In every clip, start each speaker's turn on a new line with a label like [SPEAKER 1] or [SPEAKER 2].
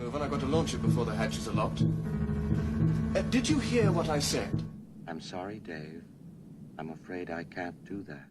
[SPEAKER 1] move on. I've got to launch it before the hatches are locked. Did you hear what I said?
[SPEAKER 2] I'm sorry, Dave. I'm afraid I can't do that.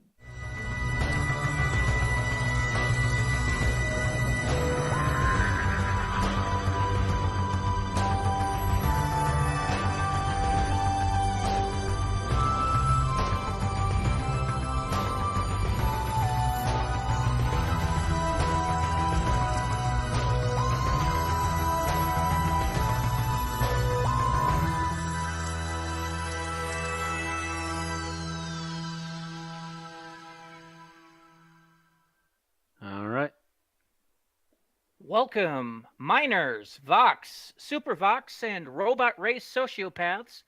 [SPEAKER 3] Welcome, miners, Vox, Super Vox, and robot race sociopaths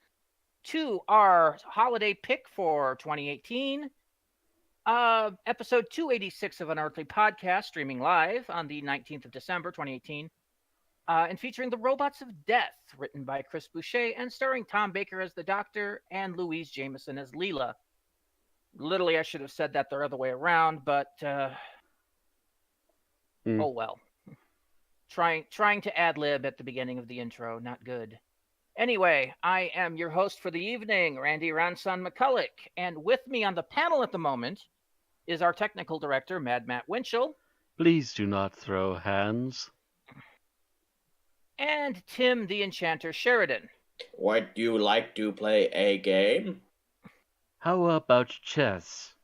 [SPEAKER 3] to our holiday pick for 2018, episode 286 of Unearthly podcast, streaming live on the 19th of December, 2018, and featuring The Robots of Death, written by Chris Boucher and starring Tom Baker as the Doctor and Louise Jameson as Leela. Literally, I should have said that the other way around, but oh well. Trying to ad-lib at the beginning of the intro, not good. Anyway, I am your host for the evening, Randy Ronson McCulloch, and with me on the panel at the moment is our technical director, Mad Matt Winchell.
[SPEAKER 4] Please do not throw hands.
[SPEAKER 3] And Tim the Enchanter Sheridan.
[SPEAKER 5] Would you like to play a game?
[SPEAKER 4] How about chess?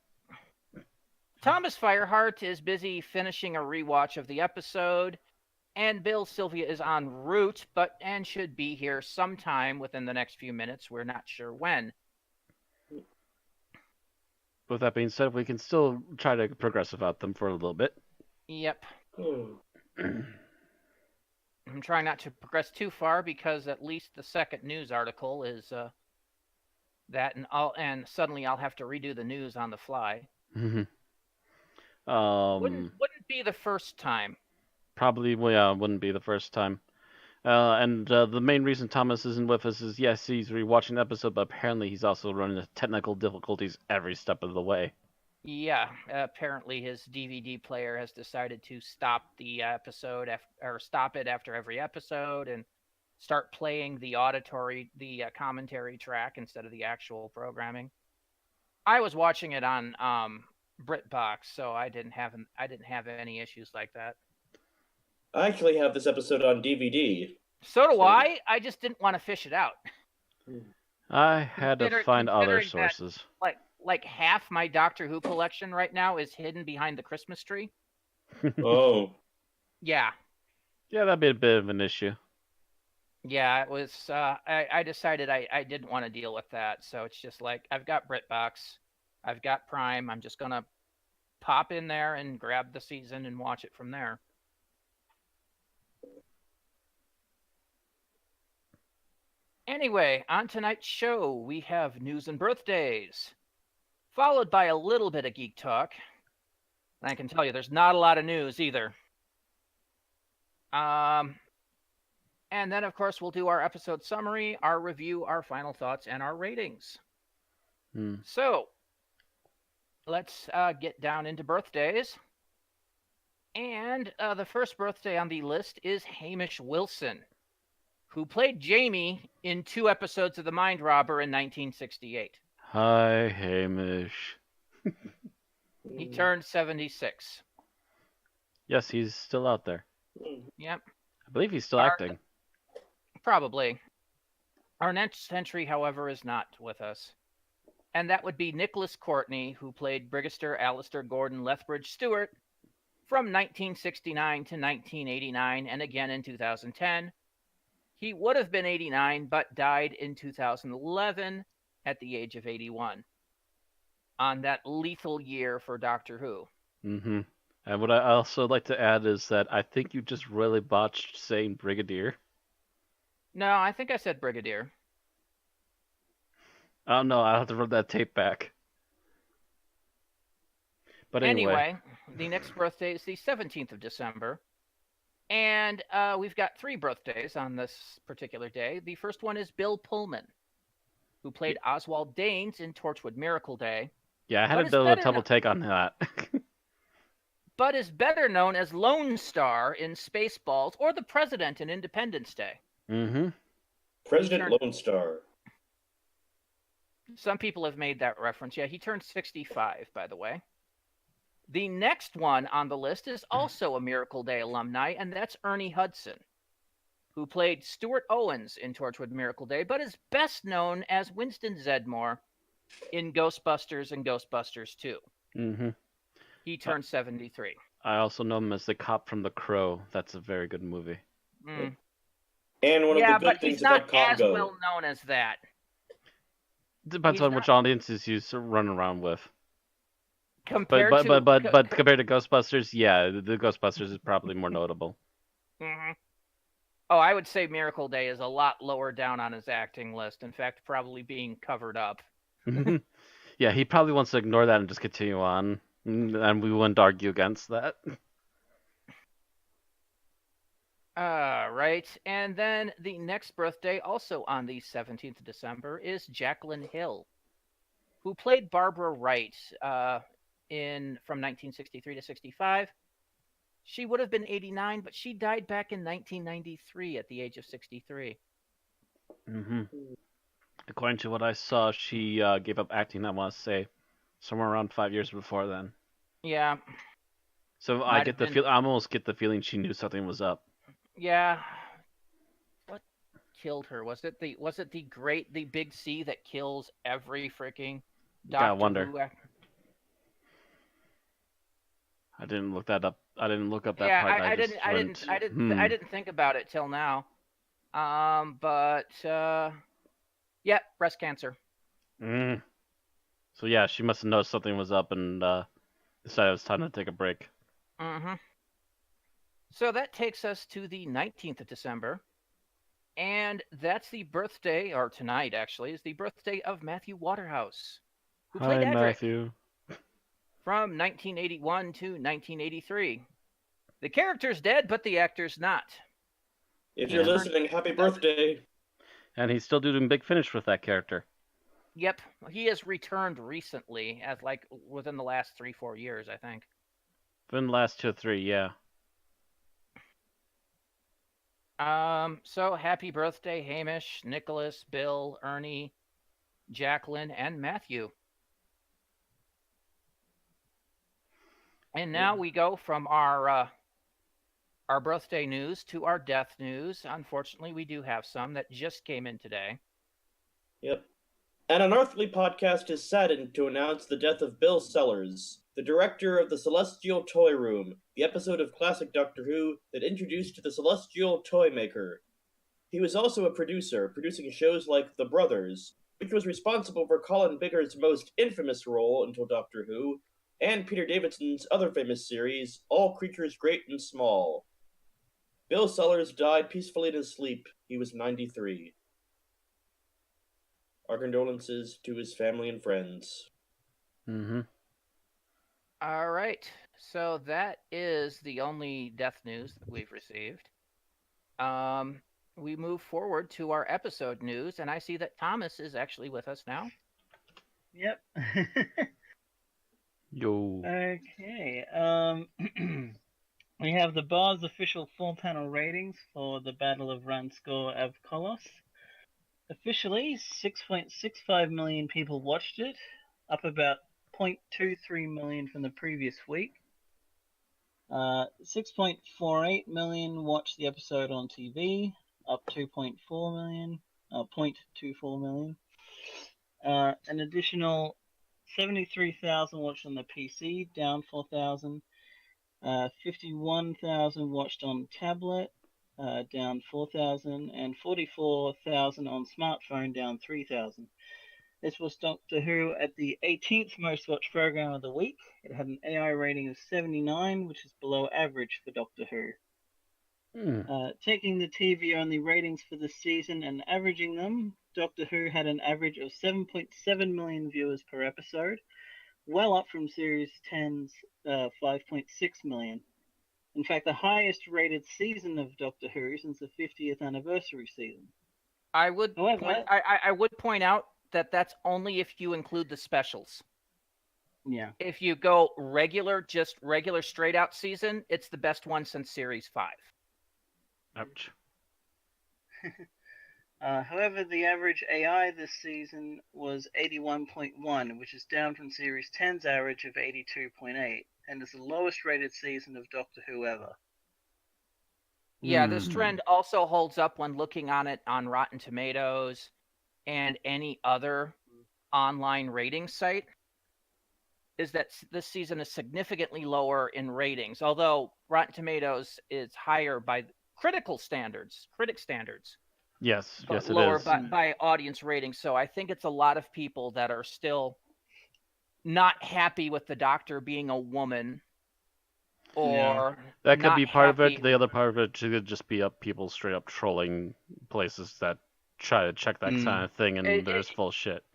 [SPEAKER 3] Thomas Fireheart is busy finishing a rewatch of the episode, and Bill Sylvia is en route, and should be here sometime within the next few minutes. We're not sure when.
[SPEAKER 4] With that being said, we can still try to progress about them for a little bit.
[SPEAKER 3] Yep. I'm trying not to progress too far because at least the second news article is that, and suddenly I'll have to redo the news on the fly.
[SPEAKER 4] Wouldn't
[SPEAKER 3] be the first time.
[SPEAKER 4] Probably, wouldn't be the first time. And the main reason Thomas isn't with us is, yes, he's rewatching the episode, but apparently he's also running into technical difficulties every step of the way.
[SPEAKER 3] Yeah, apparently his DVD player has decided to stop the episode, or stop it after every episode, and start playing the commentary track instead of the actual programming. I was watching it on BritBox, so I didn't have any issues like that.
[SPEAKER 5] I actually have this episode on DVD.
[SPEAKER 3] So do I. I just didn't want to fish it out.
[SPEAKER 4] I had to find other sources.
[SPEAKER 3] That, like half my Doctor Who collection right now is hidden behind the Christmas tree.
[SPEAKER 5] Oh.
[SPEAKER 3] Yeah.
[SPEAKER 4] Yeah, that'd be a bit of an issue.
[SPEAKER 3] Yeah, it was. I decided I didn't want to deal with that, so it's just like I've got BritBox, I've got Prime. I'm just gonna pop in there and grab the season and watch it from there. Anyway, on tonight's show, we have news and birthdays, followed by a little bit of geek talk. And I can tell you, there's not a lot of news either. And then, of course, we'll do our episode summary, our review, our final thoughts, and our ratings. So, let's get down into birthdays. And the first birthday on the list is Hamish Wilson, who played Jamie in 2 episodes of The Mind Robber in 1968.
[SPEAKER 4] Hi, Hamish.
[SPEAKER 3] He turned 76.
[SPEAKER 4] Yes, he's still out there.
[SPEAKER 3] Yep.
[SPEAKER 4] I believe he's still acting.
[SPEAKER 3] Probably. Our next entry, however, is not with us. And that would be Nicholas Courtney, who played Brigaster Alistair Gordon Lethbridge Stewart from 1969 to 1989, and again in 2010. He would have been 89, but died in 2011 at the age of 81. On that lethal year for Doctor Who.
[SPEAKER 4] Mm-hmm. And what I also like to add is that I think you just really botched saying Brigadier.
[SPEAKER 3] No, I think I said Brigadier.
[SPEAKER 4] Oh no, I'll have to run that tape back. But anyway,
[SPEAKER 3] the next birthday is the 17th of December. And we've got 3 birthdays on this particular day. The first one is Bill Pullman, who played Oswald Danes in Torchwood Miracle Day.
[SPEAKER 4] Yeah, I had a bit of a double take on that.
[SPEAKER 3] but is better known as Lone Star in Spaceballs or the President in Independence Day.
[SPEAKER 4] Mm-hmm.
[SPEAKER 5] President Lone Star.
[SPEAKER 3] Some people have made that reference. Yeah, he turned 65, by the way. The next one on the list is also a Miracle Day alumni, and that's Ernie Hudson, who played Stuart Owens in Torchwood Miracle Day, but is best known as Winston Zeddemore in Ghostbusters and Ghostbusters 2.
[SPEAKER 4] Mm-hmm.
[SPEAKER 3] He turned 73.
[SPEAKER 4] I also know him as the cop from The Crow. That's a very good movie.
[SPEAKER 3] Mm.
[SPEAKER 5] And one of the
[SPEAKER 3] Yeah,
[SPEAKER 5] good
[SPEAKER 3] but
[SPEAKER 5] things
[SPEAKER 3] he's not
[SPEAKER 5] about Congo.
[SPEAKER 3] as well known as that.
[SPEAKER 4] Depends
[SPEAKER 3] He's
[SPEAKER 4] on which audiences you run around with.
[SPEAKER 3] Compared
[SPEAKER 4] But
[SPEAKER 3] to
[SPEAKER 4] compared to Ghostbusters, yeah, the Ghostbusters is probably more notable.
[SPEAKER 3] Mm-hmm. Oh, I would say Miracle Day is a lot lower down on his acting list. In fact, probably being covered up.
[SPEAKER 4] Yeah, he probably wants to ignore that and just continue on, and we wouldn't argue against that.
[SPEAKER 3] Right. And then the next birthday, also on the 17th of December, is Jacqueline Hill, who played Barbara Wright from 1963 to 65. She would have been 89, but she died back in 1993 at the age of 63.
[SPEAKER 4] Mm-hmm. According to what I saw, she gave up acting, I want to say, somewhere around 5 years before then.
[SPEAKER 3] Yeah.
[SPEAKER 4] So I almost get the feeling she knew something was up.
[SPEAKER 3] Yeah. What killed her? Was it the big C that kills every freaking Doctor Who actor?
[SPEAKER 4] I didn't look that up. I didn't look up that
[SPEAKER 3] yeah,
[SPEAKER 4] part.
[SPEAKER 3] I didn't think about it till now. Yeah, breast cancer.
[SPEAKER 4] Mm. So yeah, she must have noticed something was up and decided it was time to take a break.
[SPEAKER 3] Mm-hmm. So that takes us to the 19th of December. And that's the birthday, or tonight actually, is the birthday of Matthew Waterhouse, who played Edric
[SPEAKER 4] Matthew.
[SPEAKER 3] from 1981 to 1983. The character's dead, but the actor's not.
[SPEAKER 5] If you're listening, happy birthday.
[SPEAKER 4] And he's still doing Big Finish with that character.
[SPEAKER 3] Yep, he has returned recently, as like within the last 3-4 years, I think.
[SPEAKER 4] Within the last 2 or 3, yeah.
[SPEAKER 3] So happy birthday, Hamish, Nicholas, Bill, Ernie, Jacqueline, and Matthew. And now we go from our birthday news to our death news. Unfortunately, we do have some that just came in today.
[SPEAKER 5] Yep. An Unearthly podcast is saddened to announce the death of Bill Sellers, the director of the Celestial Toy Room, the episode of classic Doctor Who that introduced the Celestial Toy Maker. He was also a producer, producing shows like The Brothers, which was responsible for Colin Bigger's most infamous role until Doctor Who, and Peter Davidson's other famous series, All Creatures Great and Small. Bill Sellers died peacefully in his sleep. He was 93. Our condolences to his family and friends.
[SPEAKER 4] Mm-hmm.
[SPEAKER 3] All right. So that is the only death news that we've received. We move forward to our episode news, and I see that Thomas is actually with us now.
[SPEAKER 6] Yep.
[SPEAKER 4] Yo.
[SPEAKER 6] Okay. We have the Bar's official full-panel ratings for the Battle of Ranskor Av Kolos. Officially, 6.65 million people watched it, up about 0.23 million from the previous week. 6.48 million watched the episode on TV, up 2.4 million, 0.24 million. An additional 73,000 watched on the PC, down 4,000. 51,000 watched on tablet, down 4,000, and 44,000 on smartphone, down 3,000. This was Doctor Who at the 18th most watched program of the week. It had an AI rating of 79, which is below average for Doctor Who. Taking the TV-only ratings for the season and averaging them, Doctor Who had an average of 7.7 million viewers per episode, well up from Series 10's 5.6 million. In fact, the highest rated season of Doctor Who since the 50th anniversary season.
[SPEAKER 3] I would point out that that's only if you include the specials.
[SPEAKER 6] Yeah.
[SPEAKER 3] If you go just regular straight out season, it's the best one since Series 5.
[SPEAKER 4] Ouch.
[SPEAKER 6] However, the average AI this season was 81.1, which is down from Series 10's average of 82.8, and is the lowest rated season of Doctor Who ever.
[SPEAKER 3] Yeah, this
[SPEAKER 4] Mhm.
[SPEAKER 3] trend also holds up when looking on it on Rotten Tomatoes and any other online rating site, is that this season is significantly lower in ratings, although Rotten Tomatoes is higher by critic standards,
[SPEAKER 4] Yes,
[SPEAKER 3] but
[SPEAKER 4] yes, it
[SPEAKER 3] lower
[SPEAKER 4] is.
[SPEAKER 3] by audience ratings. So I think it's a lot of people that are still not happy with the Doctor being a woman, or
[SPEAKER 4] That could
[SPEAKER 3] not
[SPEAKER 4] be part of
[SPEAKER 3] happy.
[SPEAKER 4] it. The other part of it could just be people straight up trolling places that try to check that kind of thing, and there's full shit.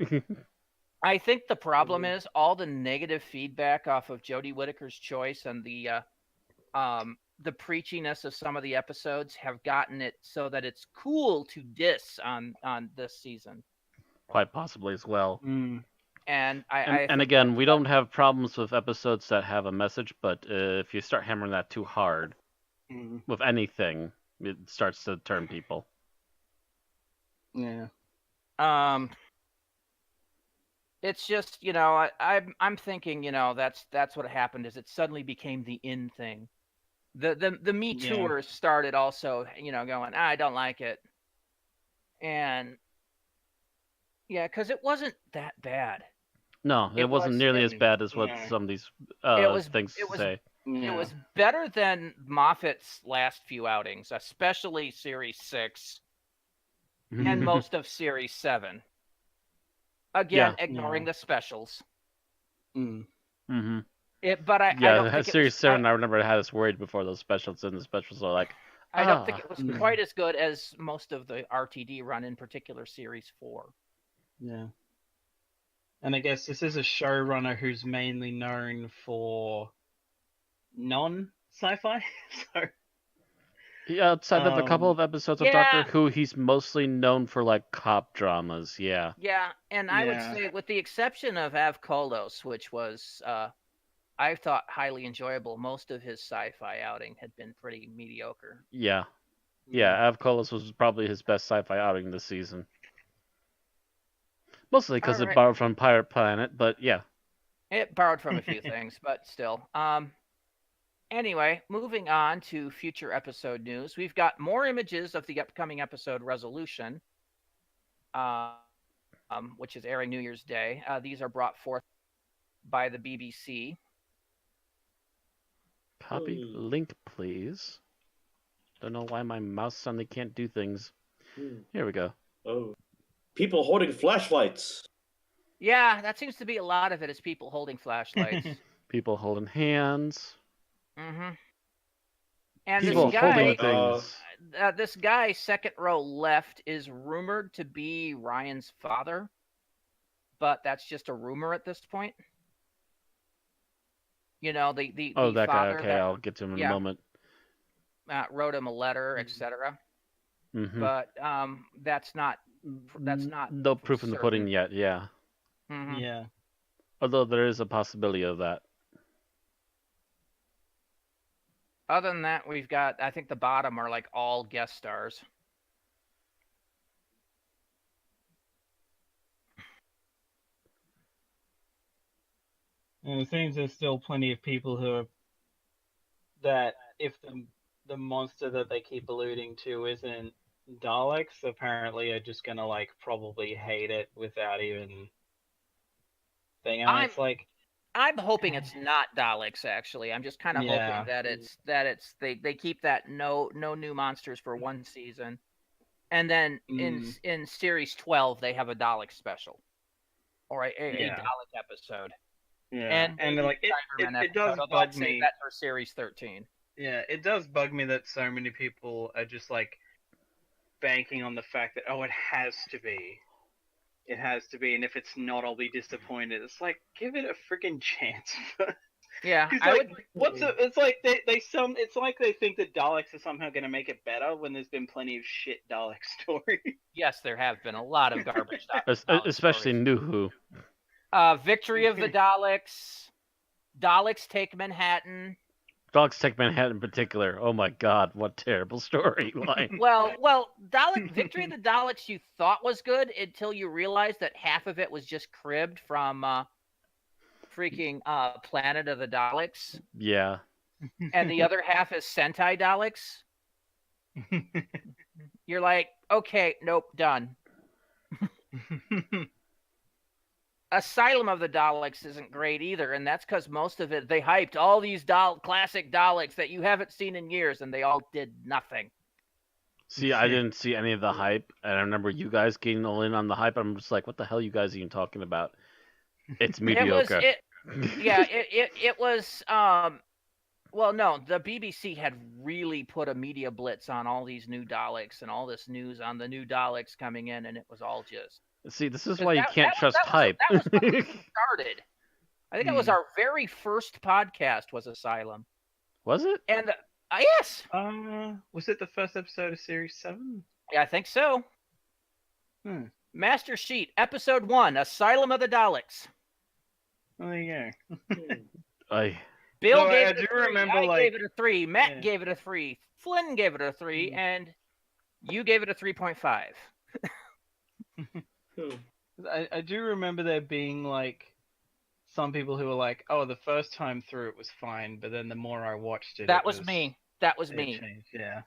[SPEAKER 3] I think the problem is all the negative feedback off of Jodie Whittaker's Choice and the preachiness of some of the episodes have gotten it so that it's cool to diss on this season.
[SPEAKER 4] Quite possibly as well.
[SPEAKER 3] And I
[SPEAKER 4] And
[SPEAKER 3] think
[SPEAKER 4] again, we don't have problems with episodes that have a message, but if you start hammering that too hard with anything, it starts to turn people.
[SPEAKER 6] Yeah.
[SPEAKER 3] It's just, you know, I'm thinking, you know, that's what happened, is it suddenly became the in thing. The Me Tooers started also, you know, going, I don't like it. And yeah, because it wasn't that bad.
[SPEAKER 4] No, it wasn't nearly as bad as what some of these things say.
[SPEAKER 3] It was better than Moffat's last few outings, especially Series 6 and most of Series 7. Again, ignoring the specials.
[SPEAKER 4] Mm-hmm.
[SPEAKER 3] But I don't think
[SPEAKER 4] Series 7, I remember had us worried before those specials, and the specials are like,
[SPEAKER 3] I don't think it was quite as good as most of the RTD run, in particular Series 4.
[SPEAKER 6] Yeah. And I guess this is a showrunner who's mainly known for non-sci-fi. So
[SPEAKER 4] yeah, outside of a couple of episodes of Doctor Who, he's mostly known for like cop dramas. Yeah.
[SPEAKER 3] Yeah, and I would say, with the exception of Av Kolos, which was I thought highly enjoyable, most of his sci-fi outing had been pretty mediocre.
[SPEAKER 4] Yeah. Av Kolos was probably his best sci-fi outing this season. Mostly because it borrowed from Pirate Planet, but yeah.
[SPEAKER 3] It borrowed from a few things, but still. Anyway, moving on to future episode news. We've got more images of the upcoming episode Resolution, which is airing New Year's Day. These are brought forth by the BBC.
[SPEAKER 4] Copy link, please. Don't know why my mouse suddenly can't do things. Here we go.
[SPEAKER 5] Oh. People holding flashlights.
[SPEAKER 3] Yeah, that seems to be a lot of it, is people holding flashlights.
[SPEAKER 4] People holding hands.
[SPEAKER 3] Mm-hmm. And
[SPEAKER 4] people holding things.
[SPEAKER 3] This guy, second row left, is rumored to be Ryan's father, but that's just a rumor at this point. You know, the
[SPEAKER 4] that
[SPEAKER 3] father
[SPEAKER 4] guy. Okay, I'll get to him in a moment.
[SPEAKER 3] Wrote him a letter, etc.
[SPEAKER 4] Mm-hmm.
[SPEAKER 3] But that's not
[SPEAKER 4] no proof in the pudding yet. Yeah.
[SPEAKER 3] Mm-hmm.
[SPEAKER 6] Yeah.
[SPEAKER 4] Although there is a possibility of that.
[SPEAKER 3] Other than that, we've got, I think the bottom are like all guest stars.
[SPEAKER 6] And it seems there's still plenty of people who are that if the monster that they keep alluding to isn't Daleks, apparently are just gonna like probably hate it without even thinking. It's like,
[SPEAKER 3] I'm hoping it's not Daleks. Actually, I'm just kind of hoping that it's they keep that no new monsters for one season, and then in series 12 they have a Dalek special, or a Dalek episode.
[SPEAKER 6] Yeah, and like it does bug me
[SPEAKER 3] that for series 13.
[SPEAKER 6] Yeah, it does bug me that so many people are just like banking on the fact that it has to be. It has to be, and if it's not, I'll be disappointed. It's like, give it a freaking chance.
[SPEAKER 3] Yeah,
[SPEAKER 6] it's like it's like they think that Daleks are somehow going to make it better when there's been plenty of shit Dalek stories.
[SPEAKER 3] Yes, there have been a lot of garbage.
[SPEAKER 4] Especially New Who.
[SPEAKER 3] Victory of the Daleks. Daleks take Manhattan.
[SPEAKER 4] Dogs Take Manhattan in particular. Oh my god, what terrible storyline.
[SPEAKER 3] Well, Victory of the Daleks you thought was good until you realized that half of it was just cribbed from freaking Planet of the Daleks,
[SPEAKER 4] Yeah.
[SPEAKER 3] and the other half is Sentai Daleks. You're like, okay, nope, done. Asylum of the Daleks isn't great either, and that's because most of it they hyped all these classic Daleks that you haven't seen in years, and they all did nothing.
[SPEAKER 4] See, I didn't see any of the hype, and I remember you guys getting all in on the hype. I'm just like, what the hell are you guys even talking about? It's mediocre.
[SPEAKER 3] It was well, no, the BBC had really put a media blitz on all these new Daleks and all this news on the new Daleks coming in, and it was all just.
[SPEAKER 4] See, this is why you can't trust hype.
[SPEAKER 3] That was when we started. I think that was our very first podcast was Asylum.
[SPEAKER 4] Was it?
[SPEAKER 3] And yes.
[SPEAKER 7] Was it the first episode of Series 7?
[SPEAKER 3] Yeah, I think so. Master Sheet, Episode 1, Asylum of the Daleks.
[SPEAKER 7] Oh, there you
[SPEAKER 4] I
[SPEAKER 3] Bill
[SPEAKER 7] No,
[SPEAKER 3] gave
[SPEAKER 7] I
[SPEAKER 3] it a
[SPEAKER 7] do
[SPEAKER 3] 3.
[SPEAKER 7] remember,
[SPEAKER 3] I
[SPEAKER 7] like-
[SPEAKER 3] gave it a 3. Matt
[SPEAKER 7] Yeah.
[SPEAKER 3] gave it a 3. Flynn gave it a 3, and you gave it a 3.5.
[SPEAKER 7] I do remember there being like some people who were like, "Oh, the first time through it was fine, but then the more I watched it,
[SPEAKER 3] That was me. That was
[SPEAKER 7] it
[SPEAKER 3] me.
[SPEAKER 7] changed." Yeah.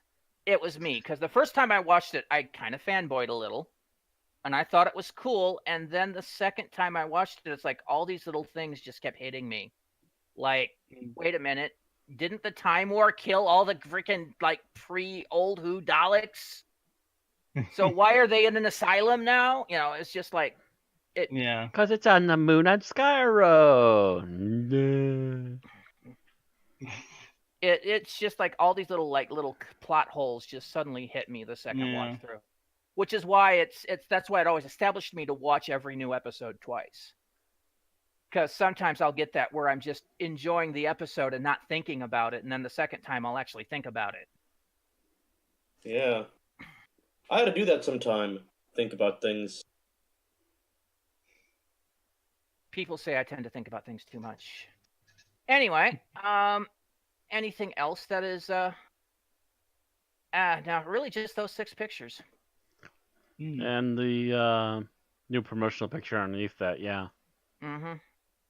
[SPEAKER 3] It was me because the first time I watched it, I kind of fanboyed a little, and I thought it was cool. And then the second time I watched it, it's like all these little things just kept hitting me. Like, wait a minute, didn't the Time War kill all the freaking like pre-old Who Daleks? So why are they in an asylum now? You know, it's just like
[SPEAKER 7] Yeah.
[SPEAKER 4] Because it's on the moon on Skyro. No.
[SPEAKER 3] it's just like all these little plot holes just suddenly hit me the second watch through, which is why that's why it always established me to watch every new episode twice. Because sometimes I'll get that where I'm just enjoying the episode and not thinking about it, and then the second time I'll actually think about it.
[SPEAKER 5] Yeah. I had to do that sometime. Think about things.
[SPEAKER 3] People say I tend to think about things too much. Anyway, anything else that is now really just those 6 pictures.
[SPEAKER 4] And the new promotional picture underneath that, yeah.
[SPEAKER 3] Mm-hmm.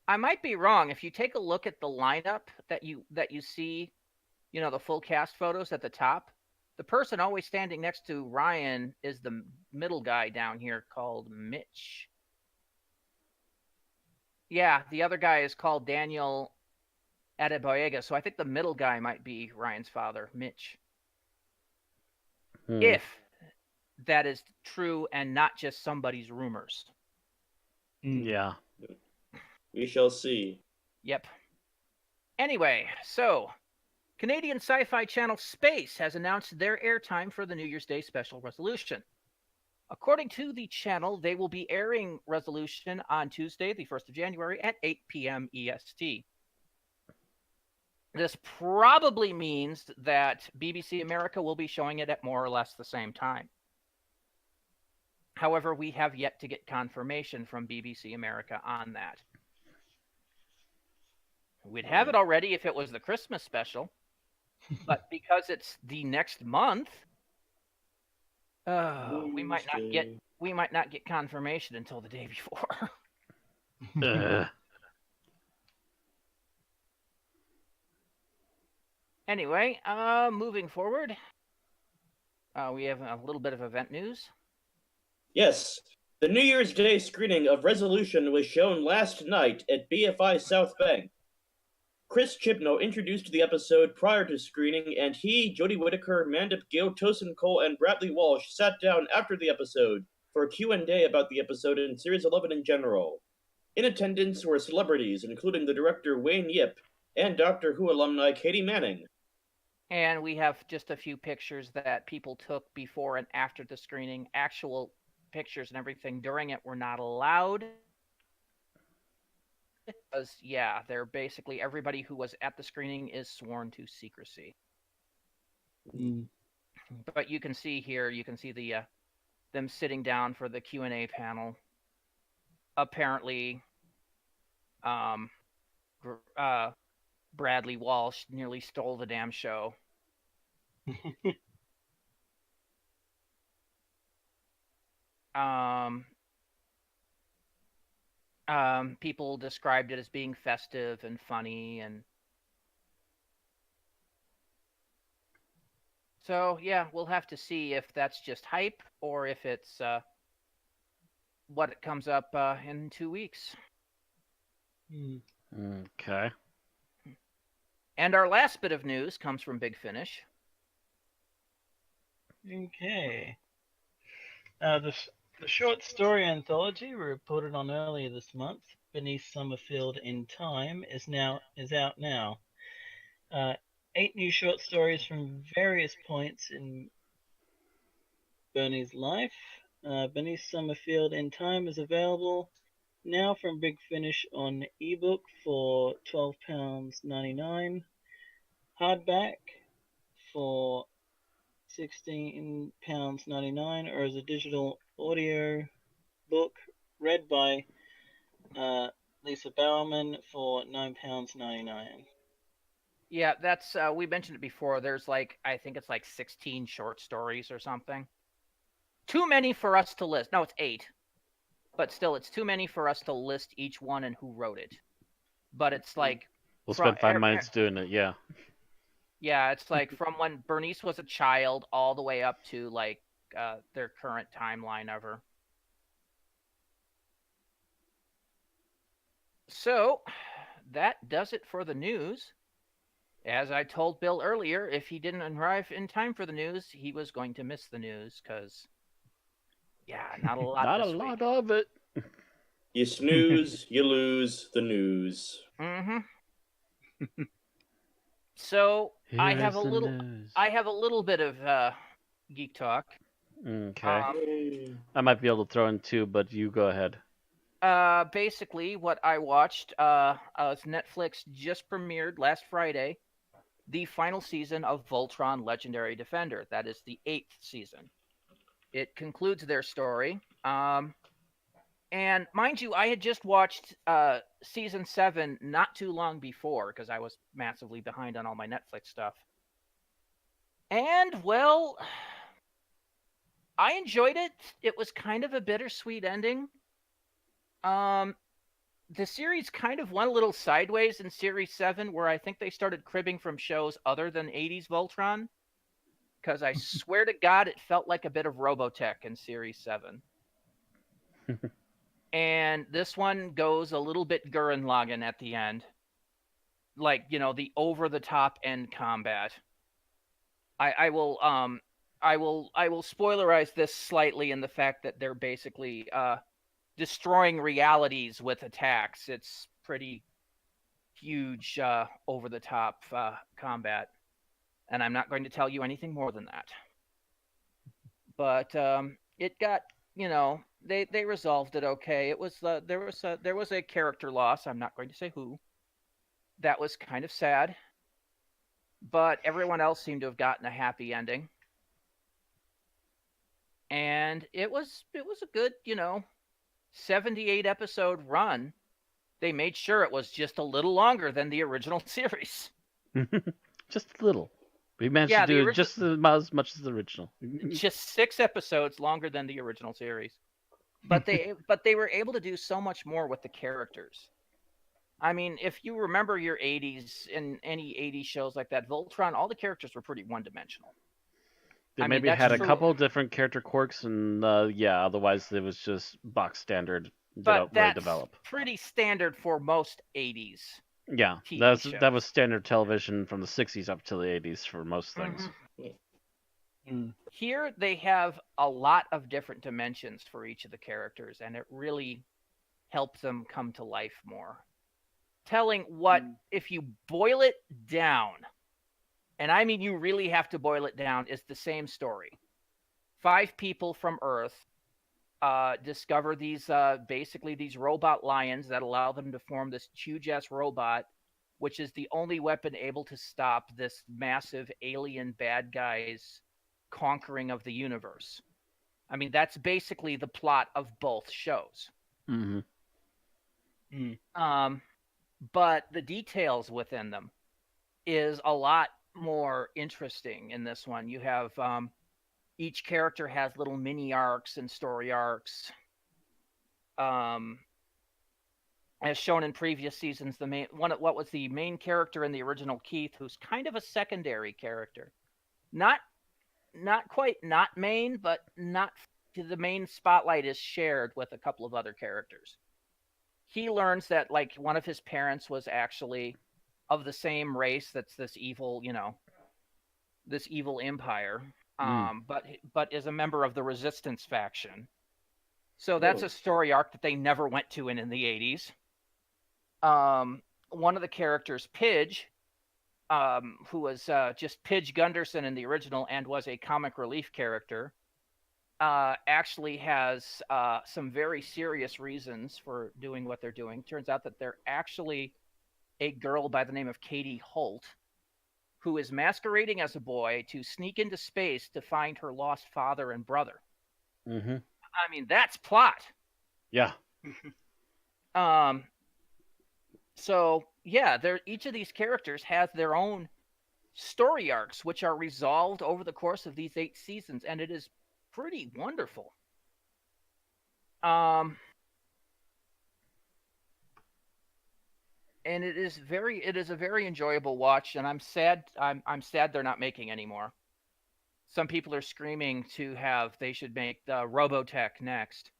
[SPEAKER 3] I might be wrong. If you take a look at the lineup that you see, you know, the full cast photos at the top, the person always standing next to Ryan is the middle guy down here called Mitch. Yeah, the other guy is called Daniel Adeboyega, so I think the middle guy might be Ryan's father, Mitch. If that is true and not just somebody's rumors.
[SPEAKER 4] Yeah.
[SPEAKER 5] We shall see.
[SPEAKER 3] Yep. Anyway, so Canadian Sci-Fi Channel Space has announced their airtime for the New Year's Day special Resolution. According to the channel, they will be airing Resolution on Tuesday, the 1st of January at 8 p.m. EST. This probably means that BBC America will be showing it at more or less the same time. However, we have yet to get confirmation from BBC America on that. We'd have it already if it was the Christmas special, but because it's the next month, we might not get confirmation until the day before. Anyway, moving forward, we have a little bit of event news.
[SPEAKER 5] Yes, the New Year's Day screening of Resolution was shown last night at BFI South Bank. Chris Chibnall introduced the episode prior to screening, and he, Jodie Whittaker, Mandip Gill, Tosin Cole, and Bradley Walsh sat down after the episode for a Q&A about the episode and Series 11 in general. In attendance were celebrities, including the director Wayne Yip and Doctor Who alumni Katie Manning.
[SPEAKER 3] And we have just a few pictures that people took before and after the screening. Actual pictures and everything during it were not allowed. Because, yeah, they're basically everybody who was at the screening is sworn to secrecy. But you can see here, you can see the them sitting down for the Q&A panel. Apparently, Um, Bradley Walsh nearly stole the damn show. Um, People described it as being festive and funny, and so yeah, we'll have to see if that's just hype or if it's what it comes up in 2 weeks.
[SPEAKER 4] Okay.
[SPEAKER 3] And our last bit of news comes from Big Finish.
[SPEAKER 6] Okay. The short story anthology we reported on earlier this month, Beneath Summerfield in Time, is out now. 8 new short stories from various points in Bernie's life. Beneath Summerfield in Time is available now from Big Finish on ebook for £12.99, hardback for £16.99, or as a digital audio book read by Lisa Bowerman for £9.99.
[SPEAKER 3] Yeah, that's we mentioned it before. There's I think it's 16 short stories or something. Too many for us to list. No, it's 8. But still, it's too many for us to list each one and who wrote it. But it's
[SPEAKER 4] We'll spend 5 minutes doing it, yeah.
[SPEAKER 3] Yeah, it's from when Bernice was a child all the way up to their current timeline of her. So, that does it for the news. As I told Bill earlier, if he didn't arrive in time for the news, he was going to miss the news because, yeah, not a lot
[SPEAKER 4] Not a
[SPEAKER 3] this
[SPEAKER 4] lot
[SPEAKER 3] week.
[SPEAKER 4] of it.
[SPEAKER 5] You snooze, you lose the news.
[SPEAKER 3] Mm-hmm. So I have a little bit of geek talk.
[SPEAKER 4] Okay. I might be able to throw in 2, but you go ahead.
[SPEAKER 3] Basically, what I watched was Netflix just premiered last Friday the final season of Voltron Legendary Defender. That is the 8th season. It concludes their story. And mind you, I had just watched season 7 not too long before because I was massively behind on all my Netflix stuff. And, well, I enjoyed it. It was kind of a bittersweet ending. The series kind of went a little sideways in Series 7, where I think they started cribbing from shows other than 80s Voltron. Because I swear to God, it felt like a bit of Robotech in Series 7. And this one goes a little bit Gurren Lagann at the end. The over-the-top end combat. I will spoilerize this slightly in the fact that they're basically destroying realities with attacks. It's pretty huge over-the-top combat. And I'm not going to tell you anything more than that. But it got, they resolved it okay. It was there was a character loss. I'm not going to say who. That was kind of sad. But everyone else seemed to have gotten a happy ending. And it was a good, 78 episode run. They made sure it was just a little longer than the original series.
[SPEAKER 4] Just a little. We managed to do just as much as the original.
[SPEAKER 3] Just 6 episodes longer than the original series. But they were able to do so much more with the characters. I mean, if you remember your 80s and any 80s shows like that, Voltron, all the characters were pretty one-dimensional.
[SPEAKER 4] They maybe had a couple different character quirks, and otherwise it was just box standard.
[SPEAKER 3] But that's pretty standard for most 80s.
[SPEAKER 4] Yeah, that was standard television from the 60s up to the 80s for most things.
[SPEAKER 3] Mm-hmm. Here they have a lot of different dimensions for each of the characters, and it really helps them come to life more. Telling what, if you boil it down, and I mean you really have to boil it down, is the same story. 5 people from Earth discover these basically these robot lions that allow them to form this huge-ass robot, which is the only weapon able to stop this massive alien bad guy's conquering of the universe. I mean, that's basically the plot of both shows.
[SPEAKER 4] Mm-hmm.
[SPEAKER 3] but the details within them is a lot more interesting in this one. You have each character has little mini arcs and story arcs. Um, as shown in previous seasons, what was the main character in the original Keith, who's kind of a secondary character, not quite not main, but not the main spotlight is shared with a couple of other characters. He learns that like one of his parents was actually of the same race that's this evil, this evil empire, but is a member of the resistance faction. So that's a story arc that they never went to in the 80s. One of the characters, Pidge, who was just Pidge Gunderson in the original and was a comic relief character, actually has some very serious reasons for doing what they're doing. Turns out that they're actually a girl by the name of Katie Holt, who is masquerading as a boy to sneak into space to find her lost father and brother.
[SPEAKER 4] Mm-hmm.
[SPEAKER 3] I mean, that's plot.
[SPEAKER 4] Yeah.
[SPEAKER 3] So yeah, each of these characters has their own story arcs, which are resolved over the course of these 8 seasons, and it is pretty wonderful. And it is a very enjoyable watch, and I'm sad they're not making anymore. Some people are screaming they should make the Robotech next,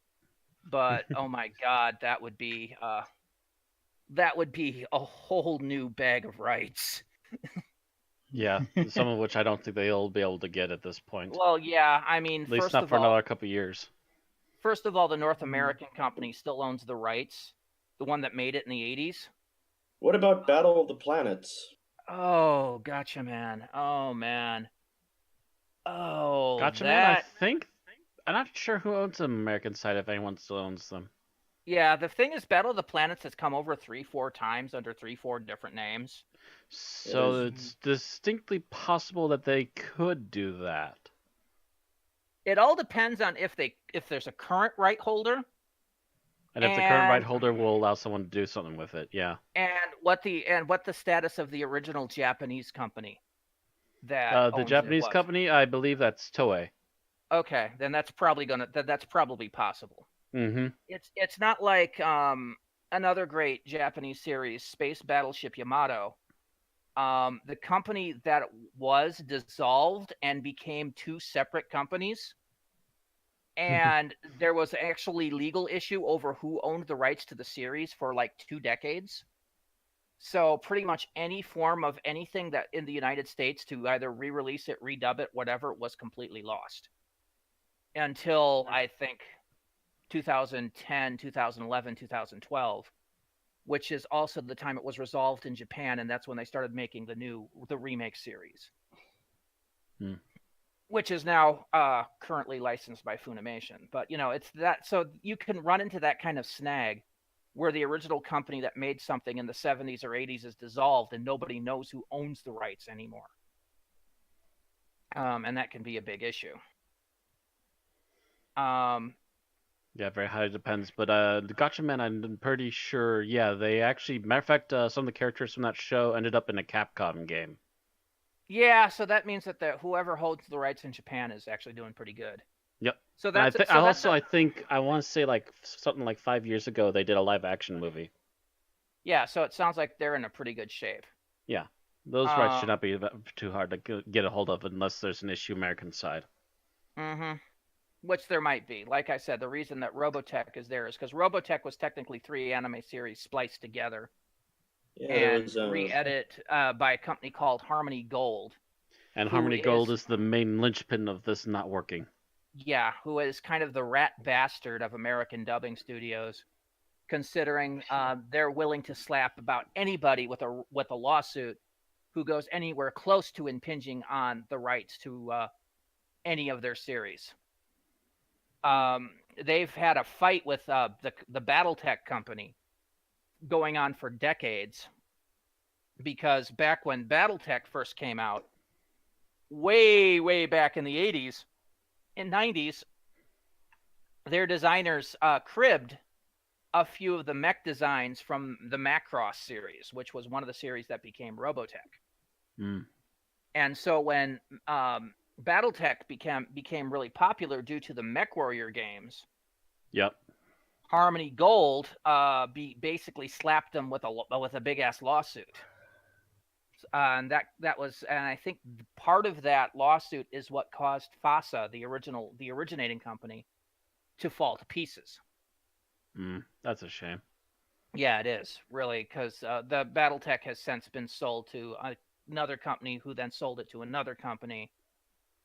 [SPEAKER 3] but oh my god, that would be a whole new bag of rights.
[SPEAKER 4] Yeah, some of which I don't think they'll be able to get at this point.
[SPEAKER 3] Well, yeah, I mean,
[SPEAKER 4] at least not for another couple of years.
[SPEAKER 3] First of all, the North American company still owns the rights, the one that made it in the 80s.
[SPEAKER 5] What about Battle of the Planets?
[SPEAKER 3] Oh, gotcha, man. Oh, man. Oh,
[SPEAKER 4] Gotcha, man. I'm not sure who owns the American side, if anyone still owns them.
[SPEAKER 3] Yeah, the thing is, Battle of the Planets has come over 3-4 times under 3-4 different names.
[SPEAKER 4] So it's distinctly possible that they could do that.
[SPEAKER 3] It all depends on if there's a current right holder.
[SPEAKER 4] And if the current right holder will allow someone to do something with it, yeah.
[SPEAKER 3] And what the status of the original Japanese company that
[SPEAKER 4] the Japanese company, I believe that's Toei.
[SPEAKER 3] Okay, then that's probably possible.
[SPEAKER 4] Mm-hmm.
[SPEAKER 3] It's not like another great Japanese series, Space Battleship Yamato. The company that was dissolved and became 2 separate companies. And there was actually legal issue over who owned the rights to the series for like 2 decades. So pretty much any form of anything that in the United States to either re-release it, redub it, whatever, was completely lost. Until I think 2010, 2011, 2012, which is also the time it was resolved in Japan, and that's when they started making the remake series. Which is now currently licensed by Funimation. But, it's that, so you can run into that kind of snag where the original company that made something in the 70s or 80s is dissolved and nobody knows who owns the rights anymore. And that can be a big issue.
[SPEAKER 4] Yeah, very highly depends. But the Gotcha Man, I'm pretty sure, yeah, they actually, matter of fact, some of the characters from that show ended up in a Capcom game.
[SPEAKER 3] Yeah, so that means that whoever holds the rights in Japan is actually doing pretty good.
[SPEAKER 4] Yep.
[SPEAKER 3] So that's
[SPEAKER 4] I think I want to say like something like 5 years ago they did a live action movie.
[SPEAKER 3] Yeah, so it sounds like they're in a pretty good shape.
[SPEAKER 4] Yeah, those rights should not be too hard to get a hold of unless there's an issue American side.
[SPEAKER 3] Mm-hmm. Which there might be. Like I said, the reason that Robotech is there is because Robotech was technically 3 anime series spliced together. Yeah, and re-edit by a company called Harmony Gold.
[SPEAKER 4] And Harmony Gold is the main linchpin of this not working.
[SPEAKER 3] Yeah, who is kind of the rat bastard of American dubbing studios, considering they're willing to slap about anybody with a lawsuit who goes anywhere close to impinging on the rights to any of their series. They've had a fight with the BattleTech company going on for decades, because back when BattleTech first came out, way back in the 80s and 90s, their designers cribbed a few of the mech designs from the Macross series, which was one of the series that became Robotech.
[SPEAKER 4] Mm.
[SPEAKER 3] And so when BattleTech became really popular due to the MechWarrior games,
[SPEAKER 4] Yep.
[SPEAKER 3] Harmony Gold basically slapped them with a big ass lawsuit. And I think part of that lawsuit is what caused FASA, the originating company, to fall to pieces.
[SPEAKER 4] That's a shame.
[SPEAKER 3] Yeah, it is really, because the BattleTech has since been sold to another company, who then sold it to another company,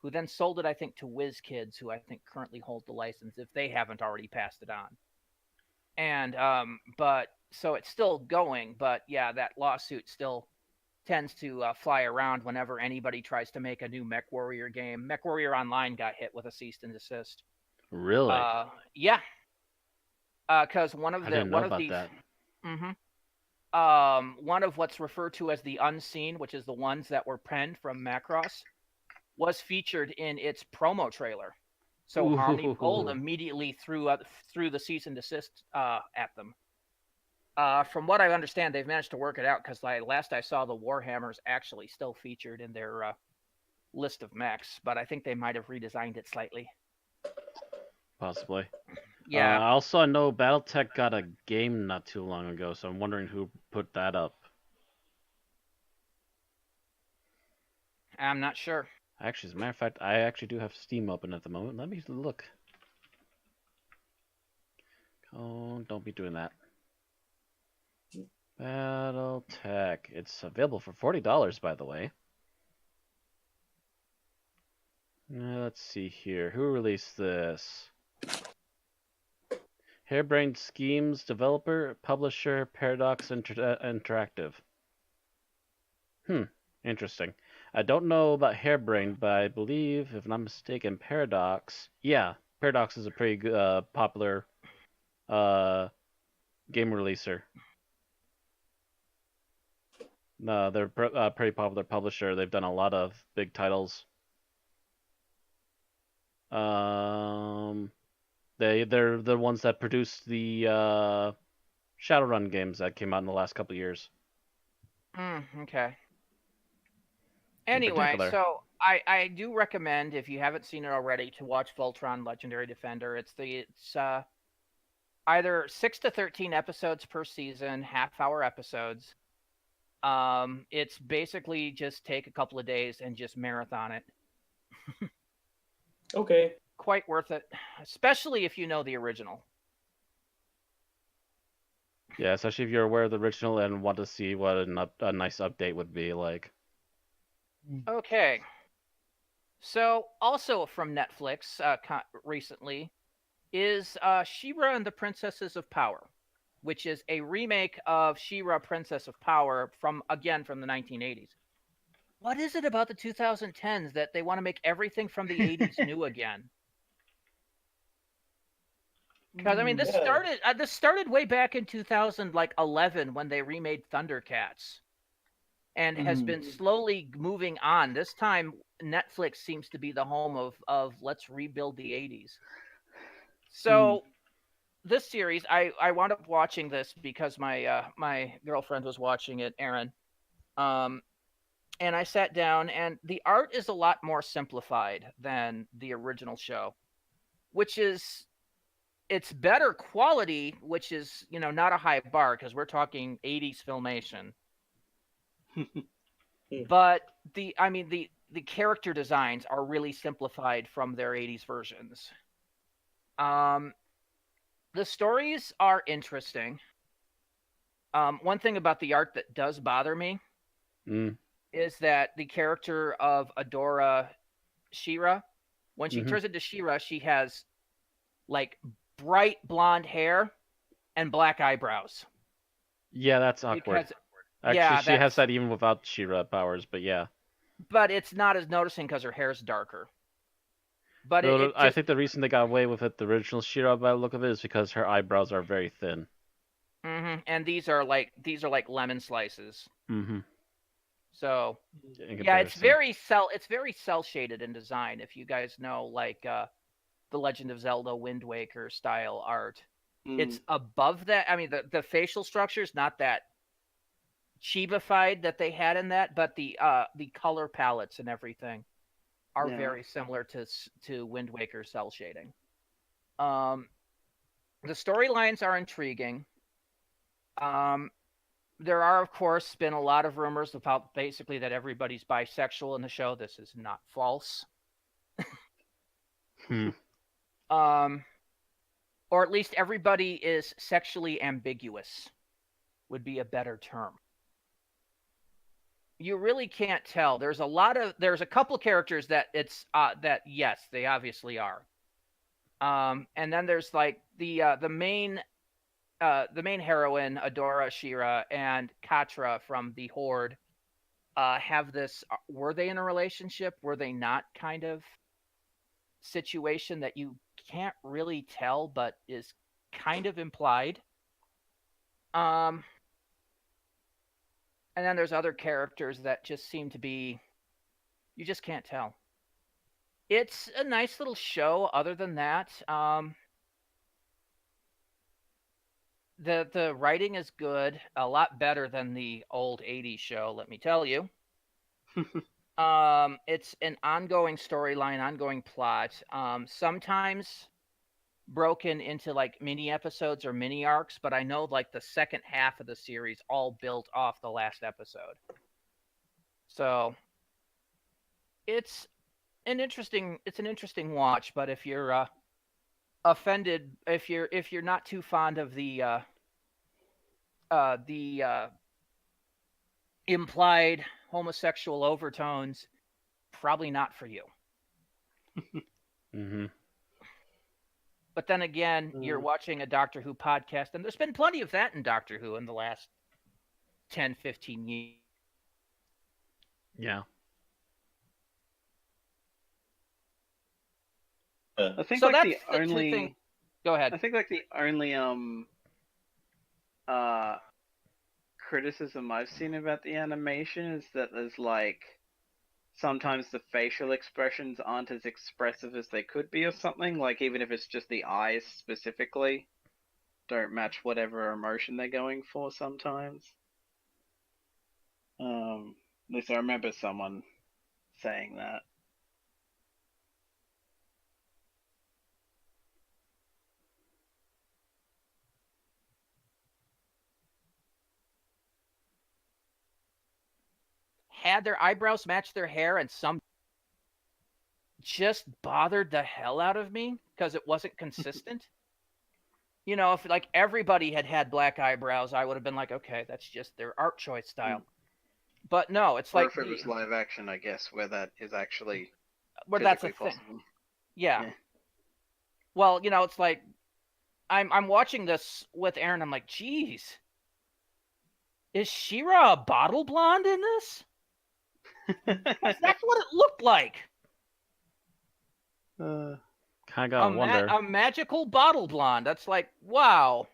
[SPEAKER 3] who then sold it, I think, to WizKids, who I think currently hold the license if they haven't already passed it on. And but so it's still going, but yeah, that lawsuit still tends to fly around whenever anybody tries to make a new MechWarrior game. MechWarrior Online got hit with a cease and desist.
[SPEAKER 4] Really?
[SPEAKER 3] Yeah, because one
[SPEAKER 4] I didn't know about
[SPEAKER 3] these.
[SPEAKER 4] that.
[SPEAKER 3] One of what's referred to as the unseen, which is the ones that were penned from Macross, was featured in its promo trailer. So Harmony Gold immediately threw the cease and desist at them. From what I understand, they've managed to work it out, because last I saw, the Warhammer's actually still featured in their list of mechs, but I think they might have redesigned it slightly.
[SPEAKER 4] Possibly.
[SPEAKER 3] Yeah.
[SPEAKER 4] Also, I know BattleTech got a game not too long ago, so I'm wondering who put that up.
[SPEAKER 3] I'm not sure.
[SPEAKER 4] Actually, as a matter of fact, I actually do have Steam open at the moment. Let me look. Oh, don't be doing that. BattleTech. It's available for $40, by the way. Let's see here. Who released this? Harebrained Schemes developer, publisher, Paradox Interactive. Interesting. I don't know about Harebrained, but I believe, if I'm not mistaken, Paradox. Yeah, Paradox is a pretty popular game releaser. No, they're a pretty popular publisher. They've done a lot of big titles. They're the ones that produced the Shadowrun games that came out in the last couple of years.
[SPEAKER 3] Okay. Anyway, so I do recommend, if you haven't seen it already, to watch Voltron Legendary Defender. It's either 6 to 13 episodes per season, half-hour episodes. It's basically just take a couple of days and just marathon it.
[SPEAKER 5] Okay.
[SPEAKER 3] Quite worth it, especially if you know the original.
[SPEAKER 4] Yeah, especially if you're aware of the original and want to see what a nice update would be like.
[SPEAKER 3] Okay. So, also from Netflix recently is She-Ra and the Princesses of Power, which is a remake of She-Ra Princess of Power from the 1980s. What is it about the 2010s that they want to make everything from the 80s new again? Because I mean, this started way back in 2011 when they remade Thundercats, and has been slowly moving on. This time, Netflix seems to be the home of let's rebuild the 80s. So this series, I wound up watching this because my my girlfriend was watching it, Erin. And I sat down, and the art is a lot more simplified than the original show, which is, it's better quality, which is, not a high bar, because we're talking 80s filmation. But the character designs are really simplified from their 80s versions. The stories are interesting. One thing about the art that does bother me is that the character of Adora She-Ra, when she turns into She-Ra, she has like bright blonde hair and black eyebrows.
[SPEAKER 4] Yeah, that's awkward. Actually, she has that even without She-Ra powers, but yeah.
[SPEAKER 3] But it's not as noticing because her hair's darker. But
[SPEAKER 4] I think the reason they got away with it, the original She-Ra, by the look of it, is because her eyebrows are very thin.
[SPEAKER 3] And these are like lemon slices. So yeah, it's very cell shaded in design. If you guys know, like the Legend of Zelda Wind Waker style art, It's above that. I mean, the facial structure is not that chibified that they had in that, but the color palettes and everything are very similar to Wind Waker cell shading. The storylines are intriguing. There are, of course, been a lot of rumors about basically that everybody's bisexual in the show. This is not false. Or at least everybody is sexually ambiguous, would be a better term. You really can't tell. There's a couple characters that that yes, they obviously are. And then there's like the main heroine, Adora Shira, and Katra from the Horde have this. Were they in a relationship? Were they not? Kind of situation that you can't really tell, but is kind of implied. And then there's other characters that just seem to be, you just can't tell. It's a nice little show. Other than that, the writing is good, a lot better than the old '80s show. Let me tell you. It's an ongoing storyline, ongoing plot. Sometimes broken into like mini episodes or mini arcs, but I know like the second half of the series all built off the last episode. So it's an interesting watch, but if you're offended, if you're not too fond of the implied homosexual overtones, probably not for you. But then again, you're watching a Doctor Who podcast, and there's been plenty of that in Doctor Who in the last 10, 15 years.
[SPEAKER 4] Yeah.
[SPEAKER 6] I think
[SPEAKER 3] So
[SPEAKER 6] like
[SPEAKER 3] that's
[SPEAKER 6] the only.
[SPEAKER 3] thing. Go ahead.
[SPEAKER 6] I think like the only criticism I've seen about the animation is that there's like sometimes the facial expressions aren't as expressive as they could be or something, like even if it's just the eyes specifically don't match whatever emotion they're going for sometimes. At least I remember someone saying that.
[SPEAKER 3] Had their eyebrows match their hair, and some just bothered the hell out of me because it wasn't consistent. You know, if like everybody had black eyebrows, I would have been like, okay, that's just their art choice style. But no, it's
[SPEAKER 6] Or
[SPEAKER 3] like
[SPEAKER 6] if it was live action, I guess, where that is actually
[SPEAKER 3] where that's a thing.
[SPEAKER 6] possible.
[SPEAKER 3] Yeah. Well, you know, it's like I'm watching this with Aaron. I'm like, geez, is She-Ra a bottle blonde in this? That's what it looked like.
[SPEAKER 4] Kind of gotta wonder.
[SPEAKER 3] A magical bottle blonde. That's like, wow.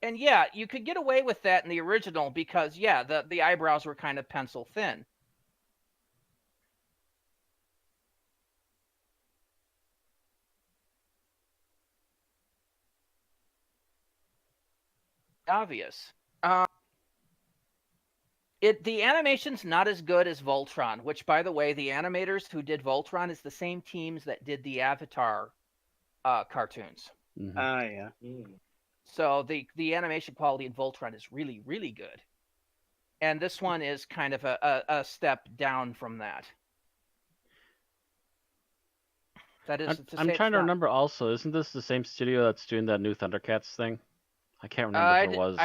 [SPEAKER 3] And yeah, you could get away with that in the original because, yeah, the eyebrows were kind of pencil thin. Obvious. The animation's not as good as Voltron, which, by the way, the animators who did Voltron is the same teams that did the Avatar cartoons.
[SPEAKER 6] Yeah.
[SPEAKER 3] So the animation quality in Voltron is really, really good. And this one is kind of a step down from that. That is,
[SPEAKER 4] I'm trying to remember also, isn't this the same studio that's doing that new Thundercats thing? I can't remember if it was.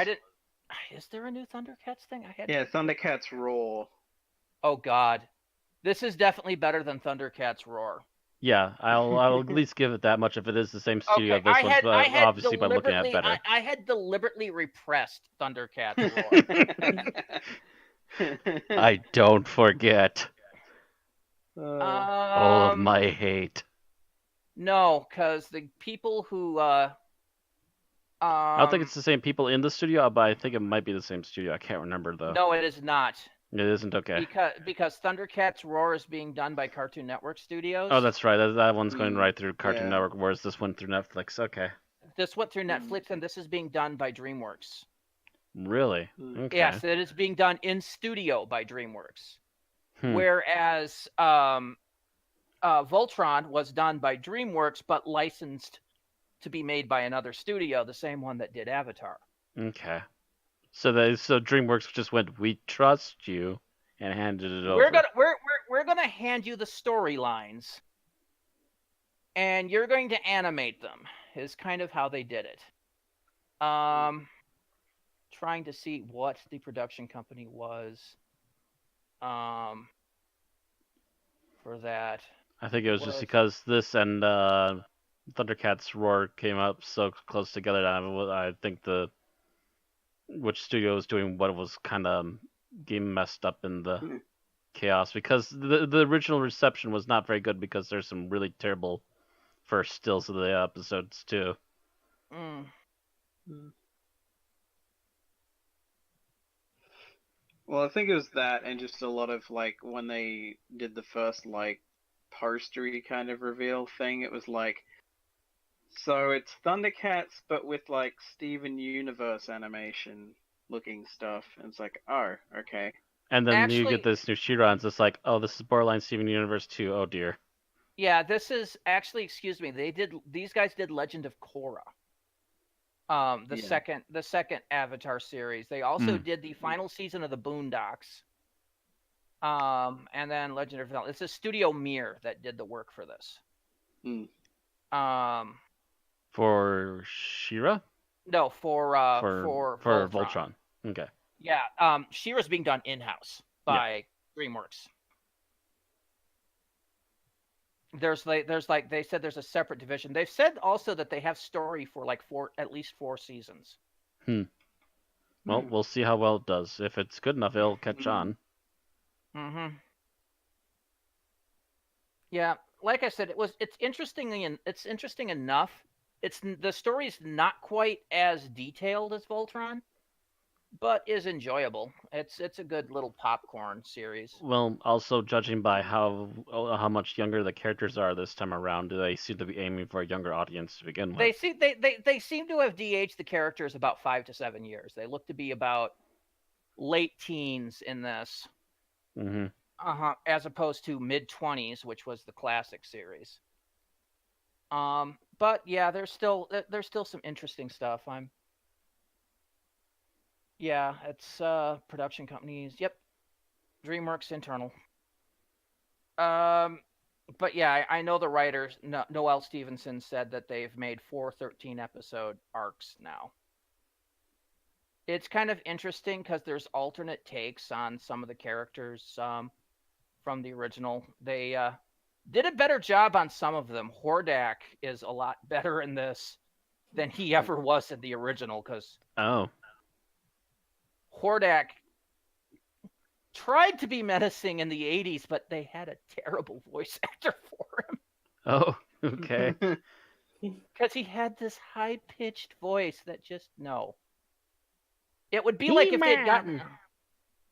[SPEAKER 3] Is there a new Thundercats thing?
[SPEAKER 6] Yeah, Thundercats Roar.
[SPEAKER 3] Oh God, this is definitely better than Thundercats Roar.
[SPEAKER 4] Yeah, I'll at least give it that much if it is the same studio.
[SPEAKER 3] Okay,
[SPEAKER 4] This one's obviously by looking at better.
[SPEAKER 3] I had deliberately repressed Thundercats Roar.
[SPEAKER 4] I don't forget. All of my hate.
[SPEAKER 3] No, because the people who
[SPEAKER 4] I don't think it's the same people in the studio, but I think it might be the same studio. I can't remember though.
[SPEAKER 3] No, it is not.
[SPEAKER 4] It isn't okay.
[SPEAKER 3] Because Thundercats Roar is being done by Cartoon Network Studios.
[SPEAKER 4] Oh, that's right. That one's going right through Cartoon
[SPEAKER 6] yeah.
[SPEAKER 4] Network, whereas this went through Netflix. Okay.
[SPEAKER 3] This went through Netflix, and this is being done by DreamWorks.
[SPEAKER 4] Really?
[SPEAKER 6] Mm.
[SPEAKER 4] Okay.
[SPEAKER 3] Yes, it is being done in studio by DreamWorks.
[SPEAKER 4] Hmm.
[SPEAKER 3] Whereas Voltron was done by DreamWorks, but licensed to be made by another studio, the same one that did Avatar.
[SPEAKER 4] Okay. So DreamWorks just went, "We trust you," and handed it over.
[SPEAKER 3] We're gonna hand you the storylines, and you're going to animate them. Is kind of how they did it. Trying to see what the production company was. For that.
[SPEAKER 4] I think it was just because this and Thundercats Roar came up so close together that I think which studio was doing what was kind of getting messed up in the chaos, because the original reception was not very good because there's some really terrible first stills of the episodes too.
[SPEAKER 3] Mm.
[SPEAKER 6] Well, I think it was that, and just a lot of like when they did the first like postery kind of reveal thing. It was like, so it's Thundercats, but with like Steven Universe animation looking stuff. And it's like, oh, okay.
[SPEAKER 4] And then you
[SPEAKER 3] Actually-
[SPEAKER 4] get this new She-Ra, and it's just like, oh, this is borderline Steven Universe 2. Oh dear.
[SPEAKER 3] Yeah, this is actually, excuse me, these guys did Legend of Korra. The second Avatar series. They also did the final season of the Boondocks. And then Legend of Zelda. It's a Studio Mir that did the work for this.
[SPEAKER 4] For She-Ra?
[SPEAKER 3] No, for
[SPEAKER 4] Voltron. Okay.
[SPEAKER 3] Yeah, She-Ra's being done in-house by DreamWorks. There's like they said there's a separate division. They've said also that they have story for like at least 4 seasons.
[SPEAKER 4] Well, we'll see how well it does. If it's good enough, it'll catch on.
[SPEAKER 3] Yeah, like I said, it's interesting enough. The story's not quite as detailed as Voltron, but is enjoyable. It's a good little popcorn series.
[SPEAKER 4] Well, also judging by how much younger the characters are this time around, they seem to be aiming for a younger audience to begin with.
[SPEAKER 3] They seem to have de-aged the characters about 5 to 7 years. They look to be about late teens in this. As opposed to mid-20s, which was the classic series. But yeah, there's still some interesting stuff. Yeah, it's production companies. Yep, DreamWorks internal. But yeah, I know the writers. Noel Stevenson said that they've made 4 13-episode arcs now. It's kind of interesting because there's alternate takes on some of the characters from the original. They did a better job on some of them. Hordak is a lot better in this than he ever was in the original, because Hordak tried to be menacing in the 80s, but they had a terrible voice actor for him.
[SPEAKER 4] Oh, okay.
[SPEAKER 3] Because he had this high-pitched voice that just, no. It would be like if they'd gotten...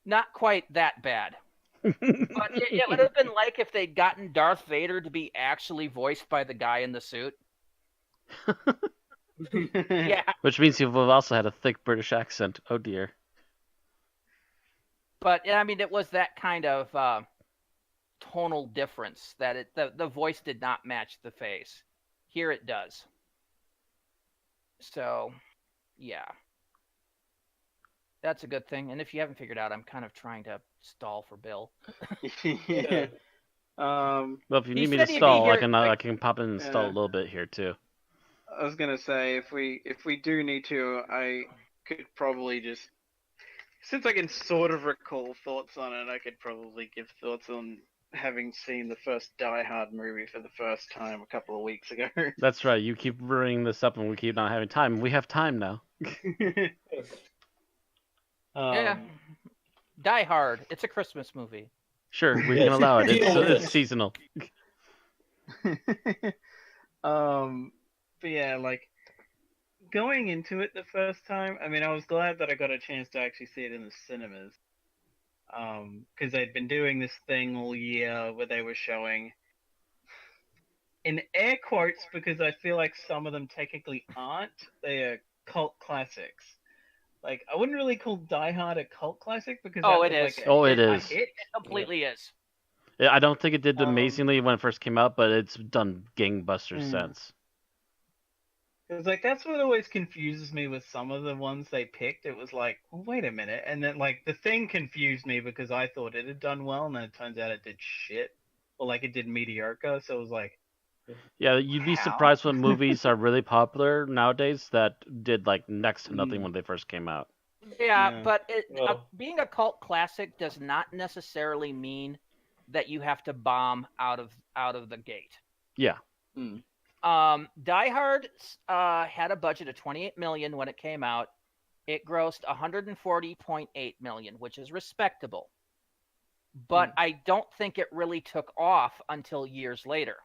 [SPEAKER 3] Not quite that bad. But it would have been like if they'd gotten Darth Vader to be actually voiced by the guy in the suit. Yeah.
[SPEAKER 4] Which means you've also had a thick British accent. Oh dear.
[SPEAKER 3] But I mean, it was that kind of tonal difference that the voice did not match the face. Here it does. So, yeah. That's a good thing. And if you haven't figured out, I'm kind of trying to stall for Bill.
[SPEAKER 6] Yeah.
[SPEAKER 4] Well, if you
[SPEAKER 3] He
[SPEAKER 4] need me
[SPEAKER 3] said
[SPEAKER 4] to
[SPEAKER 3] he'd be
[SPEAKER 4] stall,
[SPEAKER 3] here,
[SPEAKER 4] I can pop in and stall
[SPEAKER 6] Yeah.
[SPEAKER 4] a little bit here too.
[SPEAKER 6] I was gonna say if we do need to, I could probably just, since I can sort of recall thoughts on it, I could probably give thoughts on having seen the first Die Hard movie for the first time a couple of weeks ago.
[SPEAKER 4] That's right. You keep bringing this up, and we keep not having time. We have time now.
[SPEAKER 3] Yeah. Die Hard. It's a Christmas movie.
[SPEAKER 4] Sure, we can allow it. It's seasonal.
[SPEAKER 6] But yeah, like going into it the first time, I mean, I was glad that I got a chance to actually see it in the cinemas.
[SPEAKER 7] because they'd been doing this thing all year where they were showing, in air quotes, because I feel like some of them technically aren't, they are cult classics. Like, I wouldn't really call Die Hard a cult classic because
[SPEAKER 3] Oh,
[SPEAKER 7] that
[SPEAKER 3] it
[SPEAKER 7] was
[SPEAKER 3] is.
[SPEAKER 7] like
[SPEAKER 4] Oh, it
[SPEAKER 7] a
[SPEAKER 4] is.
[SPEAKER 7] hit.
[SPEAKER 3] It completely is.
[SPEAKER 4] I don't think it did
[SPEAKER 7] Um,
[SPEAKER 4] amazingly when it first came out, but it's done gangbusters
[SPEAKER 7] Mm.
[SPEAKER 4] since.
[SPEAKER 7] Because like that's what always confuses me with some of the ones they picked. It was like, well, wait a minute, and then like The Thing confused me because I thought it had done well, and then it turns out it did shit, or like it did mediocre. So it was like,
[SPEAKER 4] Yeah, you'd be
[SPEAKER 7] How?
[SPEAKER 4] surprised when movies are really popular nowadays that did like next to nothing
[SPEAKER 7] Mm.
[SPEAKER 4] when they first came out.
[SPEAKER 3] Yeah,
[SPEAKER 7] Yeah.
[SPEAKER 3] but
[SPEAKER 5] Well-
[SPEAKER 3] being a cult classic does not necessarily mean that you have to bomb out of the gate.
[SPEAKER 4] Yeah.
[SPEAKER 3] Die Hard had a budget of 28 million when it came out. It grossed 140.8 million, which is respectable. But I don't think it really took off until years later.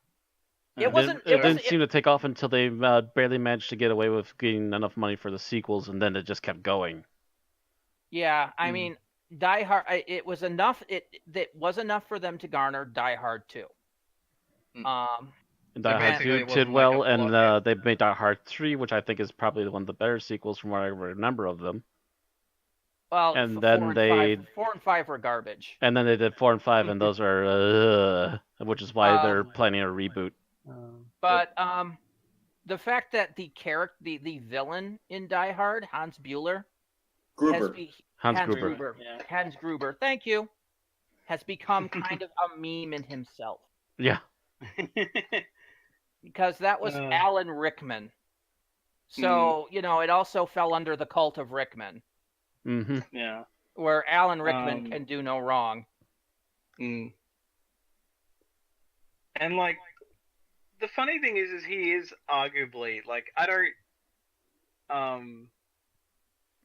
[SPEAKER 3] It wasn't.
[SPEAKER 4] It didn't seem to take off until they barely managed to get away with getting enough money for the sequels, and then it just kept going.
[SPEAKER 3] Yeah, I mean, Die Hard. It was enough. That was enough for them to garner Die Hard 2.
[SPEAKER 4] And
[SPEAKER 7] So
[SPEAKER 4] Die Hard
[SPEAKER 7] basically
[SPEAKER 4] 2
[SPEAKER 7] it
[SPEAKER 4] did
[SPEAKER 7] wasn't like
[SPEAKER 4] well,
[SPEAKER 7] a
[SPEAKER 4] and
[SPEAKER 7] flop hit.
[SPEAKER 4] they made Die Hard 3, which I think is probably one of the better sequels from what I remember of them.
[SPEAKER 3] Well,
[SPEAKER 4] And then
[SPEAKER 3] 4 and 5 were garbage.
[SPEAKER 4] And then they did 4 and 5, and those are, which is why they're planning a reboot.
[SPEAKER 3] But the fact that the villain in Die Hard, Hans Bueller,
[SPEAKER 5] Gruber.
[SPEAKER 4] Hans Gruber.
[SPEAKER 7] Yeah.
[SPEAKER 3] Hans Gruber, thank you, has become kind of a meme in himself
[SPEAKER 4] Yeah.
[SPEAKER 3] because that was Alan Rickman. So it also fell under the cult of Rickman,
[SPEAKER 4] Mm-hmm.
[SPEAKER 7] Yeah.
[SPEAKER 3] where Alan Rickman can do no wrong.
[SPEAKER 7] And like, the funny thing is he is arguably like, I don't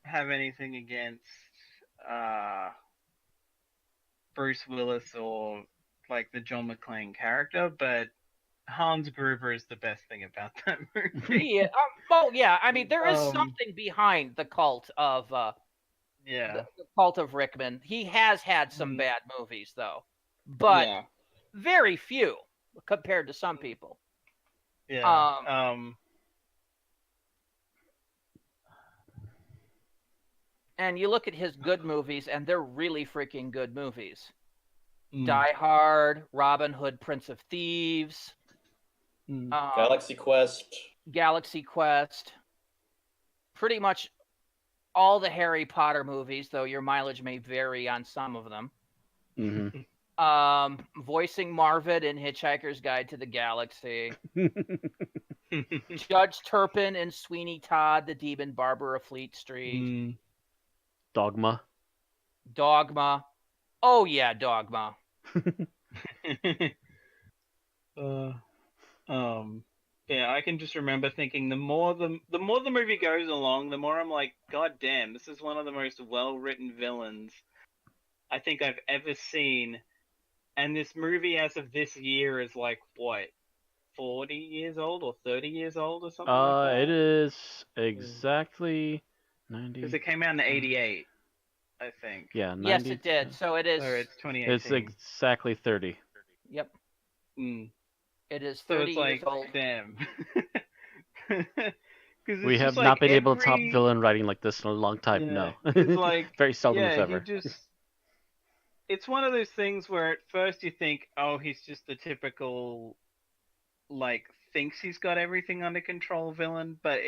[SPEAKER 7] have anything against Bruce Willis or like the John McClane character, but Hans Gruber is the best thing about that movie.
[SPEAKER 3] Yeah, yeah. I mean, there is
[SPEAKER 7] Um,
[SPEAKER 3] something behind the cult of
[SPEAKER 7] Yeah.
[SPEAKER 3] the cult of Rickman. He has had some
[SPEAKER 7] Mhm.
[SPEAKER 3] bad movies though, but
[SPEAKER 7] Yeah.
[SPEAKER 3] very few compared to some people.
[SPEAKER 7] Yeah.
[SPEAKER 3] And you look at his good movies, and they're really freaking good movies.
[SPEAKER 7] Mm.
[SPEAKER 3] Die Hard, Robin Hood, Prince of Thieves,
[SPEAKER 5] Galaxy Quest.
[SPEAKER 3] Galaxy Quest, pretty much all the Harry Potter movies, though your mileage may vary on some of them.
[SPEAKER 4] Mm-hmm.
[SPEAKER 3] Voicing Marvin in Hitchhiker's Guide to the Galaxy. Judge Turpin in Sweeney Todd, The Demon Barber of Fleet Street.
[SPEAKER 4] Dogma.
[SPEAKER 3] Oh yeah, Dogma.
[SPEAKER 7] Yeah, I can just remember thinking the more the movie goes along, the more I'm like, God damn, this is one of the most well-written villains I think I've ever seen. And this movie, as of this year, is like what, 40 years old or 30 years old or something like that?
[SPEAKER 4] It is exactly 90.
[SPEAKER 7] Because it came out in '88, I think.
[SPEAKER 4] Yeah, 90.
[SPEAKER 3] Yes, it did. So it is.
[SPEAKER 7] Or it's 2018.
[SPEAKER 4] It's exactly 30.
[SPEAKER 3] Yep.
[SPEAKER 7] Mm.
[SPEAKER 3] It is
[SPEAKER 7] So
[SPEAKER 3] 30
[SPEAKER 7] it's like,
[SPEAKER 3] years old.
[SPEAKER 7] damn.
[SPEAKER 4] We have not been able to top villain writing like this in a long time.
[SPEAKER 7] Yeah,
[SPEAKER 4] No.
[SPEAKER 7] it's like,
[SPEAKER 4] Very seldom,
[SPEAKER 7] yeah,
[SPEAKER 4] if ever.
[SPEAKER 7] It's one of those things where at first you think, oh, he's just the typical, like, thinks he's got everything under control villain, but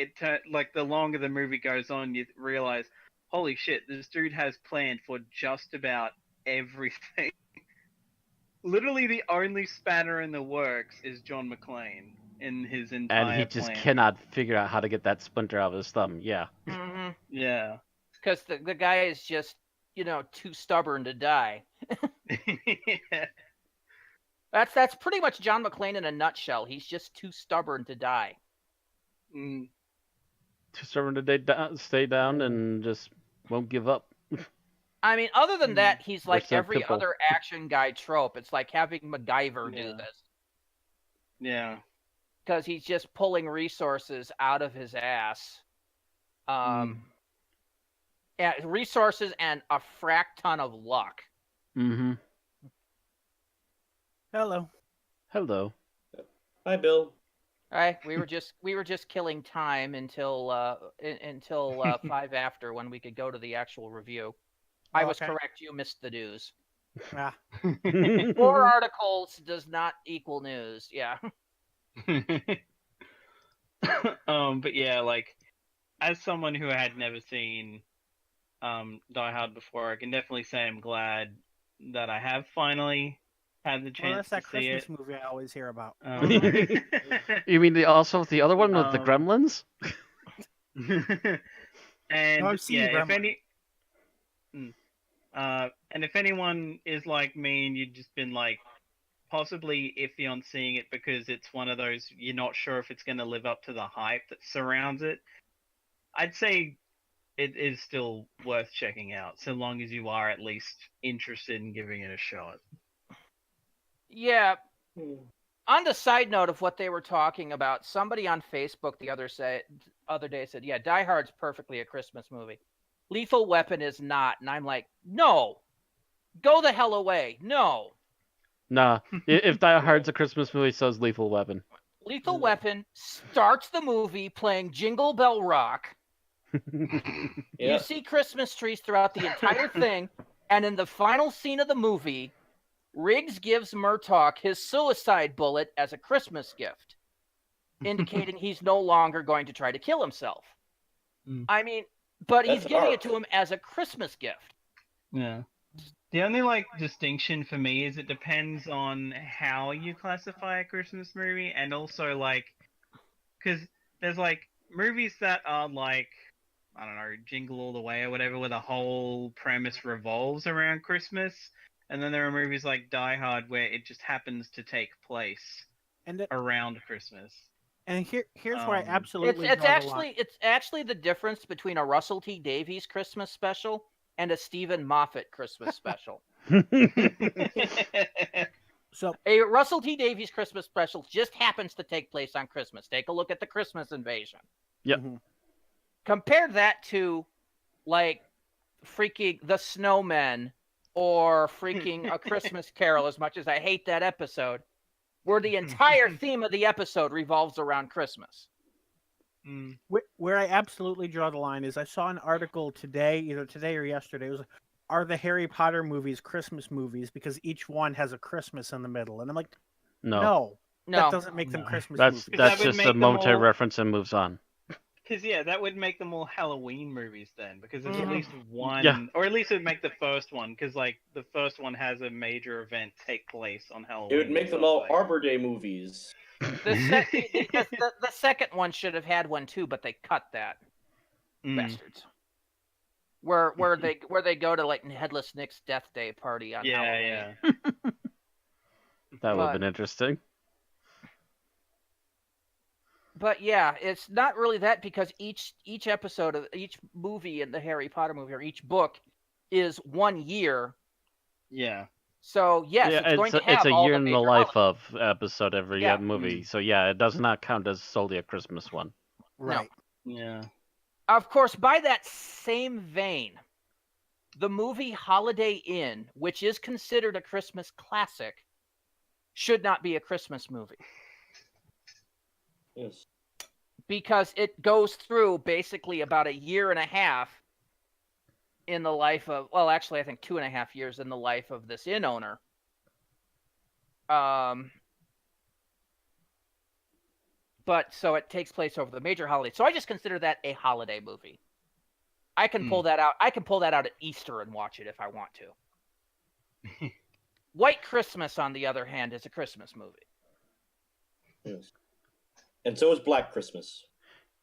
[SPEAKER 7] like the longer the movie goes on, you realize, holy shit, this dude has planned for just about everything. Literally the only spanner in the works is John McClane in his entire
[SPEAKER 4] And he just
[SPEAKER 7] plan.
[SPEAKER 4] cannot figure out how to get that splinter out of his thumb. Yeah.
[SPEAKER 3] Mm-hmm.
[SPEAKER 7] Yeah.
[SPEAKER 3] Because the guy is just, too stubborn to die.
[SPEAKER 7] Yeah.
[SPEAKER 3] That's pretty much John McClane in a nutshell. He's just too stubborn to die.
[SPEAKER 7] Mm.
[SPEAKER 4] Too stubborn to stay down and just won't give up.
[SPEAKER 3] I mean, other than that, he's like
[SPEAKER 4] Versus that
[SPEAKER 3] every
[SPEAKER 4] Pitbull.
[SPEAKER 3] other action guy trope. It's like having MacGyver do
[SPEAKER 7] Yeah.
[SPEAKER 3] this.
[SPEAKER 7] Yeah.
[SPEAKER 3] Because he's just pulling resources out of his ass. Yeah, resources and a frack ton of luck.
[SPEAKER 4] Mm-hmm.
[SPEAKER 8] Hello.
[SPEAKER 4] Hello.
[SPEAKER 5] Hi, Bill.
[SPEAKER 3] All right, we were just killing time until 5 after when we could go to the actual review. I was
[SPEAKER 8] Okay.
[SPEAKER 3] correct. You missed the news.
[SPEAKER 8] Ah,
[SPEAKER 3] 4 articles does not equal news. Yeah.
[SPEAKER 7] But yeah, like as someone who had never seen Die Hard before, I can definitely say I'm glad that I have finally had the
[SPEAKER 8] well,
[SPEAKER 7] chance
[SPEAKER 8] that's that
[SPEAKER 7] to see
[SPEAKER 8] Christmas
[SPEAKER 7] it.
[SPEAKER 8] movie I always hear about.
[SPEAKER 4] You mean the other one with the
[SPEAKER 7] Um,
[SPEAKER 4] gremlins?
[SPEAKER 7] And
[SPEAKER 8] I've seen
[SPEAKER 7] yeah,
[SPEAKER 8] Gremlins.
[SPEAKER 7] and if anyone is like me and you've just been like possibly iffy on seeing it because it's one of those you're not sure if it's going to live up to the hype that surrounds it, I'd say it is still worth checking out, so long as you are at least interested in giving it a shot.
[SPEAKER 3] Yeah. On the side note of what they were talking about, somebody on Facebook the other day said, "Yeah, Die Hard's perfectly a Christmas movie. Lethal Weapon is not." And I'm like, "No. Go the hell away. No.
[SPEAKER 4] Nah. If Die Hard's a Christmas movie, so is Lethal Weapon.
[SPEAKER 3] Lethal Weapon starts the movie playing Jingle Bell Rock.
[SPEAKER 5] Yeah.
[SPEAKER 3] You see Christmas trees throughout the entire thing, and in the final scene of the movie, Riggs gives Murtaugh his suicide bullet as a Christmas gift, indicating he's no longer going to try to kill himself. I mean, but he's
[SPEAKER 5] That's
[SPEAKER 3] giving it
[SPEAKER 5] arc.
[SPEAKER 3] to him as a Christmas gift.
[SPEAKER 7] Yeah. The only like distinction for me is it depends on how you classify a Christmas movie, and also like, because there's like movies that are like, I don't know, Jingle All the Way or whatever, where the whole premise revolves around Christmas, and then there are movies like Die Hard where it just happens to take place
[SPEAKER 8] And
[SPEAKER 7] around Christmas.
[SPEAKER 8] here's where I
[SPEAKER 7] Um,
[SPEAKER 8] absolutely
[SPEAKER 3] It's
[SPEAKER 8] draw the line.
[SPEAKER 3] actually the difference between a Russell T Davies Christmas special and a Stephen Moffat Christmas special.
[SPEAKER 8] So
[SPEAKER 3] A Russell T Davies Christmas special just happens to take place on Christmas. Take a look at the Christmas Invasion.
[SPEAKER 4] Yep.
[SPEAKER 8] mhm.
[SPEAKER 3] Compare that to like freaking The Snowmen or freaking A Christmas Carol, as much as I hate that episode, where the entire theme of the episode revolves around Christmas.
[SPEAKER 8] Where I absolutely draw the line is I saw an article today, either today or yesterday. It was, are the Harry Potter movies Christmas movies because each one has a Christmas in the middle? And I'm like,
[SPEAKER 4] No.
[SPEAKER 8] that
[SPEAKER 3] No.
[SPEAKER 8] doesn't make them Christmas
[SPEAKER 4] That's
[SPEAKER 8] movies.
[SPEAKER 7] That
[SPEAKER 4] that's
[SPEAKER 7] would
[SPEAKER 4] just
[SPEAKER 7] make
[SPEAKER 4] a
[SPEAKER 7] them
[SPEAKER 4] momentary
[SPEAKER 7] all-
[SPEAKER 4] reference and moves on.
[SPEAKER 7] Because yeah, that would make them all Halloween movies then, because there's at
[SPEAKER 3] Mhm.
[SPEAKER 7] least one,
[SPEAKER 4] Yeah.
[SPEAKER 7] or at least it would make the first one, because like the first one has a major event take place on Halloween.
[SPEAKER 5] It would make
[SPEAKER 7] or
[SPEAKER 5] them all
[SPEAKER 7] something.
[SPEAKER 5] Arbor Day movies.
[SPEAKER 3] The second one should have had one too, but they cut that. Bastards. Where they go to like Headless Nick's death day party on Halloween.
[SPEAKER 7] Yeah.
[SPEAKER 4] That would have
[SPEAKER 3] But-
[SPEAKER 4] been interesting.
[SPEAKER 3] But yeah, it's not really that, because each episode of each movie in the Harry Potter movie or each book is 1 year.
[SPEAKER 7] Yeah.
[SPEAKER 3] So yes,
[SPEAKER 4] Yeah,
[SPEAKER 3] it's going to have
[SPEAKER 4] it's a
[SPEAKER 3] all
[SPEAKER 4] year
[SPEAKER 3] the
[SPEAKER 4] in the
[SPEAKER 3] major
[SPEAKER 4] life
[SPEAKER 3] holidays.
[SPEAKER 4] of episode every
[SPEAKER 3] Yeah.
[SPEAKER 4] movie. So yeah, it does not count as solely a Christmas one.
[SPEAKER 8] Right.
[SPEAKER 7] Yeah.
[SPEAKER 3] Of course, by that same vein, the movie Holiday Inn, which is considered a Christmas classic, should not be a Christmas movie,
[SPEAKER 5] Yes.
[SPEAKER 3] because it goes through basically about a year and a half in the life of, well, actually, I think 2.5 years in the life of this inn owner. But so it takes place over the major holidays. So I just consider that a holiday movie. I can pull that out. I can pull that out at Easter and watch it if I want to. White Christmas, on the other hand, is a Christmas movie.
[SPEAKER 5] Yes. And so is Black Christmas.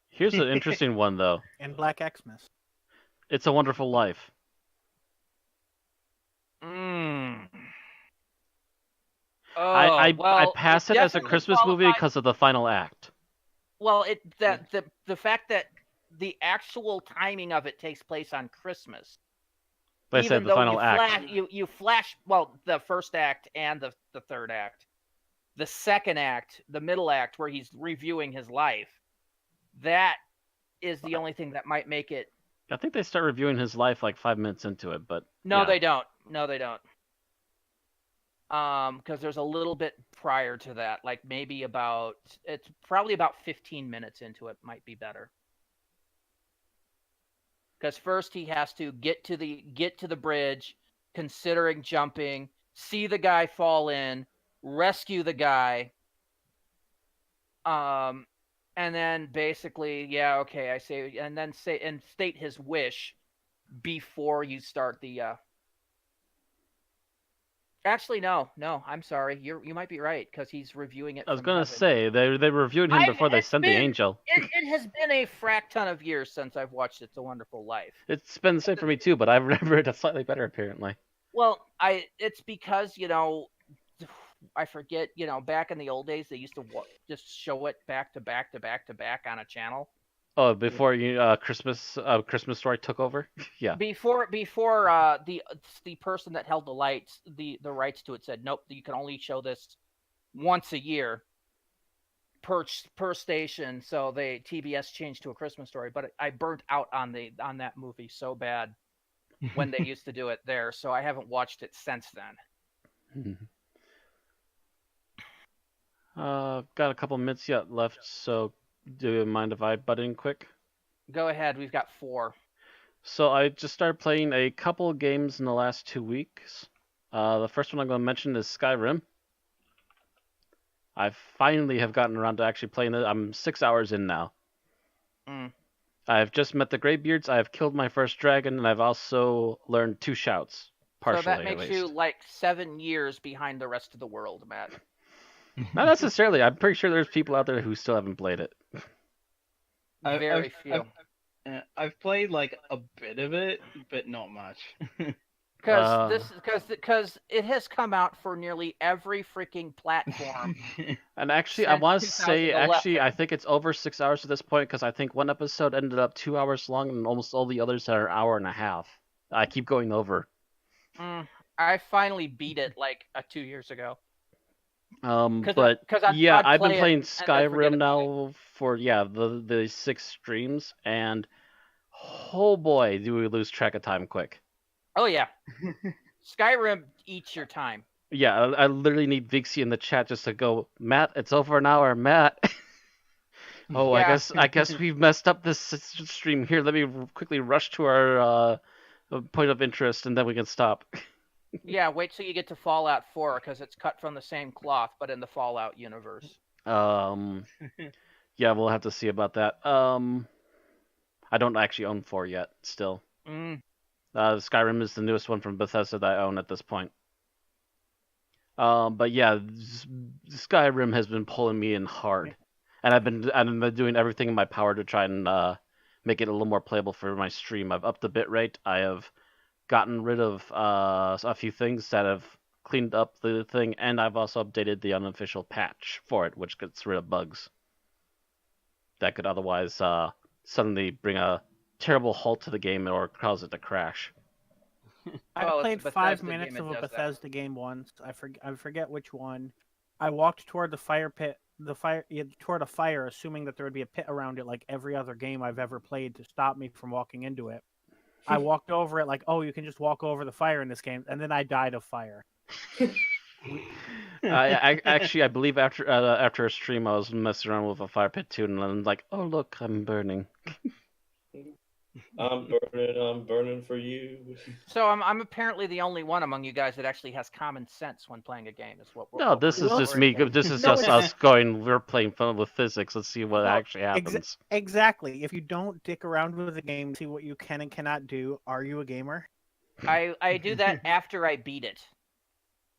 [SPEAKER 4] Here's an interesting one though.
[SPEAKER 8] And Black Xmas.
[SPEAKER 4] It's a Wonderful Life. I pass it as a Christmas movie because of the final act.
[SPEAKER 3] Well, the fact that the actual timing of it takes place on Christmas.
[SPEAKER 4] But I said the final act.
[SPEAKER 3] You flash, well, the first act and the third act. The second act, the middle act, where he's reviewing his life, that is the only thing that might make it.
[SPEAKER 4] I think they start reviewing his life like 5 minutes into it, but
[SPEAKER 3] No,
[SPEAKER 4] yeah.
[SPEAKER 3] they don't. No, they don't. Because there's a little bit prior to that, like maybe it's probably about 15 minutes into it, might be better. Because first he has to get to the bridge, considering jumping, see the guy fall in, rescue the guy, and then basically, yeah, okay, I say, and then state his wish before you start the. Actually, no, I'm sorry. You might be right because he's reviewing it.
[SPEAKER 4] I was
[SPEAKER 3] from
[SPEAKER 4] gonna
[SPEAKER 3] heaven.
[SPEAKER 4] say they reviewed him before they sent the angel.
[SPEAKER 3] It has been a frack ton of years since I've watched It's a Wonderful Life.
[SPEAKER 4] It's been the same for me too, but I remember it slightly better apparently.
[SPEAKER 3] Well, it's because I forget. Back in the old days, they used to just show it back to back to back to back on a channel.
[SPEAKER 4] Oh, before Christmas Story took over. Yeah.
[SPEAKER 3] Before the person that held the rights to it said nope, you can only show this once a year per station. So TBS changed to A Christmas Story, but I burnt out on that movie so bad when they used to do it there, so I haven't watched it since then.
[SPEAKER 4] Got a couple minutes yet left, so do you mind if I butt in quick?
[SPEAKER 3] Go ahead. We've got 4.
[SPEAKER 4] So I just started playing a couple games in the last 2 weeks. The first one I'm going to mention is Skyrim. I finally have gotten around to actually playing it. I'm 6 hours in now. I've just met the Greybeards, I have killed my first dragon, and I've also learned 2 shouts. Partially,
[SPEAKER 3] so that makes you like 7 years behind the rest of the world, Matt.
[SPEAKER 4] Not necessarily. I'm pretty sure there's people out there who still haven't played it.
[SPEAKER 3] Very few.
[SPEAKER 7] I've played like a bit of it, but not much.
[SPEAKER 3] Because it has come out for nearly every freaking platform.
[SPEAKER 4] And actually, I want to say, I think it's over 6 hours at this point because I think one episode ended up 2 hours long, and almost all the others are an hour and a half. I keep going over.
[SPEAKER 3] I finally beat it like 2 years ago.
[SPEAKER 4] I've been playing Skyrim now for the 6 streams, and oh boy, do we lose track of time quick.
[SPEAKER 3] Oh yeah, Skyrim eats your time.
[SPEAKER 4] Yeah, I literally need Vixie in the chat just to go, Matt, it's over an hour, Matt. Oh, yeah. I guess we've messed up this stream here. Let me quickly rush to our point of interest, and then we can stop.
[SPEAKER 3] Yeah, wait till you get to Fallout 4 because it's cut from the same cloth, but in the Fallout universe.
[SPEAKER 4] Yeah, we'll have to see about that. I don't actually own 4 yet. Still. Skyrim is the newest one from Bethesda that I own at this point. But yeah, Skyrim has been pulling me in hard, and I've been doing everything in my power to try and make it a little more playable for my stream. I've upped the bitrate. I have gotten rid of a few things that have cleaned up the thing, and I've also updated the unofficial patch for it, which gets rid of bugs that could otherwise suddenly bring a terrible halt to the game or cause it to crash.
[SPEAKER 8] I played 5 minutes of a Bethesda game once. I forget which one. I walked toward the fire pit, toward a fire, assuming that there would be a pit around it, like every other game I've ever played, to stop me from walking into it. I walked over it like, oh, you can just walk over the fire in this game, and then I died of fire.
[SPEAKER 4] I believe after a stream, I was messing around with a fire pit too, and I'm like, oh look, I'm burning.
[SPEAKER 5] I'm burning for you.
[SPEAKER 3] So I'm apparently the only one among you guys that actually has common sense when playing a game.
[SPEAKER 4] This is just me. This is just us going. We're playing fun with physics. Let's see what actually happens.
[SPEAKER 8] Exactly. If you don't dick around with the game, see what you can and cannot do. Are you a gamer?
[SPEAKER 3] I do that after I beat it.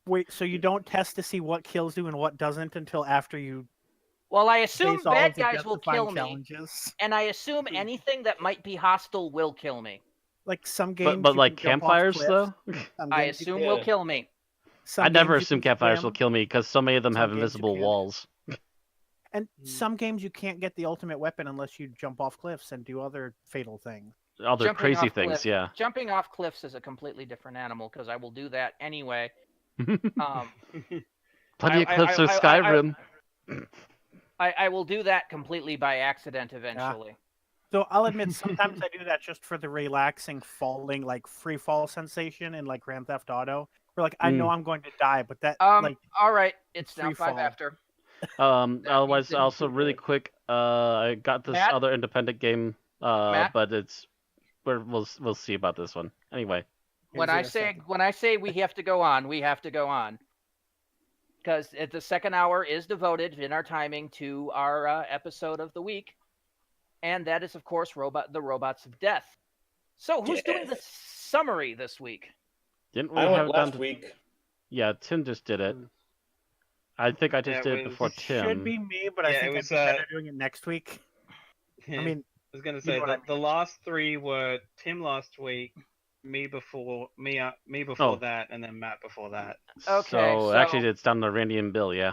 [SPEAKER 8] Wait, so you don't test to see what kills you and what doesn't until after you?
[SPEAKER 3] Well, I assume bad guys will kill me, and I assume anything that might be hostile will kill me.
[SPEAKER 8] Like some games,
[SPEAKER 4] but like campfires though.
[SPEAKER 3] I assume will kill me.
[SPEAKER 4] I never assume campfires will kill me because so many of them have invisible walls.
[SPEAKER 8] And some games you can't get the ultimate weapon unless you jump off cliffs and do other fatal things.
[SPEAKER 4] Other crazy things, yeah.
[SPEAKER 3] Jumping off cliffs is a completely different animal because I will do that anyway.
[SPEAKER 4] Plenty of clips of Skyrim.
[SPEAKER 3] I will do that completely by accident eventually.
[SPEAKER 8] Yeah. So I'll admit sometimes I do that just for the relaxing falling, like free fall sensation in like Grand Theft Auto. Where like I know I'm going to die, but that like
[SPEAKER 3] All right, it's now
[SPEAKER 8] free
[SPEAKER 3] 5
[SPEAKER 8] fall.
[SPEAKER 3] after. means
[SPEAKER 4] Otherwise,
[SPEAKER 3] that
[SPEAKER 4] also
[SPEAKER 3] you
[SPEAKER 4] really
[SPEAKER 3] could-
[SPEAKER 4] quick, I got this
[SPEAKER 3] Matt?
[SPEAKER 4] other independent game,
[SPEAKER 3] Matt?
[SPEAKER 4] but we'll see about this one. Anyway,
[SPEAKER 3] When I say we have to go on, we have to go on. Because the second hour is devoted in our timing to our episode of the week, and that is, of course, the Robots of Death. So, who's doing the summary this week?
[SPEAKER 4] didn't we
[SPEAKER 5] I
[SPEAKER 4] have
[SPEAKER 5] went
[SPEAKER 4] it down
[SPEAKER 5] last
[SPEAKER 4] to?
[SPEAKER 5] week.
[SPEAKER 4] Yeah, Tim just did it. I think I just
[SPEAKER 7] Yeah,
[SPEAKER 4] did
[SPEAKER 7] it
[SPEAKER 4] it before
[SPEAKER 7] was-
[SPEAKER 8] It
[SPEAKER 4] Tim.
[SPEAKER 8] should be me, but I
[SPEAKER 7] Yeah,
[SPEAKER 8] think
[SPEAKER 7] it was,
[SPEAKER 8] I'd be better doing it next week. I mean,
[SPEAKER 7] I was gonna
[SPEAKER 8] you
[SPEAKER 7] say
[SPEAKER 8] know what I mean.
[SPEAKER 7] the last three were Tim last week, me before
[SPEAKER 4] Oh.
[SPEAKER 7] that, and then Matt before that.
[SPEAKER 3] Okay,
[SPEAKER 4] So actually, it's down to Randy and Bill. Yeah.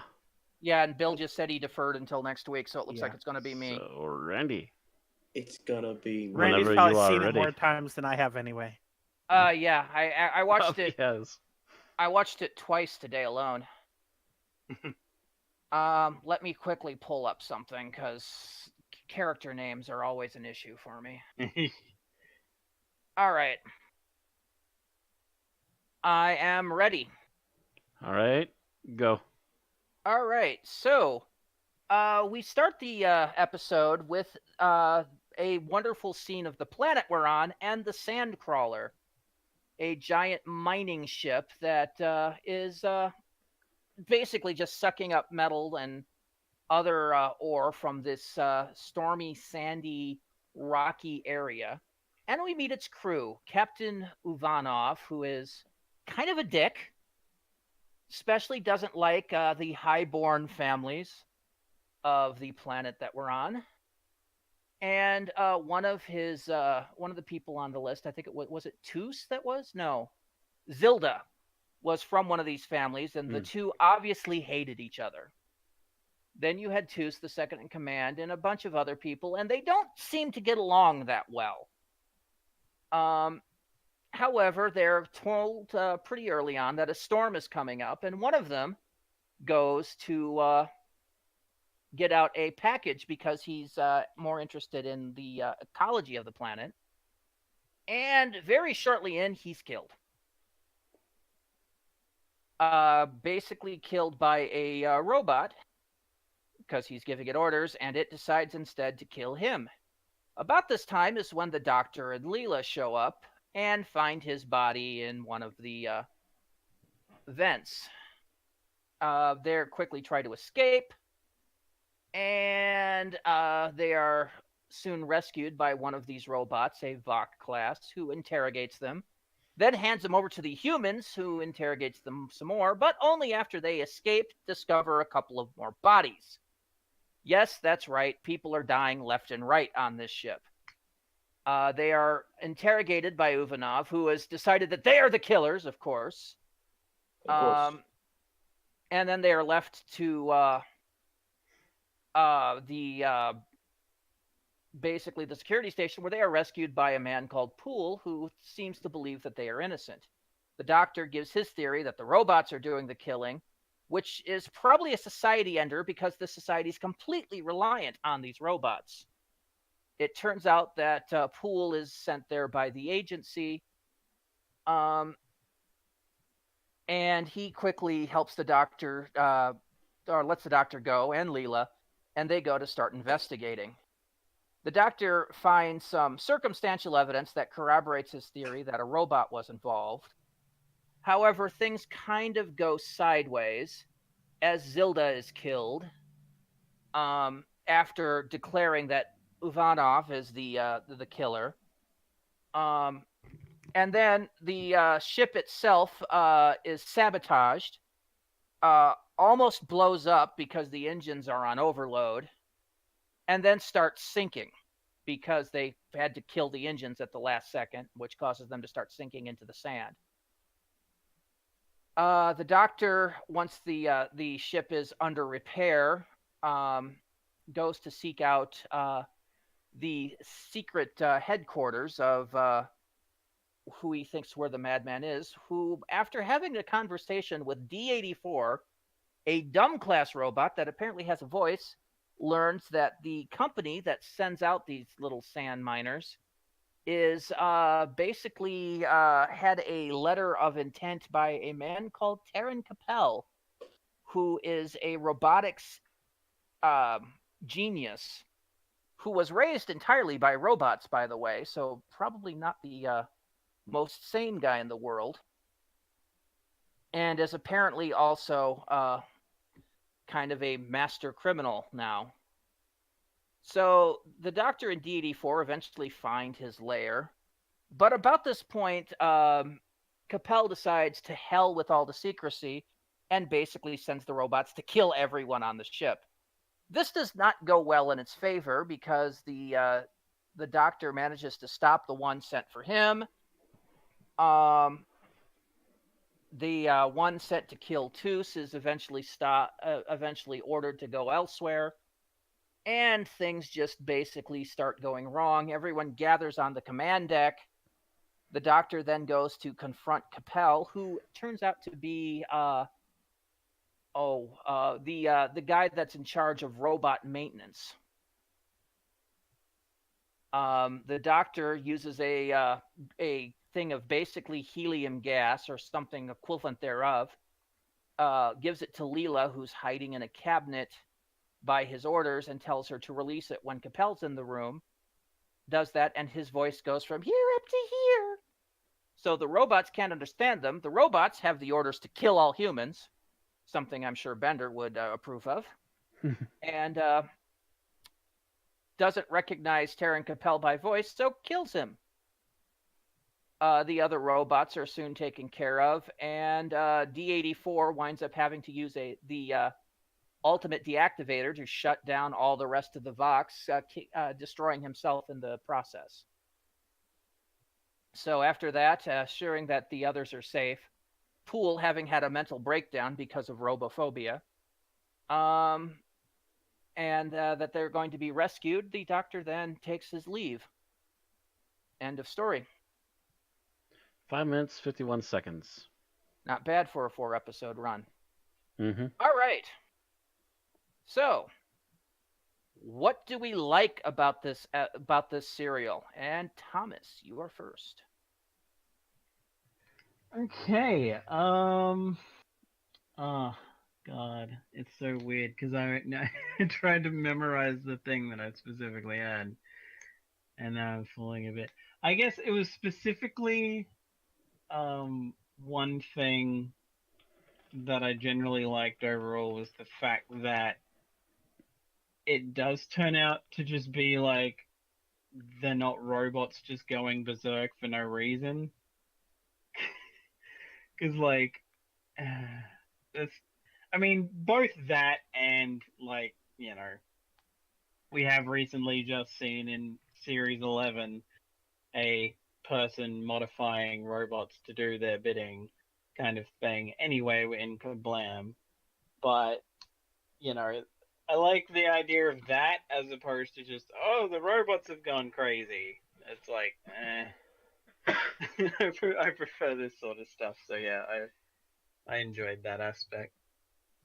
[SPEAKER 3] Yeah, and Bill just said he deferred until next week, so it looks
[SPEAKER 8] Yeah.
[SPEAKER 3] like it's going to be me.
[SPEAKER 4] So Randy.
[SPEAKER 5] It's gonna be me.
[SPEAKER 8] Randy's
[SPEAKER 4] Whenever
[SPEAKER 8] probably
[SPEAKER 4] you are
[SPEAKER 8] seen it
[SPEAKER 4] ready.
[SPEAKER 8] more times than I have anyway.
[SPEAKER 3] Yeah, I watched it.
[SPEAKER 4] Yes.
[SPEAKER 3] I watched it twice today alone. Let me quickly pull up something because character names are always an issue for me. All right, I am ready.
[SPEAKER 4] All right, go.
[SPEAKER 3] All right, so we start the episode with a wonderful scene of the planet we're on and the Sandcrawler, a giant mining ship that is basically just sucking up metal and other ore from this stormy, sandy, rocky area. And we meet its crew, Captain Uvanov, who is kind of a dick, especially doesn't like the highborn families of the planet that we're on. And one of the people on the list, I think was it Toos that was? No. Zilda was from one of these families, and the two obviously hated each other. Then you had Toos, the second in command, and a bunch of other people, and they don't seem to get along that well. However, they're told pretty early on that a storm is coming up, and one of them goes to get out a package because he's more interested in the ecology of the planet. And very shortly in, he's killed. Basically killed by a robot because he's giving it orders, and it decides instead to kill him. About this time is when the Doctor and Leela show up and find his body in one of the vents. They quickly try to escape, and they are soon rescued by one of these robots, a Vok class, who interrogates them, then hands them over to the humans, who interrogates them some more, but only after they escape, discover a couple of more bodies. Yes, that's right. People are dying left and right on this ship. They are interrogated by Uvanov, who has decided that they are the killers, of course.
[SPEAKER 5] Of course.
[SPEAKER 3] And then they are left to basically the security station, where they are rescued by a man called Poole, who seems to believe that they are innocent. The Doctor gives his theory that the robots are doing the killing, which is probably a society ender because the society is completely reliant on these robots. It turns out that Poole is sent there by the agency, and he quickly helps the Doctor, or lets the Doctor go, and Leela, and they go to start investigating. The Doctor finds some circumstantial evidence that corroborates his theory that a robot was involved. However, things kind of go sideways as Zilda is killed after declaring that Uvanov is the killer. And then the ship itself is sabotaged, almost blows up because the engines are on overload, and then starts sinking because they had to kill the engines at the last second, which causes them to start sinking into the sand. The Doctor, once the ship is under repair, goes to seek out the secret headquarters of who he thinks where the madman is, who, after having a conversation with D-84, a dumb class robot that apparently has a voice, learns that the company that sends out these little sand miners is basically had a letter of intent by a man called Terran Capel, who is a robotics genius who was raised entirely by robots, by the way, so probably not the most sane guy in the world, and is apparently also kind of a master criminal now. So the Doctor and D84 eventually find his lair, but about this point, Capel decides to hell with all the secrecy and basically sends the robots to kill everyone on the ship. This does not go well in its favor because the Doctor manages to stop the one sent for him. The one sent to kill Toos is eventually ordered to go elsewhere, and things just basically start going wrong. Everyone gathers on the command deck. The Doctor then goes to confront Capel, who turns out to be the guy that's in charge of robot maintenance. The Doctor uses a thing of basically helium gas or something equivalent thereof, gives it to Leela, who's hiding in a cabinet by his orders, and tells her to release it when Capel's in the room. Does that, and his voice goes from here up to here. So the robots can't understand them. The robots have the orders to kill all humans, something I'm sure Bender would approve of, and doesn't recognize Terran Capel by voice, so kills him. The other robots are soon taken care of, and D84 winds up having to use the ultimate deactivator to shut down all the rest of the Vox, destroying himself in the process. So after that, assuring that the others are safe, Poole having had a mental breakdown because of robophobia, and that they're going to be rescued, the Doctor then takes his leave. End of story.
[SPEAKER 4] 5 minutes, 51 seconds.
[SPEAKER 3] Not bad for a 4-episode run.
[SPEAKER 4] Mm-hmm.
[SPEAKER 3] All right. So, what do we like about this serial? And Thomas, you are first.
[SPEAKER 7] Okay. Oh God, it's so weird because I tried to memorize the thing that I specifically had, and now I'm falling a bit. I guess it was specifically one thing that I generally liked overall was the fact that it does turn out to just be like they're not robots just going berserk for no reason. Because like that's, I mean, both that and like, you know, we have recently just seen in series 11 a person modifying robots to do their bidding kind of thing anyway in Kablam. But, you know, I like the idea of that as opposed to just, oh, the robots have gone crazy. It's like, I prefer this sort of stuff. So yeah, I enjoyed that aspect.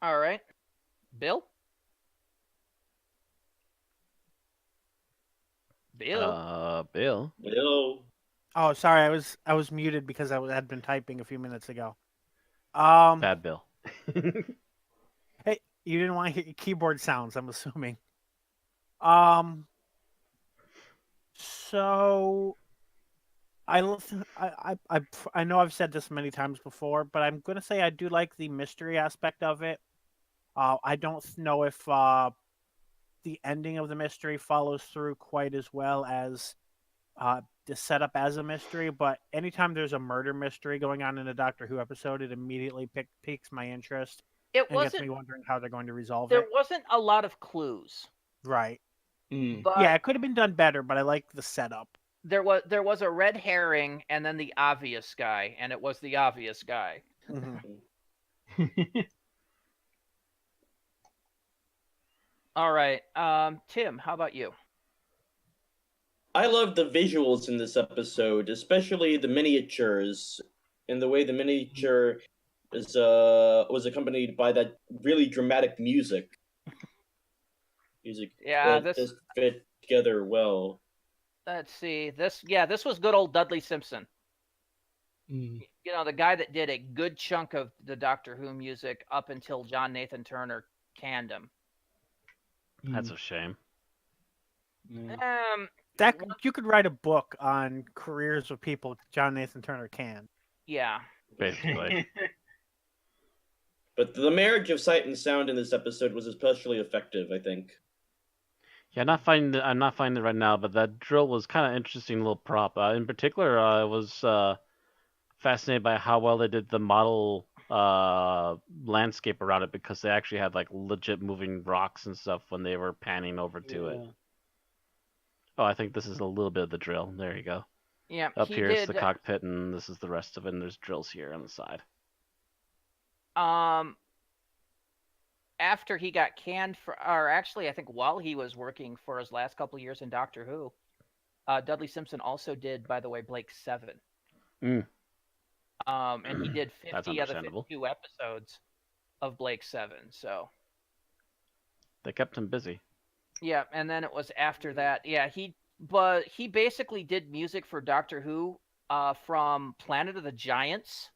[SPEAKER 3] All right. Bill? Bill?
[SPEAKER 4] Bill?
[SPEAKER 5] Hello.
[SPEAKER 8] Oh, sorry, I was muted because had been typing a few minutes ago.
[SPEAKER 4] Bad Bill.
[SPEAKER 8] Hey, you didn't want to hear keyboard sounds, I'm assuming. So I know I've said this many times before, but I'm going to say I do like the mystery aspect of it. I don't know if the ending of the mystery follows through quite as well as the setup as a mystery, but anytime there's a murder mystery going on in a Doctor Who episode, it immediately piques my interest.
[SPEAKER 3] It
[SPEAKER 8] and gets
[SPEAKER 3] wasn't.
[SPEAKER 8] me wondering how they're going to resolve
[SPEAKER 3] There
[SPEAKER 8] it.
[SPEAKER 3] wasn't a lot of clues.
[SPEAKER 8] Right.
[SPEAKER 3] But
[SPEAKER 8] Yeah, it could have been done better, but I like the setup.
[SPEAKER 3] there was a red herring and then the obvious guy, and it was the obvious guy. All right. Tim, how about you?
[SPEAKER 5] I love the visuals in this episode, especially the miniatures, and the way the miniature is was accompanied by that really dramatic music.
[SPEAKER 3] Yeah,
[SPEAKER 5] that just fit together well.
[SPEAKER 3] let's see. This was good old Dudley Simpson.
[SPEAKER 9] Mm.
[SPEAKER 3] You know, the guy that did a good chunk of the Doctor Who music up until John Nathan Turner canned him.
[SPEAKER 4] That's a shame.
[SPEAKER 7] Yeah.
[SPEAKER 8] That you could write a book on careers of people John Nathan Turner can.
[SPEAKER 3] Yeah.
[SPEAKER 4] Basically.
[SPEAKER 5] But the marriage of sight and sound in this episode was especially effective, I think.
[SPEAKER 4] Yeah, I'm not finding it right now, but that drill was kind of interesting little prop. In particular, I was fascinated by how well they did the model landscape around it, because they actually had like legit moving rocks and stuff when they were panning over to it. Oh, I think this is a little bit of the drill. There you go.
[SPEAKER 3] Yeah.
[SPEAKER 4] Up here is the cockpit, and this is the rest of it, and there's drills here on the side.
[SPEAKER 3] After he got canned or actually, I think while he was working for his last couple of years in Doctor Who, Dudley Simpson also did, by the way, Blake 7.
[SPEAKER 4] Mm.
[SPEAKER 3] And he did 50 of the
[SPEAKER 4] 52
[SPEAKER 3] episodes of Blake 7. So
[SPEAKER 4] they kept him busy.
[SPEAKER 3] Yeah, and then it was after that. Yeah, he basically did music for Doctor Who from Planet of the Giants,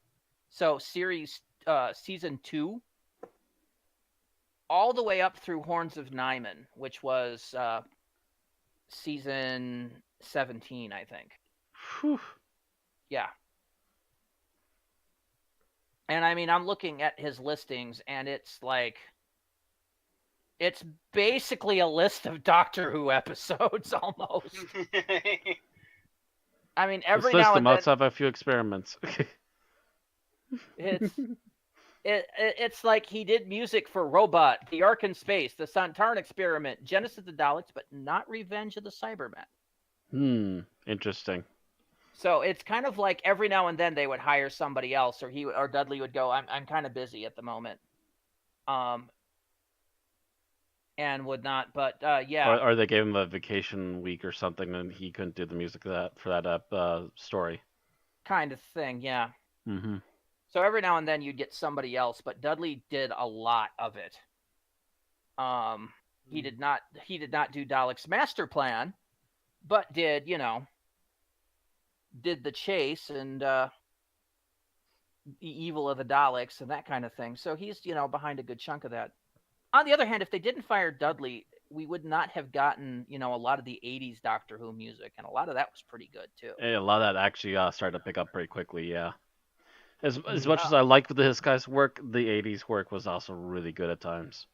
[SPEAKER 3] so season 2, all the way up through Horns of Nyman, which was season 17, I think.
[SPEAKER 4] Whew.
[SPEAKER 3] Yeah. And I mean, I'm looking at his listings, and it's like, it's basically a list of Doctor Who episodes almost. I mean, every now and then
[SPEAKER 4] Let's have a few experiments.
[SPEAKER 3] it's like he did music for Robot, The Ark in Space, The Santarn Experiment, Genesis of the Daleks, but not Revenge of the Cybermen.
[SPEAKER 4] Interesting.
[SPEAKER 3] So it's kind of like every now and then they would hire somebody else, or Dudley would go, I'm kind of busy at the moment, and would not. But yeah.
[SPEAKER 4] Or they gave him a vacation week or something, and he couldn't do the music for that story. Kind
[SPEAKER 3] of thing, yeah.
[SPEAKER 4] Mm-hmm.
[SPEAKER 3] So every now and then you'd get somebody else, but Dudley did a lot of it. He did not do Dalek's Master Plan, but did the chase and the evil of the Daleks and that kind of thing. So he's behind a good chunk of that. On the other hand, if they didn't fire Dudley, we would not have gotten a lot of the 80s Doctor Who music, and a lot of that was pretty good too.
[SPEAKER 4] Hey, a lot of that actually started to pick up pretty quickly, yeah. As much as I liked this guy's work, the 80s work was also really good at times.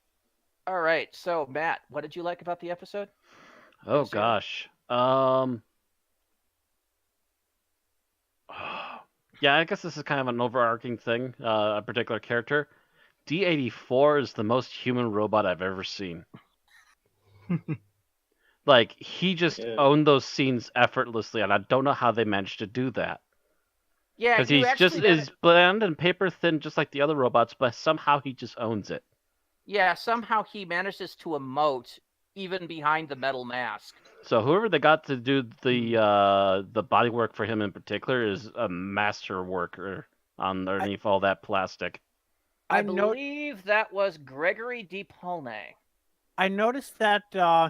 [SPEAKER 3] All right, so Matt, what did you like about the episode?
[SPEAKER 4] Oh gosh. Yeah, I guess this is kind of an overarching thing, a particular character. D84 is the most human robot I've ever seen. Like, he just owned those scenes effortlessly, and I don't know how they managed to do that.
[SPEAKER 3] Yeah,
[SPEAKER 4] because he's just is bland and paper thin, just like the other robots, but somehow he just owns it.
[SPEAKER 3] Yeah, somehow he manages to emote even behind the metal mask.
[SPEAKER 4] So whoever they got to do the body work for him in particular is a master worker underneath all that plastic.
[SPEAKER 3] I believe that was Gregory D. Paulnay.
[SPEAKER 8] I noticed that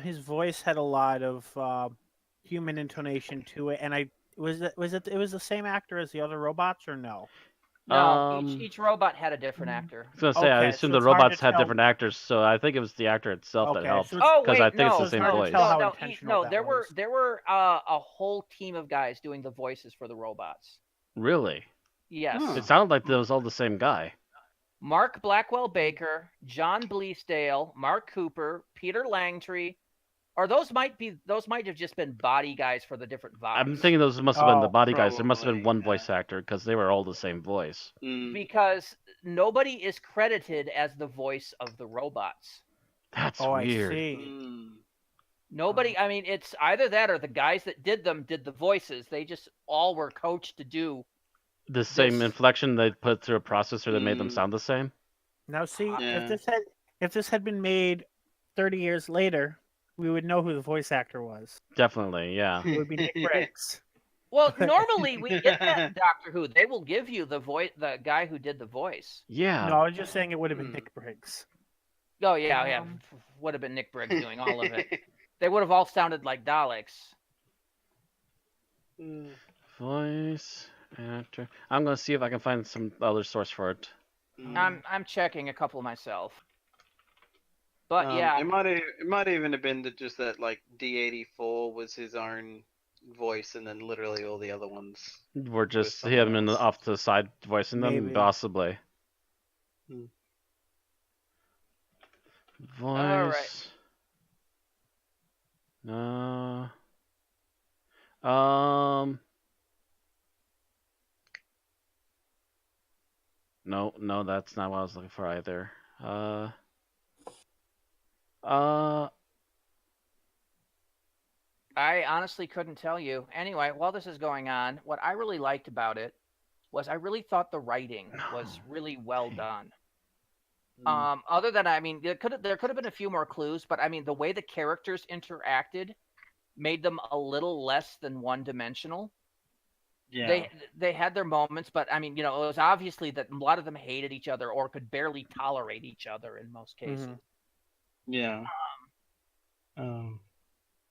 [SPEAKER 8] his voice had a lot of human intonation to it, and it was the same actor as the other robots, or no?
[SPEAKER 3] No, each robot had a different actor.
[SPEAKER 4] I was gonna say, I assume the robots had different actors, so I think it was the actor itself that helped. Because I think it's the same voice.
[SPEAKER 3] No, there were a whole team of guys doing the voices for the robots.
[SPEAKER 4] Really?
[SPEAKER 3] Yes.
[SPEAKER 4] It sounded like it was all the same guy.
[SPEAKER 3] Mark Blackwell Baker, John Bleasdale, Mark Cooper, Peter Langtree, or those might have just been body guys for the different voices.
[SPEAKER 4] I'm thinking those must have been the body guys. There must have been one voice actor because they were all the same voice.
[SPEAKER 3] Because nobody is credited as the voice of the robots.
[SPEAKER 4] That's weird.
[SPEAKER 8] I see.
[SPEAKER 3] Nobody. I mean, it's either that or the guys that did the voices. They just all were coached to do
[SPEAKER 4] the same inflection they put through a processor that made them sound the same.
[SPEAKER 8] Now, see, if this had been made 30 years later, we would know who the voice actor was.
[SPEAKER 4] Definitely, yeah.
[SPEAKER 8] It would be Nick Briggs.
[SPEAKER 3] Well, normally we get that in Doctor Who. They will give you the guy who did the voice.
[SPEAKER 4] Yeah.
[SPEAKER 8] No, I was just saying it would have been Nick Briggs.
[SPEAKER 3] Oh yeah. Would have been Nick Briggs doing all of it. They would have all sounded like Daleks.
[SPEAKER 4] Voice actor. I'm gonna see if I can find some other source for it.
[SPEAKER 3] I'm checking a couple myself. But yeah,
[SPEAKER 7] It might even have been that just that like D84 was his own voice, and then literally all the other ones
[SPEAKER 4] We're
[SPEAKER 7] were
[SPEAKER 4] just
[SPEAKER 7] someone
[SPEAKER 4] him
[SPEAKER 7] else.
[SPEAKER 4] off to the side voicing them,
[SPEAKER 8] Maybe.
[SPEAKER 4] possibly.
[SPEAKER 3] all right.
[SPEAKER 4] Voice. Um. No, that's not what I was looking for either.
[SPEAKER 3] I honestly couldn't tell you. Anyway, while this is going on, what I really liked about it was I really thought the writing was really well done. Other than I mean, there could have been a few more clues, but I mean, the way the characters interacted made them a little less than one dimensional.
[SPEAKER 7] Yeah.
[SPEAKER 3] They had their moments, but I mean, it was obviously that a lot of them hated each other or could barely tolerate each other in most cases.
[SPEAKER 7] Yeah.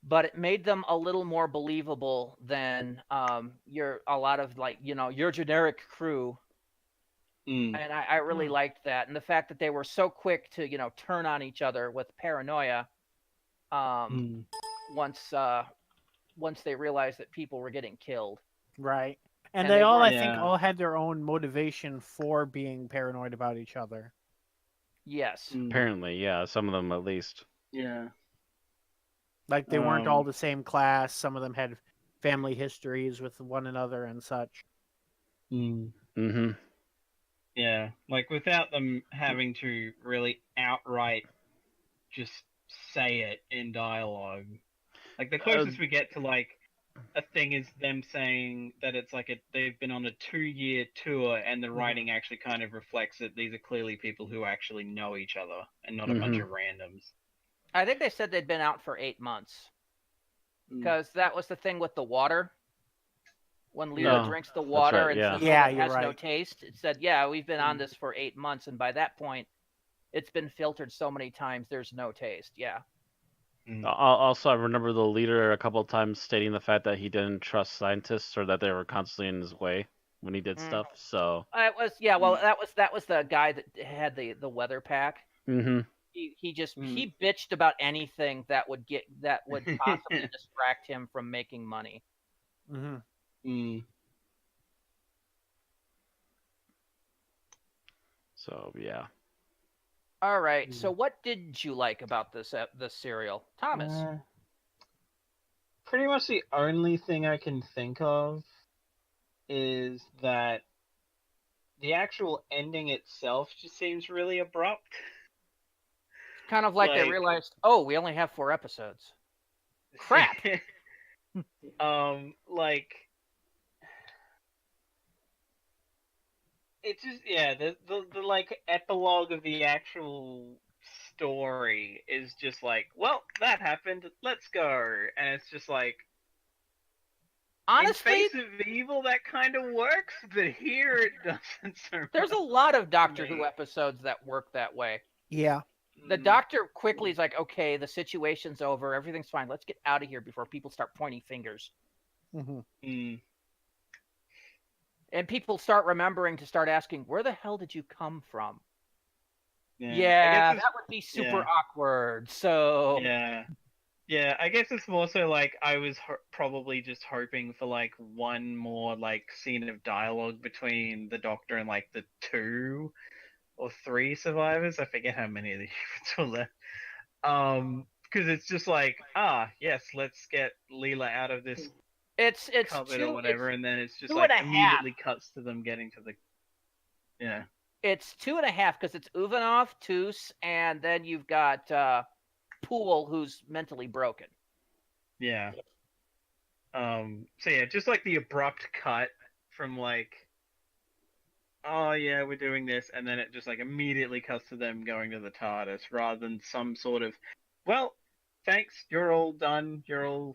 [SPEAKER 3] But it made them a little more believable than a lot of like your generic crew. And I really liked that, and the fact that they were so quick to turn on each other with paranoia once they realized that people were getting killed.
[SPEAKER 8] Right. And
[SPEAKER 3] And
[SPEAKER 8] they
[SPEAKER 3] they
[SPEAKER 8] all, I
[SPEAKER 3] weren't-
[SPEAKER 8] think, all had their own motivation for being paranoid about each other.
[SPEAKER 3] Yes.
[SPEAKER 4] Apparently, yeah. Some of them at least.
[SPEAKER 7] Yeah.
[SPEAKER 8] Like they weren't all the same class. Some of them had family histories with one another and such.
[SPEAKER 4] Mm-hmm.
[SPEAKER 7] Yeah, like without them having to really outright just say it in dialogue. Like the closest we get to like a thing is them saying that it's like they've been on a 2-year tour, and the writing actually kind of reflects that these are clearly people who actually know each other and not a bunch of randoms.
[SPEAKER 3] I think they said they'd been out for 8 months. Because that was the thing with the water. When Leela drinks the water
[SPEAKER 4] right,
[SPEAKER 3] and says,
[SPEAKER 8] Yeah,
[SPEAKER 3] it
[SPEAKER 8] you're
[SPEAKER 3] has no
[SPEAKER 8] right.
[SPEAKER 3] taste, it said, yeah, we've been on this for 8 months, and by that point, it's been filtered so many times, there's no taste. Yeah.
[SPEAKER 4] Also, I remember the leader a couple of times stating the fact that he didn't trust scientists or that they were constantly in his way when he did stuff. So
[SPEAKER 3] It was well, that was the guy that had the weather pack. He bitched about anything that would possibly distract him from making money.
[SPEAKER 4] So yeah.
[SPEAKER 3] All right. So what did you like about this serial, Thomas?
[SPEAKER 7] Pretty much the only thing I can think of is that the actual ending itself just seems really abrupt.
[SPEAKER 3] Kind of like they realized, oh, we only have 4 episodes. Crap.
[SPEAKER 7] Like it just the like epilogue of the actual story is just like, well, that happened, let's go, and it's just like,
[SPEAKER 3] honestly,
[SPEAKER 7] in Face of Evil that kind of works, but here it doesn't. So
[SPEAKER 3] there's a lot of Doctor Who episodes that work that way.
[SPEAKER 8] Yeah.
[SPEAKER 3] The Doctor quickly is like, okay, the situation's over, everything's fine, let's get out of here before people start pointing fingers. And people start remembering to start asking, where the hell did you come from? Yeah, that would be super awkward. So
[SPEAKER 7] yeah, I guess it's more so like I was probably just hoping for like one more like scene of dialogue between the Doctor and like the 2 or 3 survivors. I forget how many of the humans were left. Because it's just like, yes, let's get Leela out of this
[SPEAKER 3] it's
[SPEAKER 7] cupboard
[SPEAKER 3] 2
[SPEAKER 7] or whatever, and then it's just
[SPEAKER 3] 2
[SPEAKER 7] like
[SPEAKER 3] and a
[SPEAKER 7] immediately
[SPEAKER 3] half.
[SPEAKER 7] cuts to them getting to the
[SPEAKER 3] It's 2.5 because it's Uvanov, Toos, and then you've got Poole, who's mentally broken.
[SPEAKER 7] Yeah. So yeah, just like the abrupt cut from like, oh yeah, we're doing this, and then it just like immediately cuts to them going to the TARDIS, rather than some sort of, well, thanks, you're all done, you're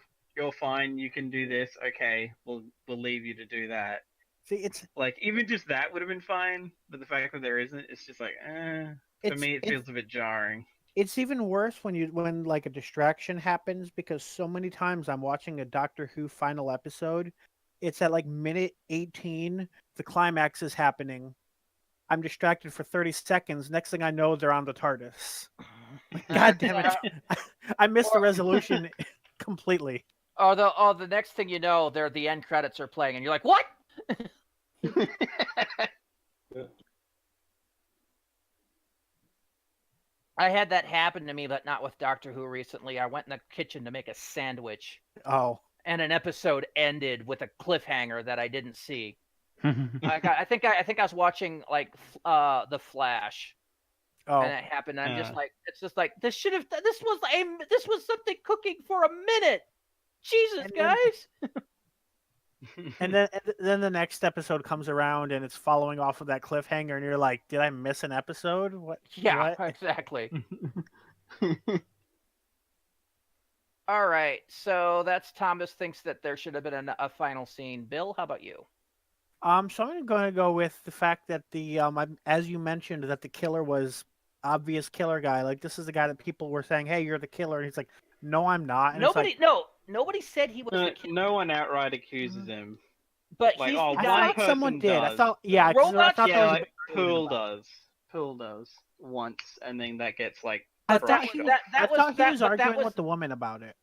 [SPEAKER 7] fine, you can do this, okay, we'll leave you to do that.
[SPEAKER 8] See, it's
[SPEAKER 7] like, even just that would have been fine, but the fact that there isn't, it's just like, for me it feels a bit jarring.
[SPEAKER 8] It's even worse when like a distraction happens, because so many times I'm watching a Doctor Who final episode it's at like minute 18. The climax is happening. I'm distracted for 30 seconds. Next thing I know, they're on the TARDIS. Like, God damn it! I missed the resolution completely.
[SPEAKER 3] Or the next thing you know, the end credits are playing, and you're like, what? I had that happen to me, but not with Doctor Who recently. I went in the kitchen to make a sandwich,
[SPEAKER 8] Oh,
[SPEAKER 3] and an episode ended with a cliffhanger that I didn't see.
[SPEAKER 4] Mm-hmm.
[SPEAKER 3] I think I was watching like The Flash,
[SPEAKER 8] oh,
[SPEAKER 3] and it happened. And I'm just like, it's just like this was something cooking for a minute. Jesus,
[SPEAKER 8] And then-
[SPEAKER 3] guys.
[SPEAKER 8] and then the next episode comes around and it's following off of that cliffhanger, and you're like, did I miss an episode? What?
[SPEAKER 3] Yeah,
[SPEAKER 8] What?
[SPEAKER 3] exactly. All right, so that's Thomas thinks that there should have been a final scene. Bill, how about you?
[SPEAKER 8] So I'm going to go with the fact that as you mentioned, that the killer was obvious killer guy. Like, this is the guy that people were saying, "Hey, you're the killer," and he's like, "No, I'm not." And
[SPEAKER 3] Nobody said he was the killer.
[SPEAKER 7] No one outright accuses him.
[SPEAKER 3] But
[SPEAKER 7] Like,
[SPEAKER 3] he's
[SPEAKER 7] oh,
[SPEAKER 3] the
[SPEAKER 8] I
[SPEAKER 3] guy.
[SPEAKER 8] thought someone
[SPEAKER 7] person
[SPEAKER 8] did. I
[SPEAKER 7] does.
[SPEAKER 8] thought, yeah, 'cause I
[SPEAKER 3] Robots-
[SPEAKER 8] thought there
[SPEAKER 7] Yeah,
[SPEAKER 8] was a
[SPEAKER 7] like
[SPEAKER 8] big argument
[SPEAKER 7] Poole
[SPEAKER 8] about it.
[SPEAKER 7] does. Poole does once, and then that gets like.
[SPEAKER 8] I
[SPEAKER 3] But
[SPEAKER 8] thought
[SPEAKER 7] brushed
[SPEAKER 8] he,
[SPEAKER 7] off.
[SPEAKER 8] I thought he was
[SPEAKER 3] but that
[SPEAKER 8] arguing
[SPEAKER 3] was
[SPEAKER 8] with the woman about it.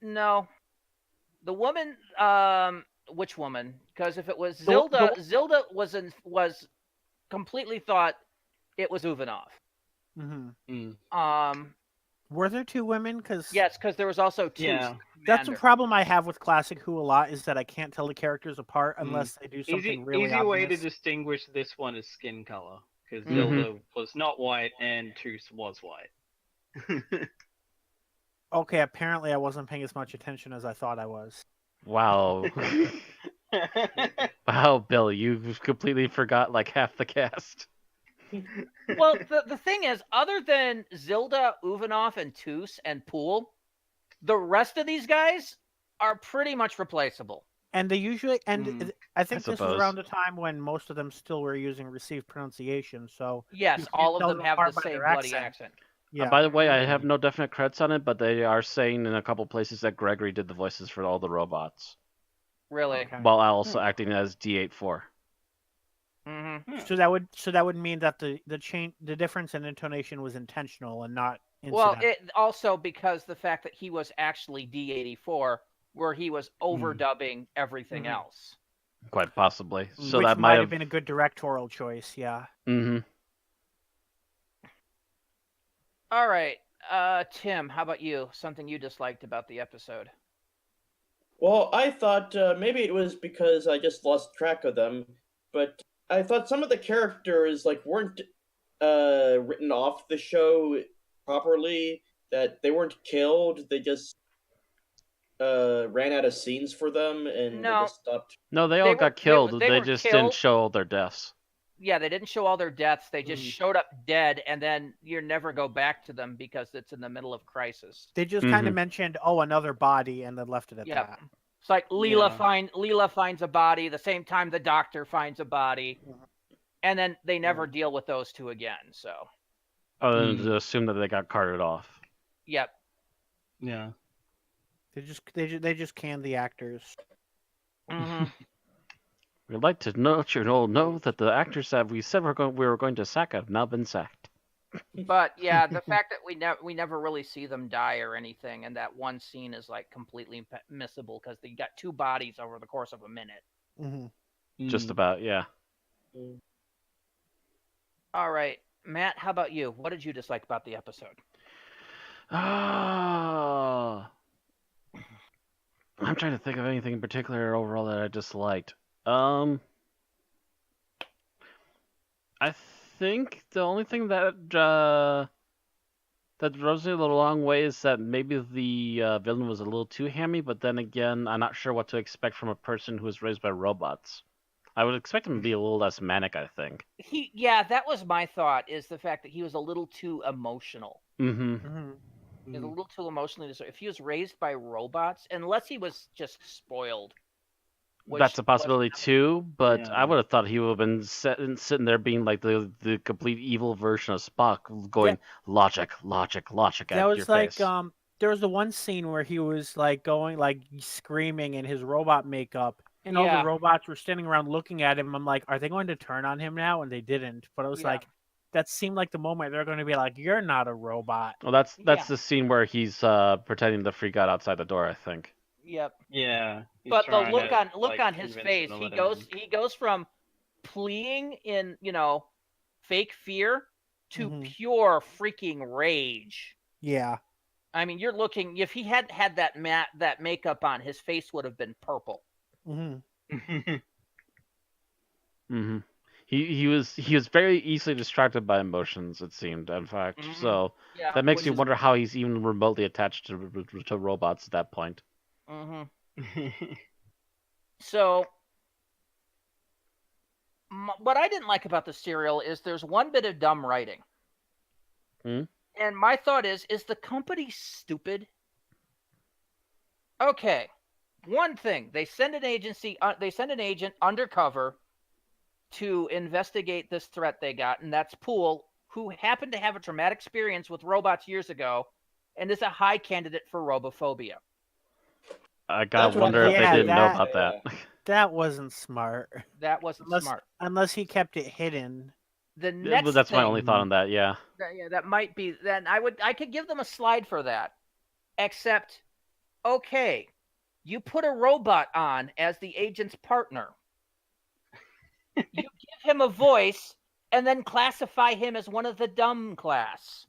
[SPEAKER 3] no. The woman, which woman? Because if it was
[SPEAKER 8] The-
[SPEAKER 3] Zilda, Zilda was completely thought it was Uvanov.
[SPEAKER 8] Mm-hmm. Were there two women?
[SPEAKER 3] Yes, because there was also two.
[SPEAKER 7] Yeah.
[SPEAKER 8] That's the problem I have with Classic Who a lot, is that I can't tell the characters apart unless they do something really
[SPEAKER 7] easy
[SPEAKER 8] obvious.
[SPEAKER 7] way to distinguish this one is skin color, because
[SPEAKER 4] Mhm.
[SPEAKER 7] Zilda was not white and Toos was white.
[SPEAKER 8] Okay, apparently I wasn't paying as much attention as I thought I was.
[SPEAKER 4] Wow. Wow, Bill, you completely forgot like half the cast.
[SPEAKER 3] Well, the thing is, other than Zilda, Uvanov, and Toos and Poole, the rest of these guys are pretty much replaceable.
[SPEAKER 8] And they usually, I think this was
[SPEAKER 4] suppose.
[SPEAKER 8] around the time when most of them still were using received pronunciation. So
[SPEAKER 3] Yes,
[SPEAKER 8] you can't
[SPEAKER 3] all of
[SPEAKER 8] tell
[SPEAKER 3] them have
[SPEAKER 8] apart
[SPEAKER 3] the
[SPEAKER 8] by
[SPEAKER 3] same
[SPEAKER 8] their
[SPEAKER 3] bloody accent.
[SPEAKER 8] Yeah.
[SPEAKER 4] By the way, I have no definite credits on it, but they are saying in a couple places that Gregory did the voices for all the robots,
[SPEAKER 3] Really.
[SPEAKER 8] Okay.
[SPEAKER 4] while also acting as D84.
[SPEAKER 3] Mm-hmm.
[SPEAKER 8] So that would mean that the difference in intonation was intentional and not
[SPEAKER 3] Well,
[SPEAKER 8] incidental.
[SPEAKER 3] it also because the fact that he was actually D84, where he was overdubbing everything else.
[SPEAKER 4] Quite possibly. So
[SPEAKER 8] which
[SPEAKER 4] that
[SPEAKER 8] might have
[SPEAKER 4] have
[SPEAKER 8] been a good directorial choice. Yeah.
[SPEAKER 4] Mm-hmm.
[SPEAKER 3] All right, Tim, how about you? Something you disliked about the episode?
[SPEAKER 5] Well, I thought maybe it was because I just lost track of them, but I thought some of the characters weren't written off the show properly. That they weren't killed; they just ran out of scenes for them, and they
[SPEAKER 3] No.
[SPEAKER 5] just stopped.
[SPEAKER 4] No, they
[SPEAKER 3] They
[SPEAKER 4] all
[SPEAKER 3] were-
[SPEAKER 4] got
[SPEAKER 3] they-
[SPEAKER 4] killed.
[SPEAKER 3] they
[SPEAKER 4] They
[SPEAKER 3] were
[SPEAKER 4] just
[SPEAKER 3] killed.
[SPEAKER 4] didn't show all their deaths.
[SPEAKER 3] Yeah, they didn't show all their deaths. They just showed up dead, and then you never go back to them because it's in the middle of crisis.
[SPEAKER 8] They just kind of mentioned, oh, another body, and then left it at
[SPEAKER 3] Yeah.
[SPEAKER 8] that.
[SPEAKER 3] It's like
[SPEAKER 7] Yeah.
[SPEAKER 3] Leela finds a body the same time the doctor finds a body, and then they never deal with those two again. So,
[SPEAKER 4] Other than to assume that they got carted off.
[SPEAKER 3] yep.
[SPEAKER 7] Yeah.
[SPEAKER 8] They just canned the actors.
[SPEAKER 3] Mm-hmm.
[SPEAKER 4] We'd like to let you all know that the actors that we said we were going to sack have now been sacked.
[SPEAKER 3] But yeah, the fact that we never really see them die or anything, and that one scene is like completely missable because they got two bodies over the course of a minute.
[SPEAKER 8] Mm-hmm.
[SPEAKER 4] Just about, yeah.
[SPEAKER 3] All right, Matt, how about you? What did you dislike about the episode?
[SPEAKER 4] Ah, I'm trying to think of anything in particular overall that I disliked. I think the only thing that rubs me a little wrong way is that maybe the villain was a little too hammy, but then again, I'm not sure what to expect from a person who was raised by robots. I would expect him to be a little less manic, I think.
[SPEAKER 3] That was my thought, is the fact that he was a little too emotional.
[SPEAKER 4] Mm-hmm.
[SPEAKER 3] He was a little too emotionally disturbed. If he was raised by robots, unless he was just spoiled.
[SPEAKER 4] That's a possibility too, but
[SPEAKER 7] Yeah.
[SPEAKER 4] I would have thought he would have been sitting there being like the complete evil version of Spock, going logic at
[SPEAKER 8] That
[SPEAKER 4] your
[SPEAKER 8] was like
[SPEAKER 4] face.
[SPEAKER 8] there was the one scene where he was like going like screaming in his robot makeup, and all the
[SPEAKER 3] Yeah.
[SPEAKER 8] robots were standing around looking at him. I'm like, are they going to turn on him now? And they didn't. But I was
[SPEAKER 3] Yeah.
[SPEAKER 8] like, that seemed like the moment they're going to be like, you're not a robot.
[SPEAKER 4] Well, that's
[SPEAKER 3] Yeah.
[SPEAKER 4] the scene where he's pretending to freak out outside the door, I think.
[SPEAKER 3] Yep.
[SPEAKER 7] Yeah. he's
[SPEAKER 3] But the
[SPEAKER 7] trying
[SPEAKER 3] look
[SPEAKER 7] to,
[SPEAKER 3] on his
[SPEAKER 7] convince
[SPEAKER 3] face,
[SPEAKER 7] them to
[SPEAKER 3] he
[SPEAKER 7] let him
[SPEAKER 3] goes from pleading in, fake fear to
[SPEAKER 8] Mhm.
[SPEAKER 3] pure freaking rage.
[SPEAKER 8] Yeah.
[SPEAKER 3] I mean, you're looking, if he had had that makeup on, his face would have been purple.
[SPEAKER 8] hmm
[SPEAKER 7] in.
[SPEAKER 4] Mm-hmm. He was very easily distracted by emotions, it seemed, in fact.
[SPEAKER 3] Mhm.
[SPEAKER 4] So
[SPEAKER 3] Yeah,
[SPEAKER 4] that makes
[SPEAKER 3] which
[SPEAKER 4] you
[SPEAKER 3] is-
[SPEAKER 4] wonder how he's even remotely attached to robots at that point.
[SPEAKER 3] Mhm. So, what I didn't like about the serial is there's one bit of dumb writing.
[SPEAKER 4] Hmm?
[SPEAKER 3] And my thought is the company stupid? Okay. One thing, they send an agent undercover to investigate this threat they got, and that's Poole, who happened to have a traumatic experience with robots years ago and is a high candidate for robophobia.
[SPEAKER 4] I gotta
[SPEAKER 5] That's what
[SPEAKER 4] wonder if they
[SPEAKER 8] Yeah,
[SPEAKER 4] didn't know
[SPEAKER 8] that-
[SPEAKER 4] about that.
[SPEAKER 8] That wasn't smart.
[SPEAKER 3] That wasn't smart.
[SPEAKER 8] Unless he kept it hidden.
[SPEAKER 3] The
[SPEAKER 4] Yeah,
[SPEAKER 3] next
[SPEAKER 4] that's my
[SPEAKER 3] thing,
[SPEAKER 4] only thought on that. Yeah.
[SPEAKER 3] that might be, then I could give them a slide for that. Except, okay, you put a robot on as the agent's partner. You give him a voice and then classify him as one of the dumb class.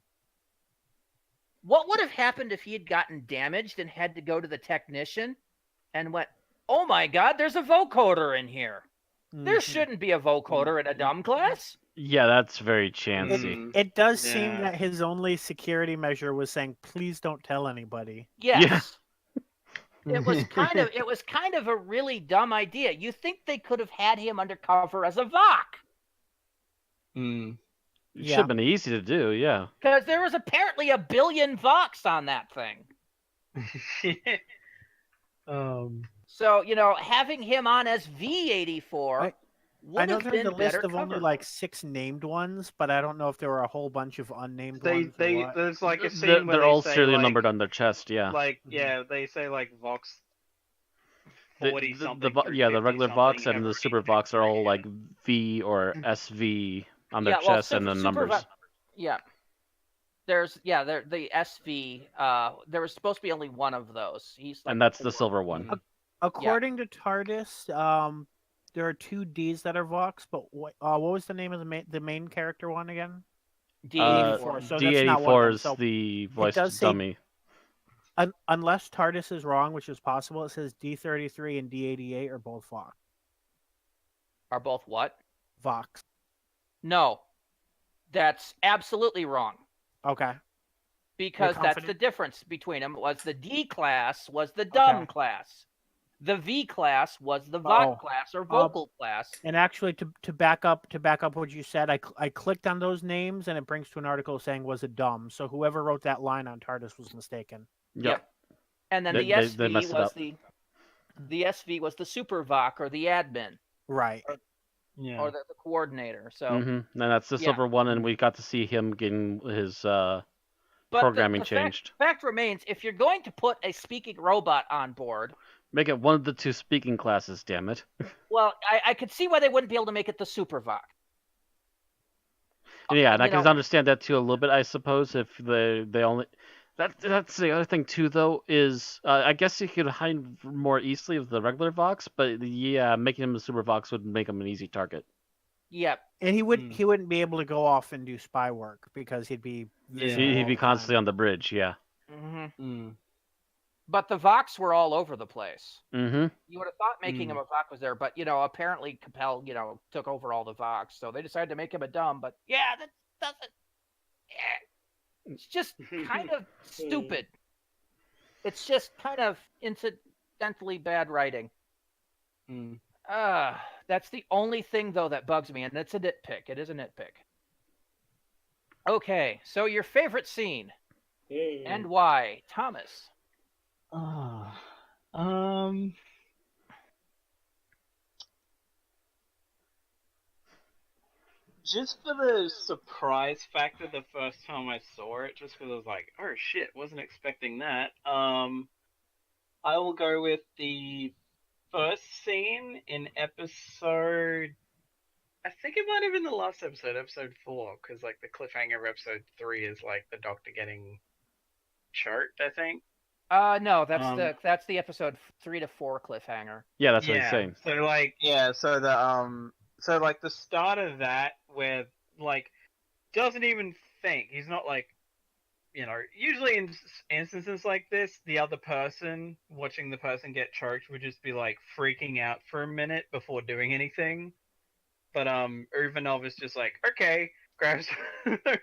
[SPEAKER 3] What would have happened if he had gotten damaged and had to go to the technician and went, oh my God, there's a vocoder in here. There
[SPEAKER 8] Mhm.
[SPEAKER 3] shouldn't be a vocoder in a dumb class.
[SPEAKER 4] Yeah, that's very chancy.
[SPEAKER 7] Mm.
[SPEAKER 8] It does seem
[SPEAKER 7] Yeah.
[SPEAKER 8] that his only security measure was saying, "Please don't tell anybody."
[SPEAKER 3] Yes. It was kind of a really dumb idea. You think they could have had him undercover as a Vok.
[SPEAKER 7] Mm.
[SPEAKER 4] It
[SPEAKER 8] Yeah.
[SPEAKER 4] should have been easy to do. Yeah.
[SPEAKER 3] Because there was apparently 1 billion Voks on that thing. So, having him on as V84
[SPEAKER 8] I
[SPEAKER 3] would
[SPEAKER 8] know
[SPEAKER 3] have
[SPEAKER 8] there's
[SPEAKER 3] been
[SPEAKER 8] a list
[SPEAKER 3] better
[SPEAKER 8] of only
[SPEAKER 3] covered.
[SPEAKER 8] like 6 named ones, but I don't know if there were a whole bunch of unnamed
[SPEAKER 7] they
[SPEAKER 8] ones. Or what.
[SPEAKER 7] there's like a
[SPEAKER 4] They're,
[SPEAKER 7] scene where
[SPEAKER 4] they're
[SPEAKER 7] they
[SPEAKER 4] all
[SPEAKER 7] say,
[SPEAKER 4] serial
[SPEAKER 7] like,
[SPEAKER 4] numbered on their chest. Yeah.
[SPEAKER 7] like they say like Vox
[SPEAKER 4] The-
[SPEAKER 7] 40
[SPEAKER 4] the
[SPEAKER 7] something.
[SPEAKER 4] Vo-
[SPEAKER 7] through
[SPEAKER 4] yeah, the
[SPEAKER 7] 50
[SPEAKER 4] regular
[SPEAKER 7] something
[SPEAKER 4] Vox and
[SPEAKER 7] ever
[SPEAKER 4] the Super Vox are all like V or SV on their chest and the numbers.
[SPEAKER 3] Yeah. There's the SV. There was supposed to be only one of those. He's like
[SPEAKER 4] And that's the
[SPEAKER 3] 4.
[SPEAKER 4] silver one.
[SPEAKER 8] According to TARDIS, there are 2 Ds that are Vox, but what was the name of the main character one again?
[SPEAKER 3] D84.
[SPEAKER 8] So that's not one of
[SPEAKER 4] D84
[SPEAKER 8] them.
[SPEAKER 4] is
[SPEAKER 8] So
[SPEAKER 4] the
[SPEAKER 8] does
[SPEAKER 4] voiced
[SPEAKER 8] say-
[SPEAKER 4] dummy.
[SPEAKER 8] unless TARDIS is wrong, which is possible, it says D33 and D88 are both Vox.
[SPEAKER 3] Are both what?
[SPEAKER 8] Vox.
[SPEAKER 3] No. That's absolutely wrong.
[SPEAKER 8] Okay.
[SPEAKER 3] Because
[SPEAKER 8] You're
[SPEAKER 3] that's the
[SPEAKER 8] confident?
[SPEAKER 3] difference between them. Was the D class was the dumb
[SPEAKER 8] Okay.
[SPEAKER 3] class. The V class was the Vok class or vocal class.
[SPEAKER 8] And actually, to back up what you said, I clicked on those names and it brings to an article saying was it dumb. So whoever wrote that line on TARDIS was mistaken.
[SPEAKER 3] Yep. And then
[SPEAKER 4] They-
[SPEAKER 3] the
[SPEAKER 4] they
[SPEAKER 3] SV
[SPEAKER 4] messed it
[SPEAKER 3] was
[SPEAKER 4] up.
[SPEAKER 3] the SV was the super Vok or the admin
[SPEAKER 8] Right.
[SPEAKER 7] Yeah.
[SPEAKER 3] or the coordinator. So
[SPEAKER 4] And that's the
[SPEAKER 3] Yeah.
[SPEAKER 4] silver one, and we got to see him getting his
[SPEAKER 3] but
[SPEAKER 4] programming
[SPEAKER 3] the
[SPEAKER 4] changed.
[SPEAKER 3] Fact remains, if you're going to put a speaking robot on board,
[SPEAKER 4] Make it one of the 2 speaking classes. Damn it.
[SPEAKER 3] well, I could see why they wouldn't be able to make it the super Vok.
[SPEAKER 4] Yeah, and I
[SPEAKER 3] you
[SPEAKER 4] can
[SPEAKER 3] know-
[SPEAKER 4] understand that too a little bit. I suppose if they only that's the other thing too, though, is I guess you could hide more easily with the regular Vox, but yeah, making him a super Vox would make him an easy target.
[SPEAKER 3] Yep.
[SPEAKER 8] And he wouldn't be able to go off and do spy work because he'd be visible
[SPEAKER 4] He'd
[SPEAKER 8] all
[SPEAKER 4] be
[SPEAKER 8] the time.
[SPEAKER 4] constantly on the bridge. Yeah.
[SPEAKER 3] Mm-hmm. But the Vox were all over the place.
[SPEAKER 4] Mm-hmm.
[SPEAKER 3] You would have thought making him a Vok was there, but apparently Capel, took over all the Vox, so they decided to make him a dumb. But yeah, that doesn't. It's just kind of stupid. It's just kind of incidentally bad writing. That's the only thing though that bugs me, and it's a nitpick. It is a nitpick. Okay, so your favorite scene and why, Thomas?
[SPEAKER 7] Just for the surprise factor the first time I saw it, just because I was like, oh shit, wasn't expecting that. I will go with the first scene in episode, I think it might have been the last episode, episode 4, because like the cliffhanger of episode 3 is like the Doctor getting choked, I think.
[SPEAKER 3] No, that's the episode 3 to 4 cliffhanger.
[SPEAKER 4] Yeah, that's what he's saying.
[SPEAKER 7] So like, so the start of that where like doesn't even think, he's not like, usually in instances like this, the other person watching the person get choked would just be like freaking out for a minute before doing anything. But Uvanov is just like, okay, grabs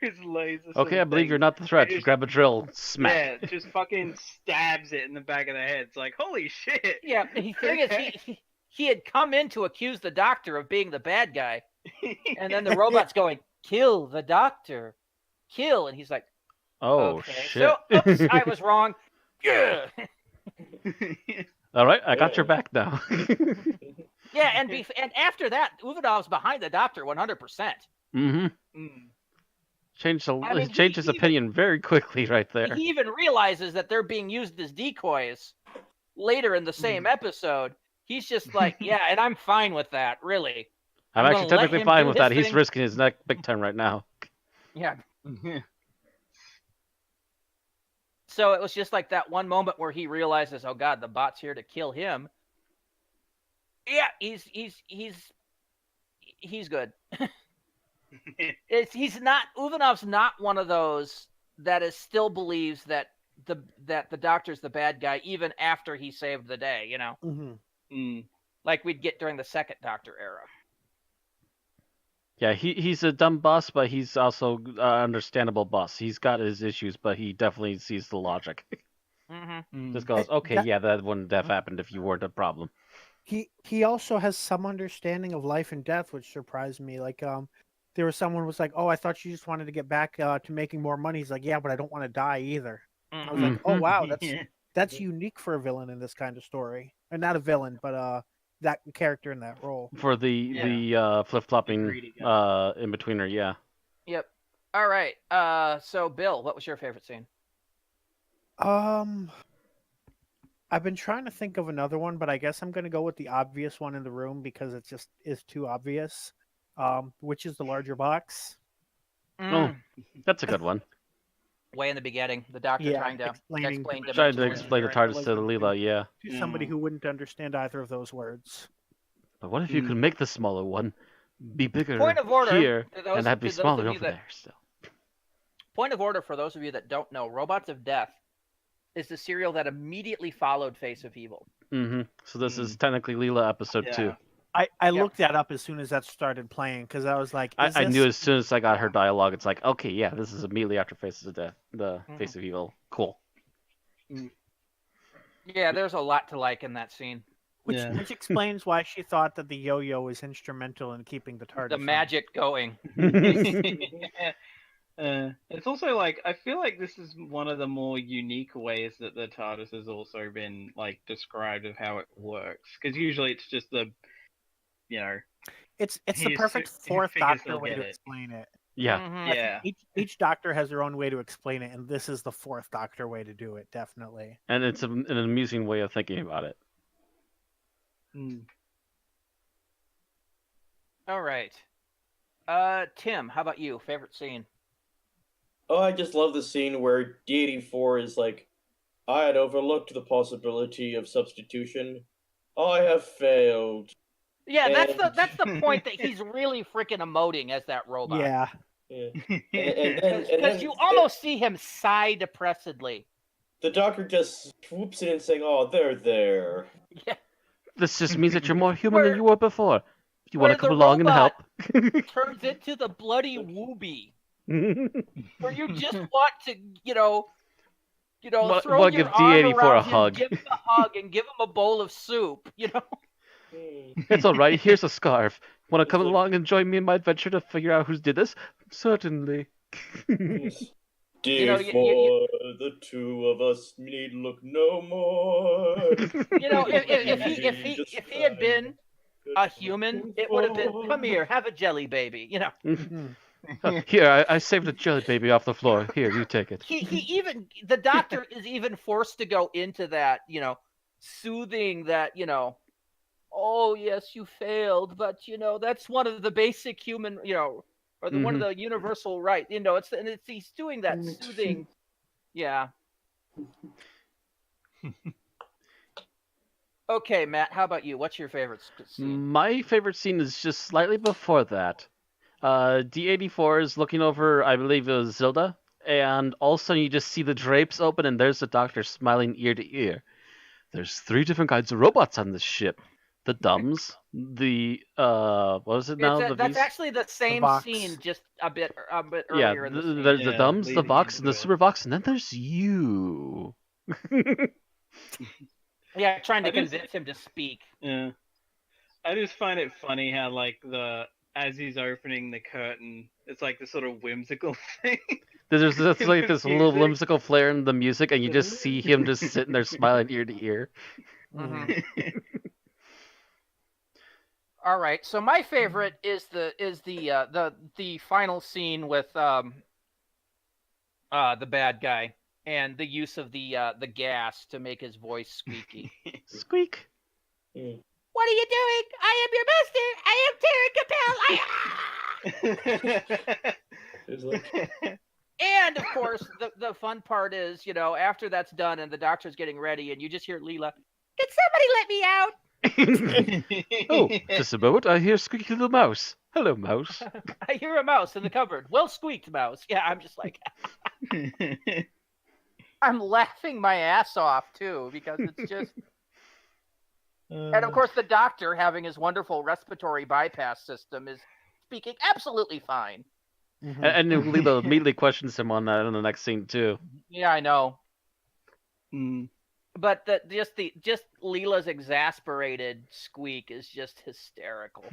[SPEAKER 7] his laser.
[SPEAKER 4] Okay, I believe you're not the threat. Just grab a drill, smack.
[SPEAKER 7] Yeah, just fucking stabs it in the back of the head. It's like, holy shit.
[SPEAKER 3] Yeah, the thing is, he had come in to accuse the Doctor of being the bad guy, and then the robot's going, kill the Doctor, kill, and he's like,
[SPEAKER 4] oh
[SPEAKER 3] okay.
[SPEAKER 4] shit.
[SPEAKER 3] So, oops, I was wrong. Yeah.
[SPEAKER 4] All right, I got your back now.
[SPEAKER 3] Yeah, and after that, Uvanov's behind the Doctor 100%.
[SPEAKER 4] Mm-hmm. Changed his opinion very quickly right there.
[SPEAKER 3] He even realizes that they're being used as decoys later in the same episode. He's just like, yeah, and I'm fine with that, really.
[SPEAKER 4] I'm actually technically fine with that. He's risking his neck big time right now.
[SPEAKER 3] Yeah. So it was just like that one moment where he realizes, oh God, the bot's here to kill him. Yeah, he's good. Uvanov's not one of those that still believes that the Doctor's the bad guy even after he saved the day, like we'd get during the second Doctor era.
[SPEAKER 4] Yeah, he's a dumb boss, but he's also an understandable boss. He's got his issues, but he definitely sees the logic. Just goes, okay, that wouldn't have happened if you weren't a problem.
[SPEAKER 8] He also has some understanding of life and death, which surprised me. Like, there was someone was like, "Oh, I thought you just wanted to get back to making more money." He's like, "Yeah, but I don't want to die either." I was like, "Oh wow, that's unique for a villain in this kind of story, or not a villain, but that character in that role."
[SPEAKER 4] For the flip-flopping in-betweener, yeah.
[SPEAKER 3] Yep. All right. So Bill, what was your favorite scene?
[SPEAKER 8] I've been trying to think of another one, but I guess I'm going to go with the obvious one in the room because it just is too obvious, which is the larger box.
[SPEAKER 4] Oh, that's a good one.
[SPEAKER 3] Way in the beginning, the Doctor trying to explain
[SPEAKER 4] the TARDIS to Leela, yeah.
[SPEAKER 8] To somebody who wouldn't understand either of those words.
[SPEAKER 4] But what if you could make the smaller one be bigger
[SPEAKER 3] Point of order,
[SPEAKER 4] here and that'd be smaller over there still?
[SPEAKER 3] Point of order for those of you that don't know, Robots of Death is the serial that immediately followed Face of Evil.
[SPEAKER 4] So this is technically Leela episode 2.
[SPEAKER 8] I looked that up as soon as that started playing because I was like,
[SPEAKER 4] I knew as soon as I got her dialogue, it's like, okay, yeah, this is immediately after Faces of Death, the Face of Evil. Cool.
[SPEAKER 3] Yeah, there's a lot to like in that scene.
[SPEAKER 8] Which explains why she thought that the yo-yo was instrumental in keeping the TARDIS.
[SPEAKER 3] The magic going.
[SPEAKER 7] It's also like, I feel like this is one of the more unique ways that the TARDIS has also been like described of how it works. Because usually it's just it's
[SPEAKER 8] the perfect fourth Doctor way to explain it.
[SPEAKER 4] Yeah.
[SPEAKER 8] Each Doctor has their own way to explain it, and this is the fourth Doctor way to do it, definitely.
[SPEAKER 4] And it's an amusing way of thinking about it.
[SPEAKER 3] All right. Tim, how about you? Favorite scene?
[SPEAKER 5] Oh, I just love the scene where D-84 is like, I had overlooked the possibility of substitution. I have failed.
[SPEAKER 3] Yeah, that's the point that he's really freaking emoting as that robot.
[SPEAKER 8] Yeah.
[SPEAKER 3] Because you almost see him sigh depressedly.
[SPEAKER 5] The Doctor just swoops in and saying, "Oh, they're there."
[SPEAKER 3] Yeah.
[SPEAKER 4] This just means that you're more human than you were before. You want to come along and help?
[SPEAKER 3] Turns into the bloody Wooby. Where you just want to, throw your arm around him, give him a hug, and give him a bowl of soup,
[SPEAKER 4] It's all right. Here's a scarf. Want to come along and join me in my adventure to figure out who did this? Certainly.
[SPEAKER 5] D4, the two of us need look no more.
[SPEAKER 3] If he had been a human, it would have been, come here, have a jelly baby,
[SPEAKER 4] Here, I saved a jelly baby off the floor. Here, you take it.
[SPEAKER 3] The Doctor is even forced to go into that, soothing, that, oh yes, you failed, but that's one of the basic human, or one of the universal right. It's he's doing that soothing. Yeah. Okay, Matt, how about you? What's your favorite scene?
[SPEAKER 4] My favorite scene is just slightly before that. D84 is looking over, I believe it was Zilda, and all of a sudden you just see the drapes open and there's the doctor smiling ear to ear. There's 3 different kinds of robots on this ship. The Dumbs, the what was it now?
[SPEAKER 3] That's actually the same
[SPEAKER 8] Vox.
[SPEAKER 3] scene, just a bit
[SPEAKER 4] yeah,
[SPEAKER 3] earlier in the scene.
[SPEAKER 4] there's the Dumbs, the
[SPEAKER 7] leading
[SPEAKER 4] Vox, and
[SPEAKER 7] into
[SPEAKER 4] the
[SPEAKER 7] it.
[SPEAKER 4] Super Vox, and then there's you.
[SPEAKER 3] Yeah, trying to
[SPEAKER 7] I just-
[SPEAKER 3] convince him to speak.
[SPEAKER 7] Yeah. I just find it funny how like as he's opening the curtain, it's like the sort of whimsical thing.
[SPEAKER 4] There's like this little
[SPEAKER 7] Music.
[SPEAKER 4] whimsical flair in the music, and you just see him just sitting there smiling ear to ear.
[SPEAKER 3] Mhm. All right, so my favorite is the final scene with the bad guy and the use of the gas to make his voice squeaky.
[SPEAKER 4] Squeak.
[SPEAKER 3] What are you doing? I am your master. I am Terran Capel. And of course, the fun part is, after that's done and the doctor's getting ready, and you just hear Leela, "Can somebody let me out?"
[SPEAKER 4] Oh, just a moment. I hear squeaky little mouse. Hello, mouse.
[SPEAKER 3] I hear a mouse in the cupboard. Well squeaked, mouse. Yeah, I'm just like, I'm laughing my ass off too, because it's just. And of course, the doctor, having his wonderful respiratory bypass system, is speaking absolutely fine.
[SPEAKER 8] Mm-hmm.
[SPEAKER 4] And Leela immediately questions him on that in the next scene too.
[SPEAKER 3] Yeah, I know.
[SPEAKER 7] Mm.
[SPEAKER 3] But just Leela's exasperated squeak is just hysterical.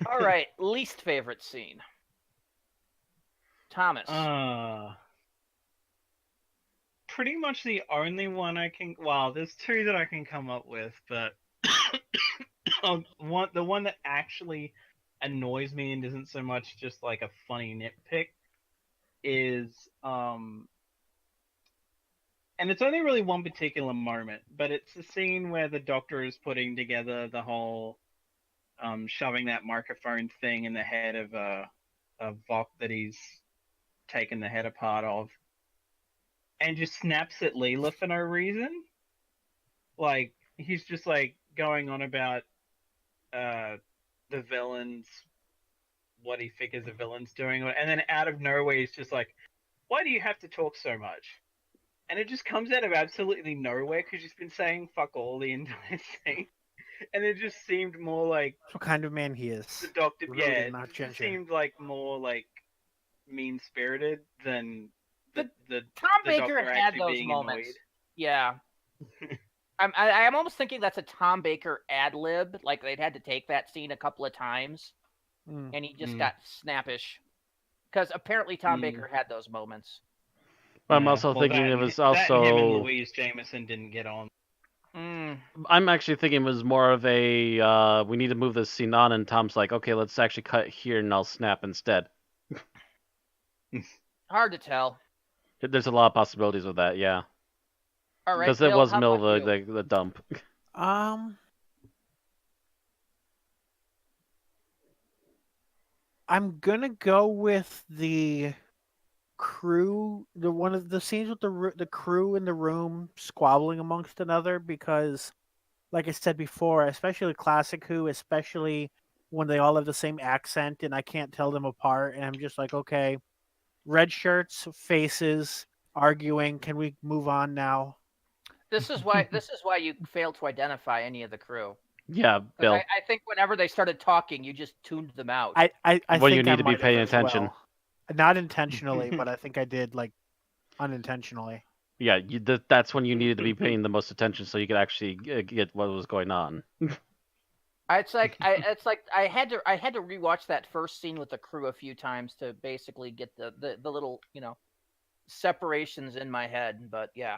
[SPEAKER 3] All right, least favorite scene. Thomas.
[SPEAKER 7] Pretty much the only one I can. Well, there's 2 that I can come up with, but the one that actually annoys me and isn't so much just like a funny nitpick is and it's only really one particular moment, but it's the scene where the doctor is putting together the whole shoving that microphone thing in the head of a Vok that he's taken the head apart of, and just snaps at Leela for no reason. Like, he's just like going on about the villains, what he figures the villain's doing, and then out of nowhere he's just like, "Why do you have to talk so much?" And it just comes out of absolutely nowhere because he's been saying fuck all the entire thing, and it just seemed more like
[SPEAKER 8] That's what kind of man he is.
[SPEAKER 7] the doctor.
[SPEAKER 8] Rude
[SPEAKER 7] Yeah,
[SPEAKER 8] and
[SPEAKER 7] it
[SPEAKER 8] not
[SPEAKER 7] just
[SPEAKER 8] ginger.
[SPEAKER 7] seemed like more like mean spirited than the
[SPEAKER 3] Tom Baker
[SPEAKER 7] doctor
[SPEAKER 3] had
[SPEAKER 7] actually
[SPEAKER 3] those
[SPEAKER 7] being
[SPEAKER 3] moments.
[SPEAKER 7] annoyed.
[SPEAKER 3] Yeah. I'm almost thinking that's a Tom Baker ad lib. Like they'd had to take that scene a couple of times, and he just got snappish. Because apparently Tom Baker had those moments.
[SPEAKER 4] But I'm also thinking it was also.
[SPEAKER 7] that and him and Louise Jameson didn't get on.
[SPEAKER 4] I'm actually thinking it was more of a we need to move this scene on, and Tom's like, okay, let's actually cut here, and I'll snap instead.
[SPEAKER 3] Hard to tell.
[SPEAKER 4] There's a lot of possibilities with that, yeah.
[SPEAKER 3] All right,
[SPEAKER 4] Because it
[SPEAKER 3] Bill,
[SPEAKER 4] was
[SPEAKER 3] how
[SPEAKER 4] middle
[SPEAKER 3] about
[SPEAKER 4] of
[SPEAKER 3] you?
[SPEAKER 4] the dump.
[SPEAKER 8] I'm gonna go with the crew, one of the scenes with the crew in the room squabbling amongst another, because, like I said before, especially Classic Who, especially when they all have the same accent and I can't tell them apart, and I'm just like, okay, red shirts, faces, arguing. Can we move on now?
[SPEAKER 3] This is why you failed to identify any of the crew.
[SPEAKER 4] Yeah, Bill.
[SPEAKER 3] I think whenever they started talking, you just tuned them out.
[SPEAKER 8] I
[SPEAKER 4] well,
[SPEAKER 8] think
[SPEAKER 4] you need
[SPEAKER 8] I
[SPEAKER 4] to be
[SPEAKER 8] might have
[SPEAKER 4] paying
[SPEAKER 8] as
[SPEAKER 4] attention.
[SPEAKER 8] well. Not intentionally, but I think I did, like, unintentionally.
[SPEAKER 4] Yeah, that's when you needed to be paying the most attention so you could actually get what was going on.
[SPEAKER 3] It's like I had to rewatch that first scene with the crew a few times to basically get the little separations in my head. But yeah.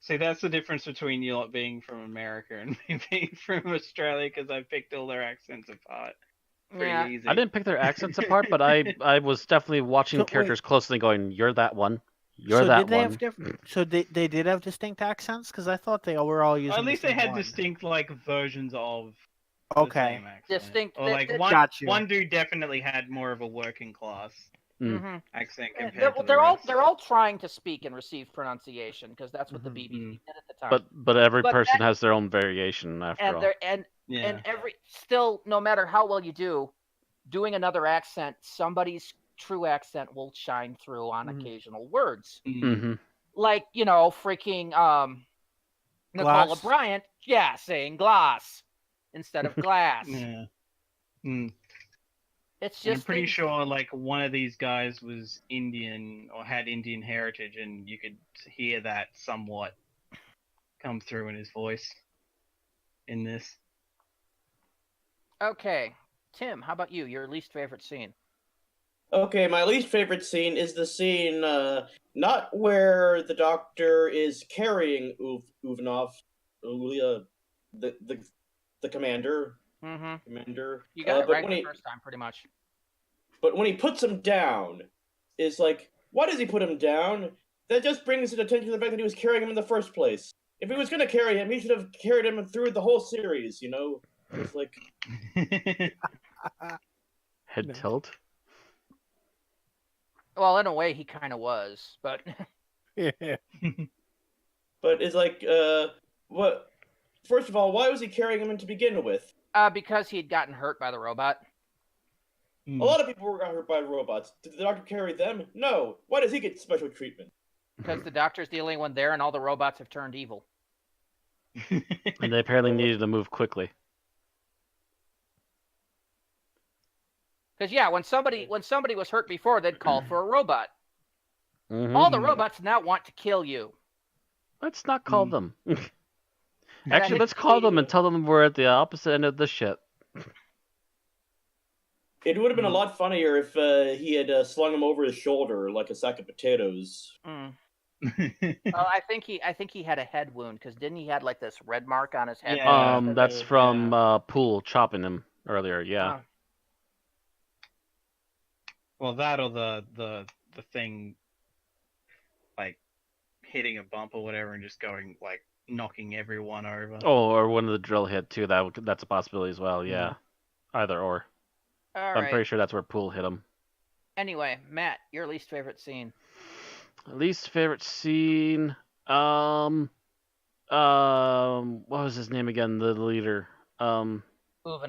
[SPEAKER 7] See, that's the difference between you lot being from America and me being from Australia, because I picked all their accents apart. Pretty easy.
[SPEAKER 4] I didn't pick their accents apart, but I was definitely watching characters closely, going, "You're that one. You're
[SPEAKER 8] so
[SPEAKER 4] that
[SPEAKER 8] did they
[SPEAKER 4] one.
[SPEAKER 8] have different? So they did have distinct accents because I thought they were all using.
[SPEAKER 7] At least
[SPEAKER 8] the
[SPEAKER 7] they
[SPEAKER 8] same
[SPEAKER 7] had
[SPEAKER 8] one.
[SPEAKER 7] distinct like versions of the
[SPEAKER 8] Okay.
[SPEAKER 7] same accent.
[SPEAKER 3] Distinct.
[SPEAKER 7] Or like
[SPEAKER 8] Got you.
[SPEAKER 7] one dude definitely had more of a working class
[SPEAKER 3] Mm-hmm.
[SPEAKER 7] accent
[SPEAKER 3] They're,
[SPEAKER 7] compared to the
[SPEAKER 3] they're all
[SPEAKER 7] rest.
[SPEAKER 3] they're all trying to speak and receive pronunciation because that's what the
[SPEAKER 8] Mhm.
[SPEAKER 3] BBC did at the time.
[SPEAKER 4] But every
[SPEAKER 3] But
[SPEAKER 4] person
[SPEAKER 3] that-
[SPEAKER 4] has their own variation after
[SPEAKER 3] and
[SPEAKER 4] all.
[SPEAKER 3] there and
[SPEAKER 7] Yeah.
[SPEAKER 3] every still, no matter how well you do, doing another accent, somebody's true accent will shine through on
[SPEAKER 8] Mhm.
[SPEAKER 3] occasional words.
[SPEAKER 4] Mm-hmm.
[SPEAKER 3] Like, freaking Nicola
[SPEAKER 8] Glass.
[SPEAKER 3] Bryant, saying glass instead of glass.
[SPEAKER 7] Yeah. Mm.
[SPEAKER 3] It's
[SPEAKER 7] And
[SPEAKER 3] just
[SPEAKER 7] I'm pretty
[SPEAKER 3] things-
[SPEAKER 7] sure like one of these guys was Indian or had Indian heritage, and you could hear that somewhat come through in his voice in this.
[SPEAKER 3] Okay, Tim, how about you? Your least favorite scene?
[SPEAKER 5] Okay, my least favorite scene is the scene not where the Doctor is carrying Uvanov, the commander.
[SPEAKER 3] Mm-hmm.
[SPEAKER 5] Commander.
[SPEAKER 3] You got it
[SPEAKER 5] but
[SPEAKER 3] right
[SPEAKER 5] when
[SPEAKER 3] the
[SPEAKER 5] he
[SPEAKER 3] first time, pretty much.
[SPEAKER 5] but when he puts him down, it's like, why does he put him down? That just brings attention to the fact that he was carrying him in the first place. If he was going to carry him, he should have carried him through the whole series. It's like,
[SPEAKER 4] Head
[SPEAKER 8] No.
[SPEAKER 4] tilt.
[SPEAKER 3] Well, in a way, he kind of was, but
[SPEAKER 8] Yeah.
[SPEAKER 5] but it's like, what? First of all, why was he carrying him in to begin with?
[SPEAKER 3] because he had gotten hurt by the robot.
[SPEAKER 5] A lot of people got hurt by robots. Did the Doctor carry them? No. Why does he get special treatment?
[SPEAKER 3] Because the Doctor's the only one there, and all the robots have turned evil.
[SPEAKER 4] And they apparently needed to move quickly.
[SPEAKER 3] Because when somebody was hurt before, they'd call for a robot.
[SPEAKER 4] Mhm.
[SPEAKER 3] All the robots now want to kill you.
[SPEAKER 4] Let's not call them.
[SPEAKER 3] that
[SPEAKER 4] Actually,
[SPEAKER 3] hits
[SPEAKER 4] let's
[SPEAKER 3] the
[SPEAKER 4] call them
[SPEAKER 3] media.
[SPEAKER 4] and tell them we're at the opposite end of the ship.
[SPEAKER 5] It would have been a lot funnier if he had slung him over his shoulder like a sack of potatoes.
[SPEAKER 3] Mm. Well, I think he had a head wound because didn't he had like this red mark on his head?
[SPEAKER 7] Yeah.
[SPEAKER 4] That's
[SPEAKER 7] Yeah.
[SPEAKER 4] from Poole chopping him earlier. Yeah.
[SPEAKER 7] Well, that or the thing, like hitting a bump or whatever, and just going like knocking everyone over.
[SPEAKER 4] Oh, or when the drill hit too. That's a possibility as well. Yeah. Either or.
[SPEAKER 3] All
[SPEAKER 4] I'm
[SPEAKER 3] right.
[SPEAKER 4] pretty sure that's where Poole hit him.
[SPEAKER 3] Anyway, Matt, your least favorite scene?
[SPEAKER 4] Least favorite scene. What was his name again? The leader.
[SPEAKER 3] Moving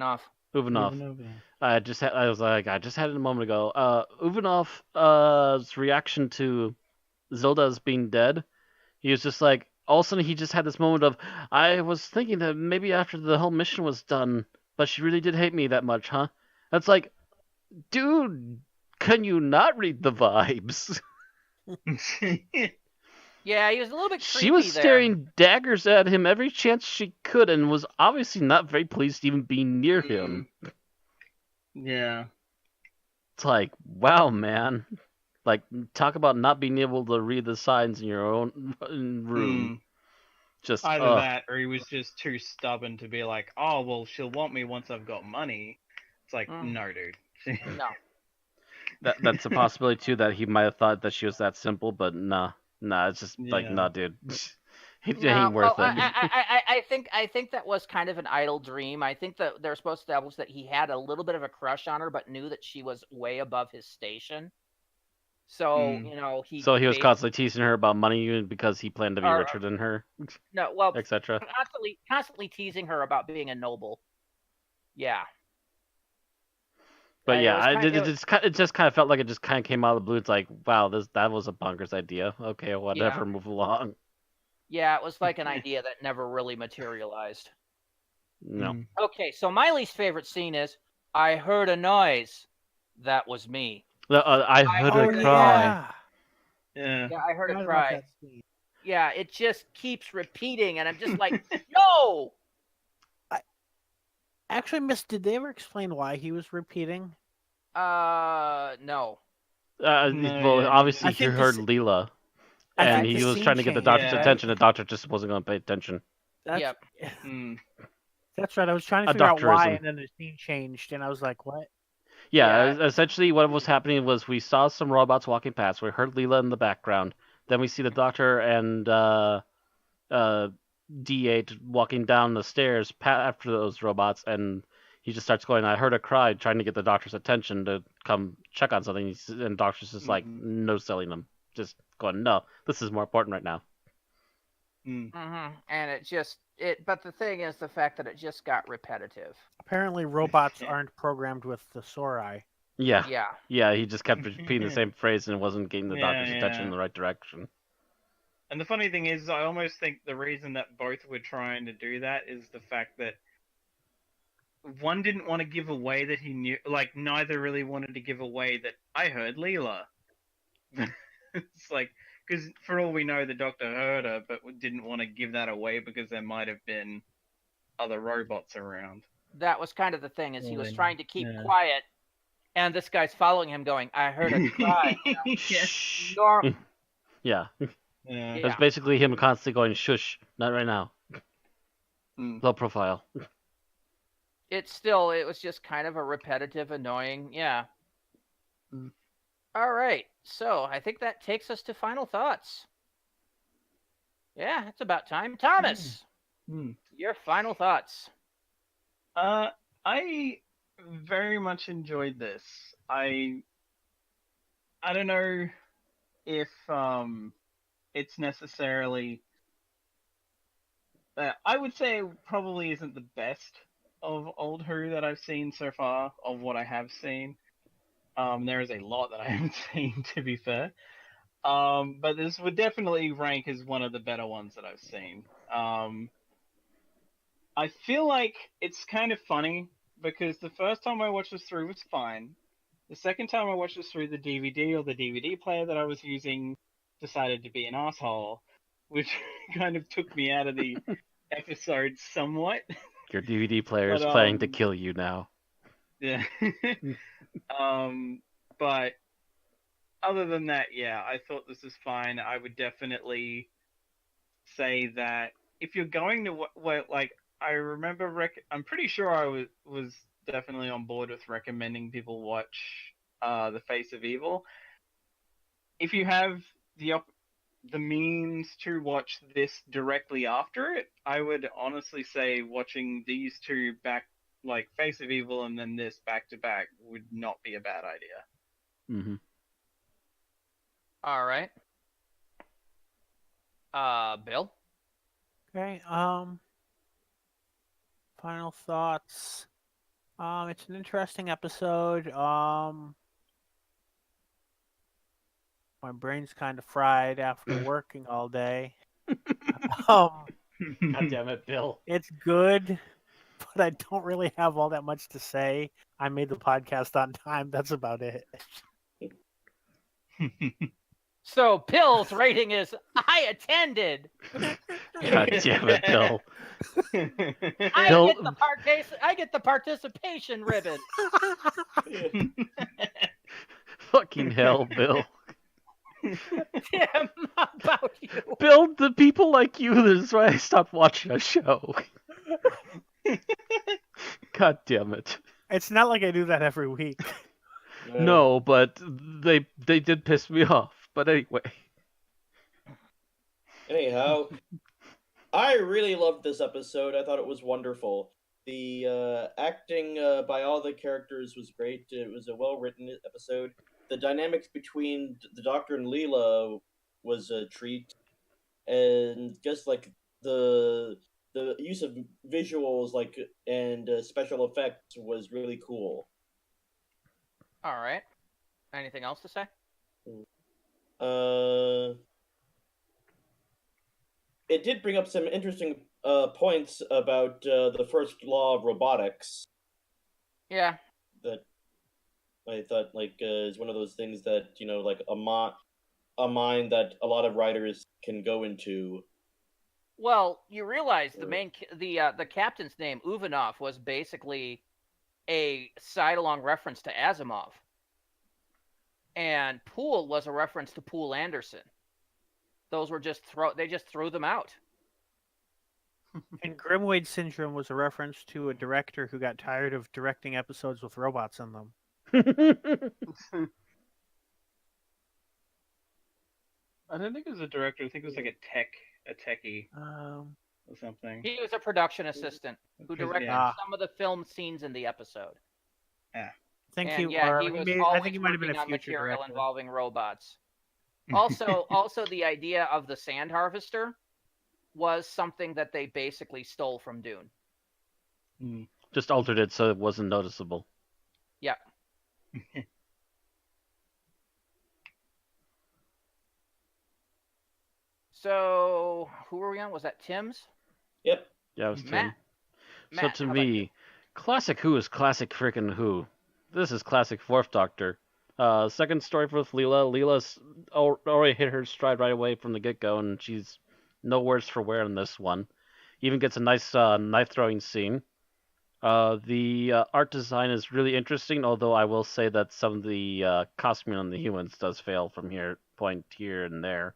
[SPEAKER 3] off.
[SPEAKER 4] Uvanov. I just had it a moment ago. Uvanov's reaction to Zilda's being dead. He was just like, all of a sudden he just had this moment of, I was thinking that maybe after the whole mission was done, but she really did hate me that much, huh? That's like, dude, can you not read the vibes?
[SPEAKER 3] Yeah, he was a little bit creepy
[SPEAKER 4] She was
[SPEAKER 3] there.
[SPEAKER 4] staring daggers at him every chance she could and was obviously not very pleased to even be near him.
[SPEAKER 7] Yeah.
[SPEAKER 4] It's like, wow, man. Like, talk about not being able to read the signs in your own room. Just
[SPEAKER 7] Either that, or he was just too stubborn to be like, oh, well, she'll want me once I've got money. It's like, no, dude.
[SPEAKER 3] No.
[SPEAKER 4] That's a possibility too, that he might have thought that she was that simple, but nah, it's just like, nah, dude. It
[SPEAKER 3] No,
[SPEAKER 4] ain't worth
[SPEAKER 3] well,
[SPEAKER 4] it.
[SPEAKER 3] I think that was kind of an idle dream. I think that they're supposed to establish that he had a little bit of a crush on her, but knew that she was way above his station. So he.
[SPEAKER 4] So he was
[SPEAKER 3] basically-
[SPEAKER 4] constantly teasing her about money because he planned to be richer than her,
[SPEAKER 3] No, well,
[SPEAKER 4] etc.
[SPEAKER 3] constantly teasing her about being a noble. Yeah.
[SPEAKER 4] But
[SPEAKER 3] And
[SPEAKER 4] yeah,
[SPEAKER 3] it
[SPEAKER 4] it just kind of felt like it just kind of came out of the blue. It's like, wow, that was a bonkers idea. Okay, whatever,
[SPEAKER 3] Yeah.
[SPEAKER 4] move along.
[SPEAKER 3] Yeah, it was like an idea that never really materialized.
[SPEAKER 4] No.
[SPEAKER 3] Okay, so my least favorite scene is I heard a noise. That was me.
[SPEAKER 4] I heard her cry.
[SPEAKER 7] Yeah.
[SPEAKER 3] Yeah, I heard
[SPEAKER 8] Forgot
[SPEAKER 3] a
[SPEAKER 8] about
[SPEAKER 3] cry.
[SPEAKER 8] that scene.
[SPEAKER 3] Yeah, it just keeps repeating, and I'm just like, no.
[SPEAKER 8] Actually, Miss, did they ever explain why he was repeating?
[SPEAKER 3] No.
[SPEAKER 4] Well, obviously
[SPEAKER 8] I
[SPEAKER 4] he
[SPEAKER 8] think
[SPEAKER 4] heard
[SPEAKER 8] this-
[SPEAKER 4] Leela,
[SPEAKER 8] I
[SPEAKER 4] and
[SPEAKER 8] think
[SPEAKER 4] he
[SPEAKER 8] the
[SPEAKER 4] was
[SPEAKER 8] scene
[SPEAKER 4] trying to get the
[SPEAKER 8] changed,
[SPEAKER 4] doctor's
[SPEAKER 7] Yeah.
[SPEAKER 4] attention. The doctor just wasn't going to pay attention.
[SPEAKER 8] That's,
[SPEAKER 3] Yep.
[SPEAKER 8] That's right. I was trying to
[SPEAKER 4] A
[SPEAKER 8] figure out why,
[SPEAKER 4] doctorism.
[SPEAKER 8] and then the scene changed, and I was like, what?
[SPEAKER 4] Yeah, essentially what was happening was we saw some robots walking past. We heard Leela in the background. Then we see the Doctor and D8 walking down the stairs after those robots, and he just starts going, I heard a cry, trying to get the Doctor's attention to come check on something. And Doctor's just like, no selling them. Just going, no, this is more important right now.
[SPEAKER 3] And but the thing is the fact that it just got repetitive.
[SPEAKER 8] Apparently, robots aren't programmed with the Sori.
[SPEAKER 4] Yeah, he just kept repeating the same phrase and wasn't getting the Doctor's attention in the right direction.
[SPEAKER 7] And the funny thing is, I almost think the reason that both were trying to do that is the fact that one didn't want to give away that he knew, like, neither really wanted to give away that I heard Leela. It's like, because for all we know, the Doctor heard her, but didn't want to give that away because there might have been other robots around.
[SPEAKER 3] That was kind of the thing, is he was trying to keep quiet, and this guy's following him going, I heard a cry.
[SPEAKER 4] Yeah. That's basically him constantly going, shush, not right now. Low profile.
[SPEAKER 3] It was just kind of a repetitive, annoying, All right, so I think that takes us to final thoughts. Yeah, it's about time. Thomas, your final thoughts.
[SPEAKER 7] I very much enjoyed this. I don't know if it's necessarily... I would say it probably isn't the best of Old Who that I've seen so far, of what I have seen. There is a lot that I haven't seen, to be fair. But this would definitely rank as one of the better ones that I've seen. I feel like it's kind of funny, because the first time I watched this through was fine. The second time I watched this through, the DVD or the DVD player that I was using decided to be an asshole, which kind of took me out of the episode somewhat.
[SPEAKER 4] Your DVD player is planning to kill you now.
[SPEAKER 7] Yeah. But other than that, I thought this is fine. I would definitely say that if you're going to I remember I'm pretty sure I was definitely on board with recommending people watch The Face of Evil. If you have the means to watch this directly after it, I would honestly say watching these two back, like Face of Evil and then this back to back, would not be a bad idea.
[SPEAKER 3] All right. Bill?
[SPEAKER 8] Okay, final thoughts. It's an interesting episode. My brain's kind of fried after working all day.
[SPEAKER 4] God damn it, Bill.
[SPEAKER 8] It's good, but I don't really have all that much to say. I made the podcast on time. That's about it.
[SPEAKER 3] So Bill's rating is, I attended.
[SPEAKER 4] God damn it, Bill.
[SPEAKER 3] I get the participation ribbon.
[SPEAKER 4] Fucking hell, Bill.
[SPEAKER 3] Damn about you.
[SPEAKER 4] Bill, the people like you, this is why I stopped watching a show. God damn it.
[SPEAKER 8] It's not like I do that every week.
[SPEAKER 4] No, but they did piss me off. But anyway.
[SPEAKER 5] Anyhow, I really loved this episode. I thought it was wonderful. The acting by all the characters was great. It was a well-written episode. The dynamics between the Doctor and Leela was a treat. And just like the use of visuals and special effects was really cool.
[SPEAKER 3] All right. Anything else to say?
[SPEAKER 5] It did bring up some interesting points about the first law of robotics.
[SPEAKER 3] Yeah.
[SPEAKER 5] That I thought is one of those things that a mind that a lot of writers can go into.
[SPEAKER 3] Well, you realize the captain's name Uvanov was basically a side-along reference to Asimov. And Poole was a reference to Poole Anderson. Those were they just threw them out.
[SPEAKER 8] And Grimwade syndrome was a reference to a director who got tired of directing episodes with robots in them.
[SPEAKER 7] I don't think it was a director. I think it was like a techie or something.
[SPEAKER 3] He was a production assistant who directed
[SPEAKER 7] Yeah.
[SPEAKER 3] some of the film scenes in the episode.
[SPEAKER 7] Yeah.
[SPEAKER 8] I think
[SPEAKER 3] And
[SPEAKER 8] he,
[SPEAKER 3] yeah,
[SPEAKER 8] or
[SPEAKER 3] he
[SPEAKER 8] he
[SPEAKER 3] was
[SPEAKER 8] may, I
[SPEAKER 3] always
[SPEAKER 8] think he might have been
[SPEAKER 3] working
[SPEAKER 8] a
[SPEAKER 3] on
[SPEAKER 8] future
[SPEAKER 3] material
[SPEAKER 8] director.
[SPEAKER 3] involving robots. Also, the idea of the sand harvester was something that they basically stole from Dune.
[SPEAKER 4] Just altered it so it wasn't noticeable.
[SPEAKER 3] Yeah. So, who were we on? Was that Tim's?
[SPEAKER 5] Yep.
[SPEAKER 4] Yeah, it was Tim.
[SPEAKER 3] Matt.
[SPEAKER 4] So
[SPEAKER 3] Matt,
[SPEAKER 4] to
[SPEAKER 3] how about you?
[SPEAKER 4] me, classic Who is classic freaking Who. This is classic Fourth Doctor. Second story with Leela. Leela's already hit her stride right away from the get-go, and she's no worse for wear in this one. Even gets a nice knife-throwing scene. The art design is really interesting, although I will say that some of the costuming on the humans does fail from point here and there.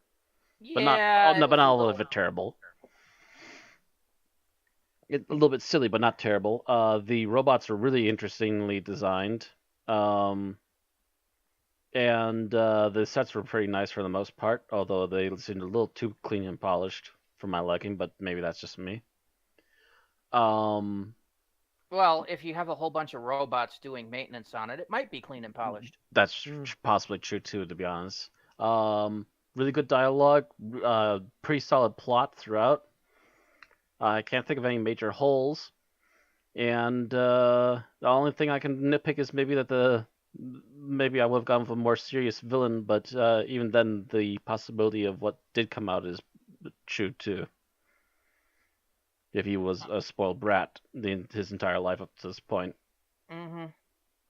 [SPEAKER 4] But
[SPEAKER 3] Yeah,
[SPEAKER 4] not all of it terrible. A little bit silly, but not terrible. The robots are really interestingly designed. And the sets were pretty nice for the most part, although they seemed a little too clean and polished for my liking, but maybe that's just me.
[SPEAKER 3] Well, if you have a whole bunch of robots doing maintenance on it, it might be clean and polished.
[SPEAKER 4] That's possibly true too, to be honest. Really good dialogue, pretty solid plot throughout. I can't think of any major holes, and the only thing I can nitpick is maybe that maybe I would have gone with a more serious villain, but even then, the possibility of what did come out is true too. If he was a spoiled brat his entire life up to this point.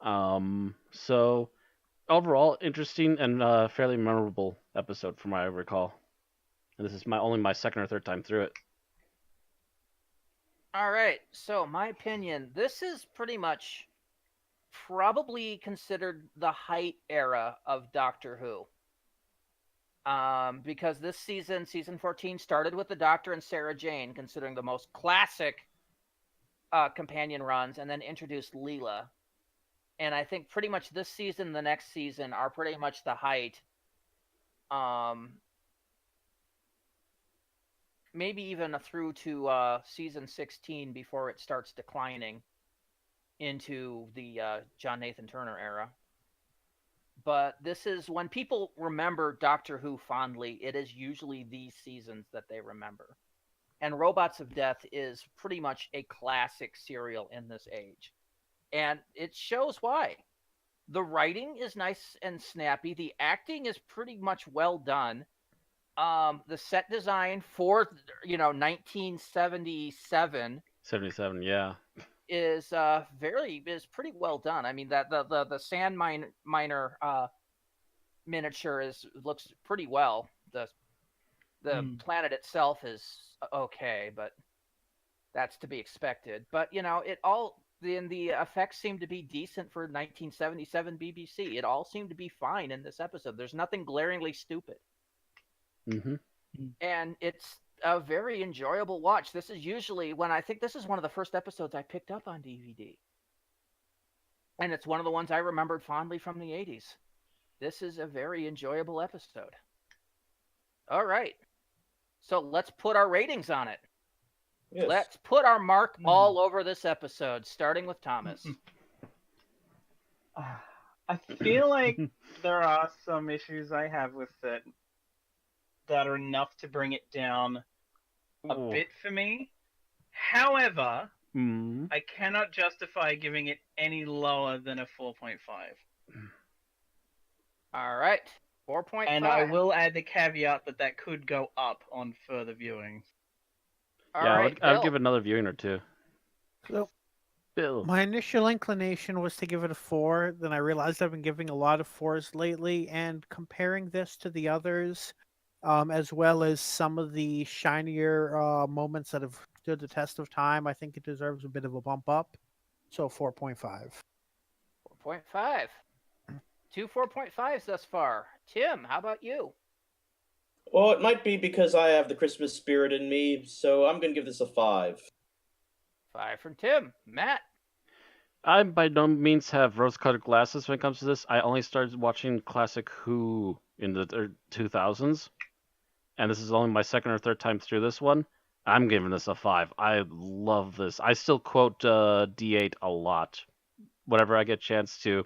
[SPEAKER 4] So overall, interesting and fairly memorable episode from what I recall. And this is only my second or third time through it.
[SPEAKER 3] All right. So my opinion, this is pretty much probably considered the height era of Doctor Who. Because this season 14, started with the Doctor and Sarah Jane, considering the most classic companion runs, and then introduced Leela. And I think pretty much this season, the next season, are pretty much the height. Maybe even through to season 16 before it starts declining into the John Nathan Turner era. But this is when people remember Doctor Who fondly, it is usually these seasons that they remember. And Robots of Death is pretty much a classic serial in this age. And it shows why. The writing is nice and snappy. The acting is pretty much well done. The set design for 1977
[SPEAKER 4] 77, yeah,
[SPEAKER 3] is pretty well done. I mean that the sand miner miniature looks pretty well. The planet itself is okay, but that's to be expected. But the effects seem to be decent for 1977 BBC. It all seemed to be fine in this episode. There's nothing glaringly stupid. And it's a very enjoyable watch. This is usually I think this is one of the first episodes I picked up on DVD. And it's one of the ones I remembered fondly from the 80s. This is a very enjoyable episode. All right. So let's put our ratings on it.
[SPEAKER 5] Yes.
[SPEAKER 3] Let's put our mark all over this episode, starting with Thomas.
[SPEAKER 7] I feel like there are some issues I have with it that are enough to bring it down a bit for me. However, I cannot justify giving it any lower than a 4.5.
[SPEAKER 3] All right, 4.5.
[SPEAKER 7] And I will add the caveat that could go up on further viewings.
[SPEAKER 3] All
[SPEAKER 4] yeah,
[SPEAKER 3] right,
[SPEAKER 4] I would give it another viewing or two.
[SPEAKER 8] So,
[SPEAKER 4] Bill.
[SPEAKER 8] my initial inclination was to give it a 4. Then I realized I've been giving a lot of 4s lately, and comparing this to the others, as well as some of the shinier moments that have stood the test of time, I think it deserves a bit of a bump up. So 4.5.
[SPEAKER 3] 4.5. 2 4.5s thus far. Tim, how about you?
[SPEAKER 5] Well, it might be because I have the Christmas spirit in me, so I'm going to give this a 5.
[SPEAKER 3] 5 from Tim. Matt?
[SPEAKER 4] I by no means have rose-colored glasses when it comes to this. I only started watching classic Who in the 2000s. and this is only my second or third time through this one, I'm giving this a 5. I love this. I still quote D8 a lot. Whenever I get a chance to.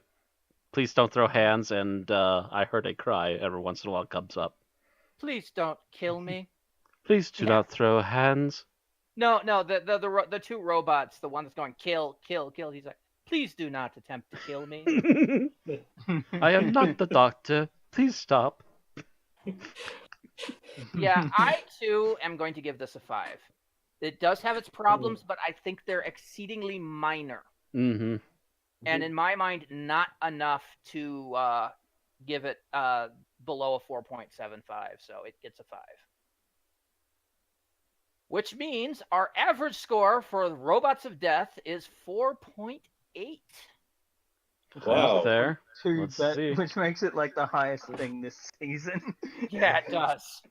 [SPEAKER 4] Please don't throw hands, and I heard a cry every once in a while comes up.
[SPEAKER 3] Please don't kill me.
[SPEAKER 4] Please do not throw hands.
[SPEAKER 3] No, the two robots, the one that's going kill, kill, kill. He's like, please do not attempt to kill me.
[SPEAKER 4] I am not the doctor. Please stop.
[SPEAKER 3] Yeah, I too am going to give this a 5. It does have its problems, but I think they're exceedingly minor.
[SPEAKER 4] Mm-hmm.
[SPEAKER 3] And in my mind, not enough to give it below a 4.75. So it gets a 5. Which means our average score for Robots of Death is 4.8.
[SPEAKER 5] Wow.
[SPEAKER 4] There.
[SPEAKER 7] Two
[SPEAKER 4] Let's
[SPEAKER 7] bet,
[SPEAKER 4] see.
[SPEAKER 7] which makes it like the highest thing this season.
[SPEAKER 3] Yeah, it does.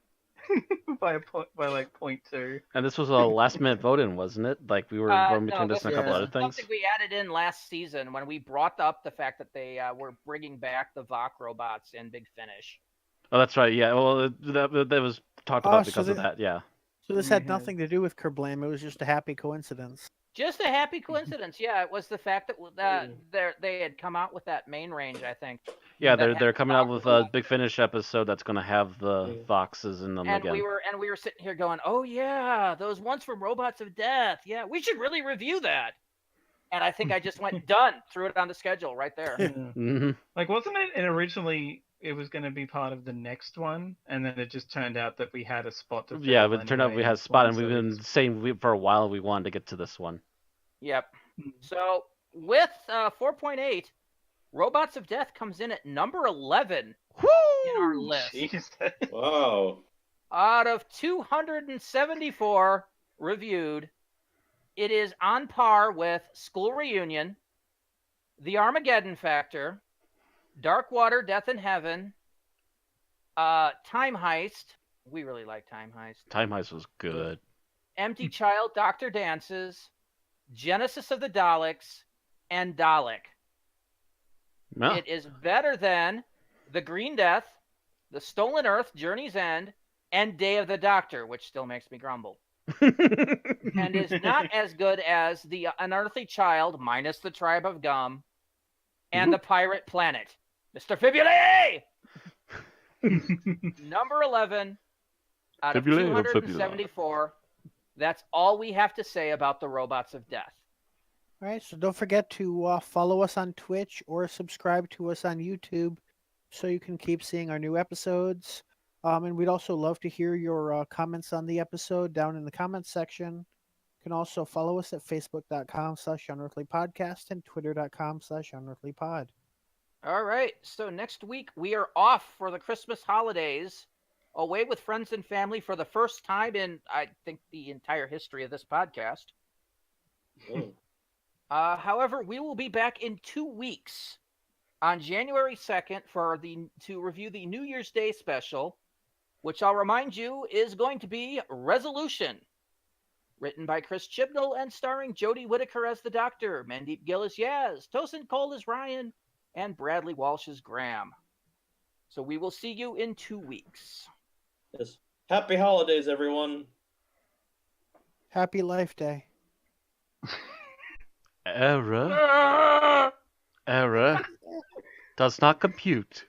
[SPEAKER 7] by like 0.2.
[SPEAKER 4] And this was a last-minute vote-in, wasn't it? Like we were going between this and a couple
[SPEAKER 7] was
[SPEAKER 4] other things.
[SPEAKER 3] Something we added in last season when we brought up the fact that they were bringing back the VOC robots in Big Finish.
[SPEAKER 4] Oh, that's right. Yeah. Well, that was talked about because of that. Yeah.
[SPEAKER 8] So this had nothing to do with Kerblam. It was just a happy coincidence.
[SPEAKER 3] Just a happy coincidence. Yeah, it was the fact that they had come out with that main range, I think.
[SPEAKER 4] Yeah, they're coming out with a Big Finish episode that's going to have the Voxes in them
[SPEAKER 3] and
[SPEAKER 4] again.
[SPEAKER 3] we were sitting here going, "Oh yeah, those ones from Robots of Death. Yeah, we should really review that." And I think I just went done, threw it on the schedule right there.
[SPEAKER 4] Mm-hmm.
[SPEAKER 7] Like, wasn't it? And originally it was going to be part of the next one, and then it just turned out that we had a spot to fill.
[SPEAKER 4] Yeah, it turned out we had a spot, and
[SPEAKER 7] so
[SPEAKER 4] we've been saying for a while we wanted to get to this one.
[SPEAKER 3] Yep. So with 4.8, Robots of Death comes in at number 11 in our list.
[SPEAKER 7] Jesus.
[SPEAKER 5] Wow.
[SPEAKER 3] Out of 274 reviewed, it is on par with School Reunion, The Armageddon Factor, Dark Water, Death in Heaven, Time Heist. We really like Time Heist.
[SPEAKER 4] Time Heist was good.
[SPEAKER 3] Empty Child, Dr. Dances, Genesis of the Daleks, and Dalek.
[SPEAKER 4] Yeah.
[SPEAKER 3] It is better than The Green Death, The Stolen Earth, Journey's End, and Day of the Doctor, which still makes me grumble. And is not as good as The Unearthly Child, minus the Tribe of Gum, and The Pirate Planet. Mr. Fibule! Number 11 out of 274. That's all we have to say about the Robots of Death.
[SPEAKER 8] All right, so don't forget to follow us on Twitch or subscribe to us on YouTube so you can keep seeing our new episodes. And we'd also love to hear your comments on the episode down in the comments section. You can also follow us at facebook.com/unearthlypodcast and twitter.com/unearthlypod.
[SPEAKER 3] All right, so next week we are off for the Christmas holidays, away with friends and family for the first time in, I think, the entire history of this podcast. However, we will be back in 2 weeks on January 2nd to review the New Year's Day special, which I'll remind you is going to be Resolution, written by Chris Chibnall and starring Jodie Whittaker as the Doctor, Mandeep Gill as Yaz, Tosin Cole as Ryan, and Bradley Walsh as Graham. So we will see you in 2 weeks.
[SPEAKER 5] Yes. Happy holidays, everyone.
[SPEAKER 8] Happy Life Day.
[SPEAKER 4] Error. Error. Does not compute.